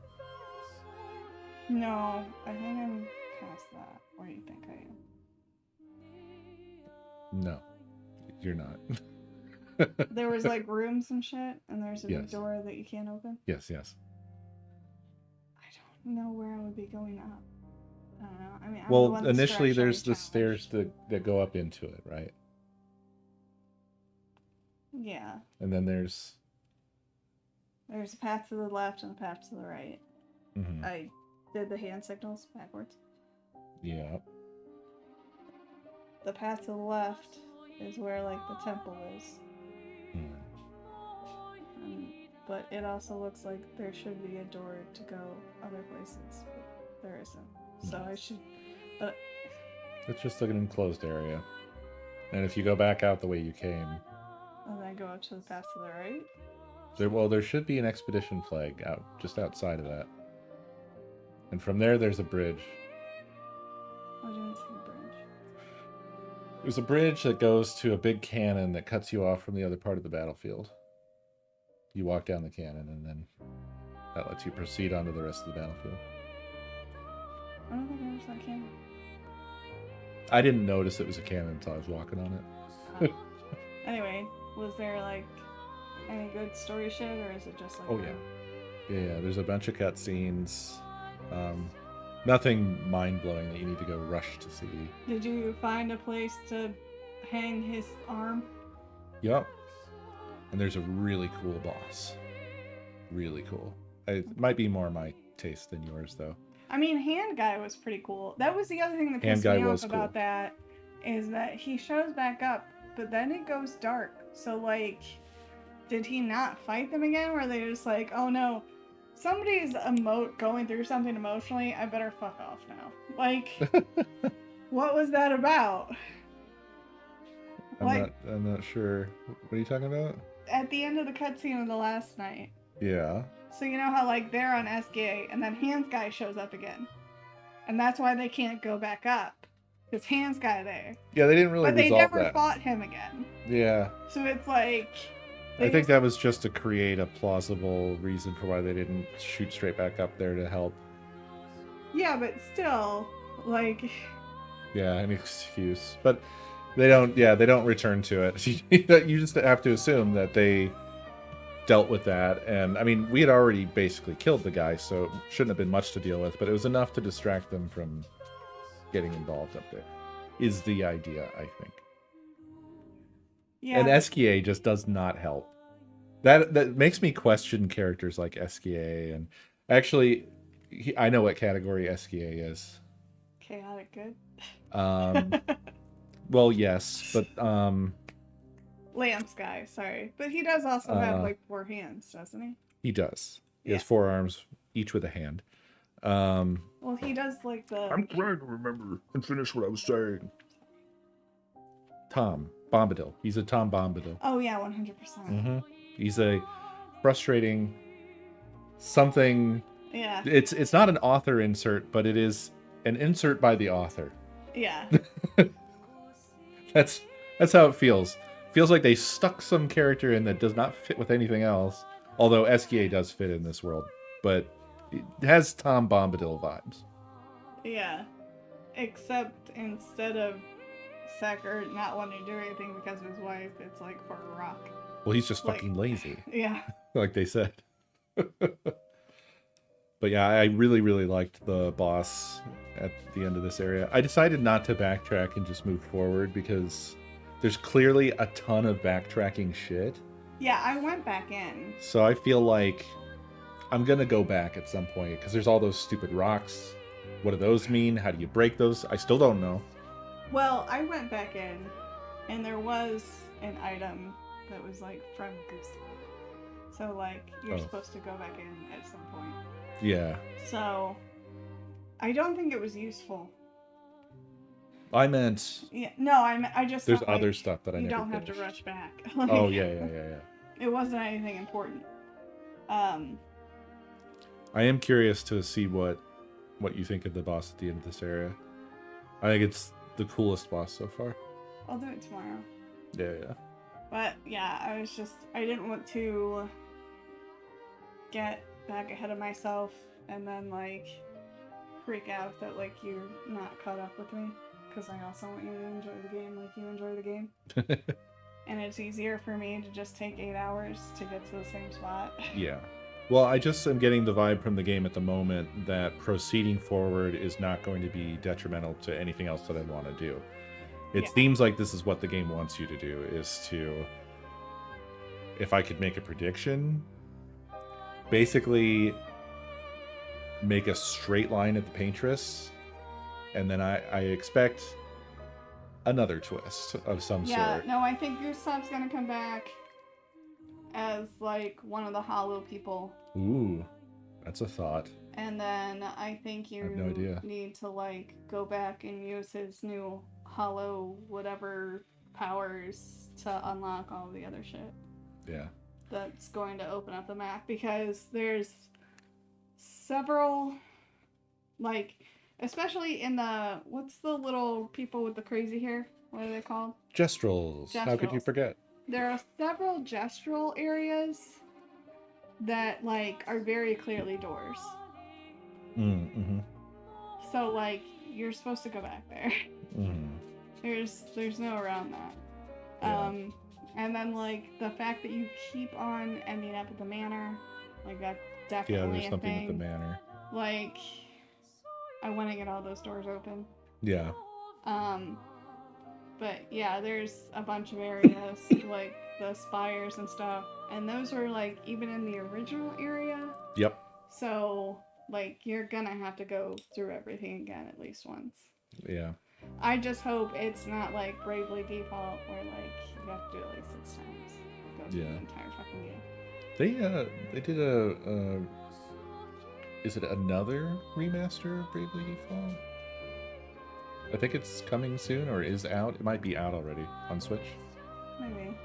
No, I think I'm past that. Where do you think I am? No, you're not. There was like rooms and shit, and there's a big door that you can't open? Yes. I don't know where I would be going up. I don't know. I mean, I'm the Well, one that's initially there's the directionally stairs that go up into it, right? challenged. Yeah. And then there's There's a path to the left and a path to the right. Mhm. I did the hand signals backwards. Yeah. The path to the left is where like the temple is. But it also looks like there should be a door to go other places, but there isn't. So I should. But It's just like an enclosed area. And if you go back out the way you came, and then go up to the path to the right. there should be an expedition flag out just outside of that. And from there's a bridge. I didn't see a bridge. There's a bridge that goes to a big cannon that cuts you off from the other part of the battlefield. You walk down the cannon, and then that lets you proceed onto the rest of the battlefield. I don't think there was that cannon. I didn't notice it was a cannon until I was walking on it. Anyway, was there like any good story shit, or is it just like? Oh yeah. There's a bunch of cutscenes. Nothing mind-blowing that you need to go rush to see. Did you find a place to hang his arm? Yup. And there's a really cool boss. Really cool. It might be more my taste than yours, though. I mean, Hand Guy was pretty cool. That was the other thing that pissed me off about that, is that he shows back up, but then it goes dark. So, like, did he not fight them again? Were they just like, oh no, somebody's going through something emotionally, I better fuck off now. Like, what was that about? I'm not sure. What are you talking about? At the end of the cutscene of the last night. Yeah. So you know how like they're on SGA and then Hands Guy shows up again. And that's why they can't go back up. Because Hands Guy there. Yeah, they didn't really resolve that. But they never fought him again. Yeah. So it's like... I think that was just to create a plausible reason for why they didn't shoot straight back up there to help. Yeah, but still, like... Yeah, an excuse. But they don't return to it. You just have to assume that they dealt with that. And, I mean, we had already basically killed the guy, so it shouldn't have been much to deal with. But it was enough to distract them from getting involved up there, is the idea, I think. Yeah. And SGA just does not help. That makes me question characters like SGA. And actually, I know what category SGA is. Chaotic good? Well, yes, but... Lance guy, sorry. But he does also have, like, 4 hands, doesn't he? He does. He has 4 arms, each with a hand. Well, he does, like, the... I'm trying to remember and finish what I was saying. Tom Bombadil. He's a Tom Bombadil. Oh, yeah, 100%. Mm-hmm. He's a frustrating something... Yeah. It's not an author insert, but it is an insert by the author. Yeah. That's how it feels. Feels like they stuck some character in that does not fit with anything else. Although SGA does fit in this world, but it has Tom Bombadil vibes. Yeah. Except instead of Sacker not wanting to do anything because of his wife, it's like for a rock. Well, he's just fucking lazy. Yeah. Like they said. But yeah, I really, really liked the boss at the end of this area. I decided not to backtrack and just move forward because there's clearly a ton of backtracking shit. Yeah, I went back in. So I feel like I'm going to go back at some point because there's all those stupid rocks. What do those mean? How do you break those? I still don't know. Well, I went back in and there was an item that was like from Coestar. So like you're supposed to go back in at some point. Yeah. So I don't think it was useful. I meant... Yeah, no, I just... There's like, other stuff that I never You don't have finished. to rush back. Like, oh, yeah. It wasn't anything important. I am curious to see what you think of the boss at the end of this area. I think it's the coolest boss so far. I'll do it tomorrow. Yeah. But, yeah, I didn't want to get back ahead of myself and then, like, freak out that, like, you're not caught up with me. Because I also want you to enjoy the game like you enjoy the game. And it's easier for me to just take 8 hours to get to the same spot. Yeah. Well, I just am getting the vibe from the game at the moment that proceeding forward is not going to be detrimental to anything else that I want to do. It seems like this is what the game wants you to do, is to, if I could make a prediction, basically make a straight line at the paintress, and then I expect another twist of some sort. No, I think Gustav's gonna come back as like one of the hollow people. Ooh, that's a thought. And then I think you I have no idea. need to like go back and use his new hollow whatever powers to unlock all the other shit. Yeah. That's going to open up the map, because there's several, like, especially in the, what's the little people with the crazy hair? What are they called? Gestrels. How could you Gestrels. forget? There are several gestural areas that, like, are very clearly doors. Mm-hmm. So, like, you're supposed to go back there. Mm. There's no around that. Yeah. And then, like, the fact that you keep on ending up at the manor, like, that's Yeah, definitely there's a something thing. with the manor. Like, I want to get all those doors open. Yeah. But yeah, there's a bunch of areas, like the spires and stuff, and those were, like, even in the original area. Yep. So, like, you're gonna have to go through everything again at least once. Yeah. I just hope it's not like Bravely Default, where, like, you have to do it like 6 times. Go through the entire fucking game. They did a is it another remaster of Bravely Default? I think it's coming soon, or is out. It might be out already on Switch. Maybe.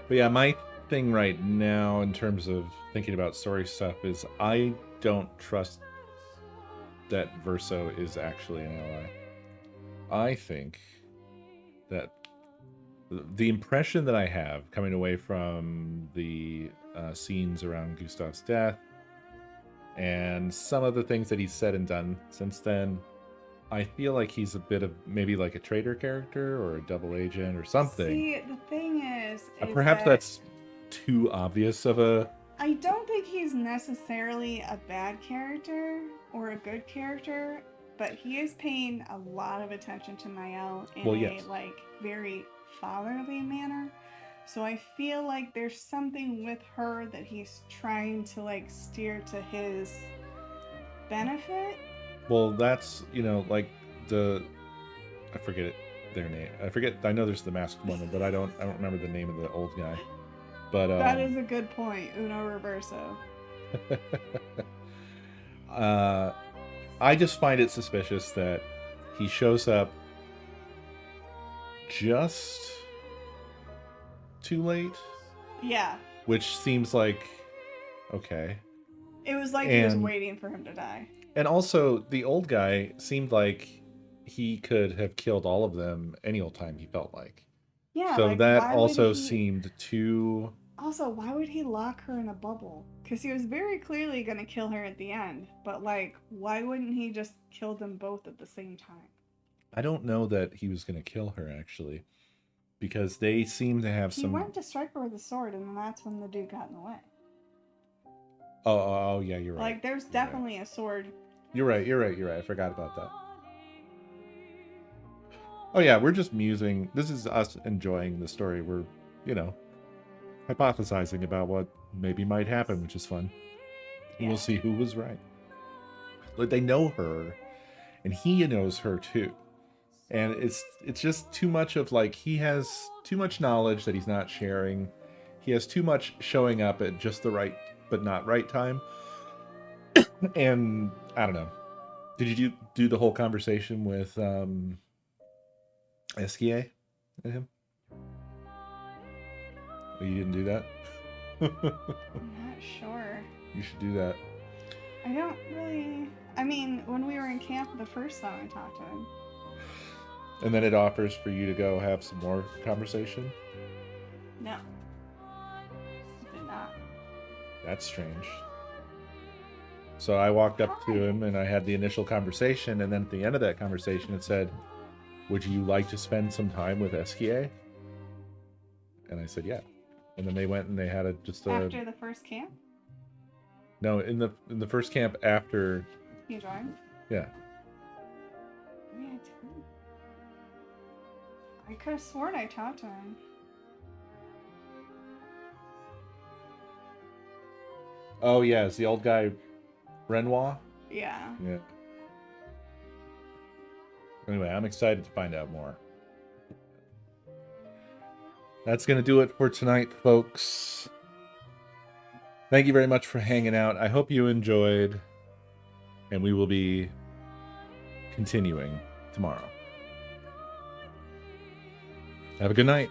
But yeah, my thing right now in terms of thinking about story stuff is I don't trust that Verso is actually an ally. I think that the impression that I have coming away from the scenes around Gustav's death and some of the things that he's said and done since then, I feel like he's a bit of maybe like a traitor character or a double agent or something. See, the thing is Perhaps that's too obvious of a... I don't think he's necessarily a bad character or a good character, but he is paying a lot of attention to Niall in a like very fatherly manner. So I feel like there's something with her that he's trying to like steer to his benefit. Well, that's, you know, like I forget their name. I know there's the masked woman, but I don't remember the name of the old guy. But that is a good point, Uno Reverso. I just find it suspicious that he shows up just too late. Yeah. Which seems like okay. It was like he was waiting for him to die. And also, the old guy seemed like he could have killed all of them any old time he felt like. Yeah. So like, that also seemed too... Also, why would he lock her in a bubble? Because he was very clearly going to kill her at the end. But, like, why wouldn't he just kill them both at the same time? I don't know that he was going to kill her, actually. Because they seem to have some... He went to strike her with a sword, and then that's when the dude got in the way. Oh, yeah, you're right. Like, there's definitely a sword. You're right. I forgot about that. Oh, yeah, we're just musing. This is us enjoying the story. We're, you know, hypothesizing about what maybe might happen, which is fun. Yeah. We'll see who was right. Like, they know her, and he knows her, too. And it's just too much of, like, he has too much knowledge that he's not sharing. He has too much showing up at just the right but not right time. And I don't know. Did you do the whole conversation with Esquier and him? Oh, you didn't do that? I'm not sure. You should do that. I don't really... I mean, when we were in camp the first time I talked to him. And then it offers for you to go have some more conversation? No. Did not. That's strange. So I walked up to him and I had the initial conversation, and then at the end of that conversation it said, "Would you like to spend some time with Esquier?" And I said, yeah. And then they went and they had after the first camp? No, in the first camp after. You joined? Yeah. Maybe I didn't. I could have sworn I talked to him. Oh yeah, it's the old guy, Renoir. Yeah. Yeah. Anyway, I'm excited to find out more. That's going to do it for tonight, folks. Thank you very much for hanging out. I hope you enjoyed. And we will be continuing tomorrow. Have a good night.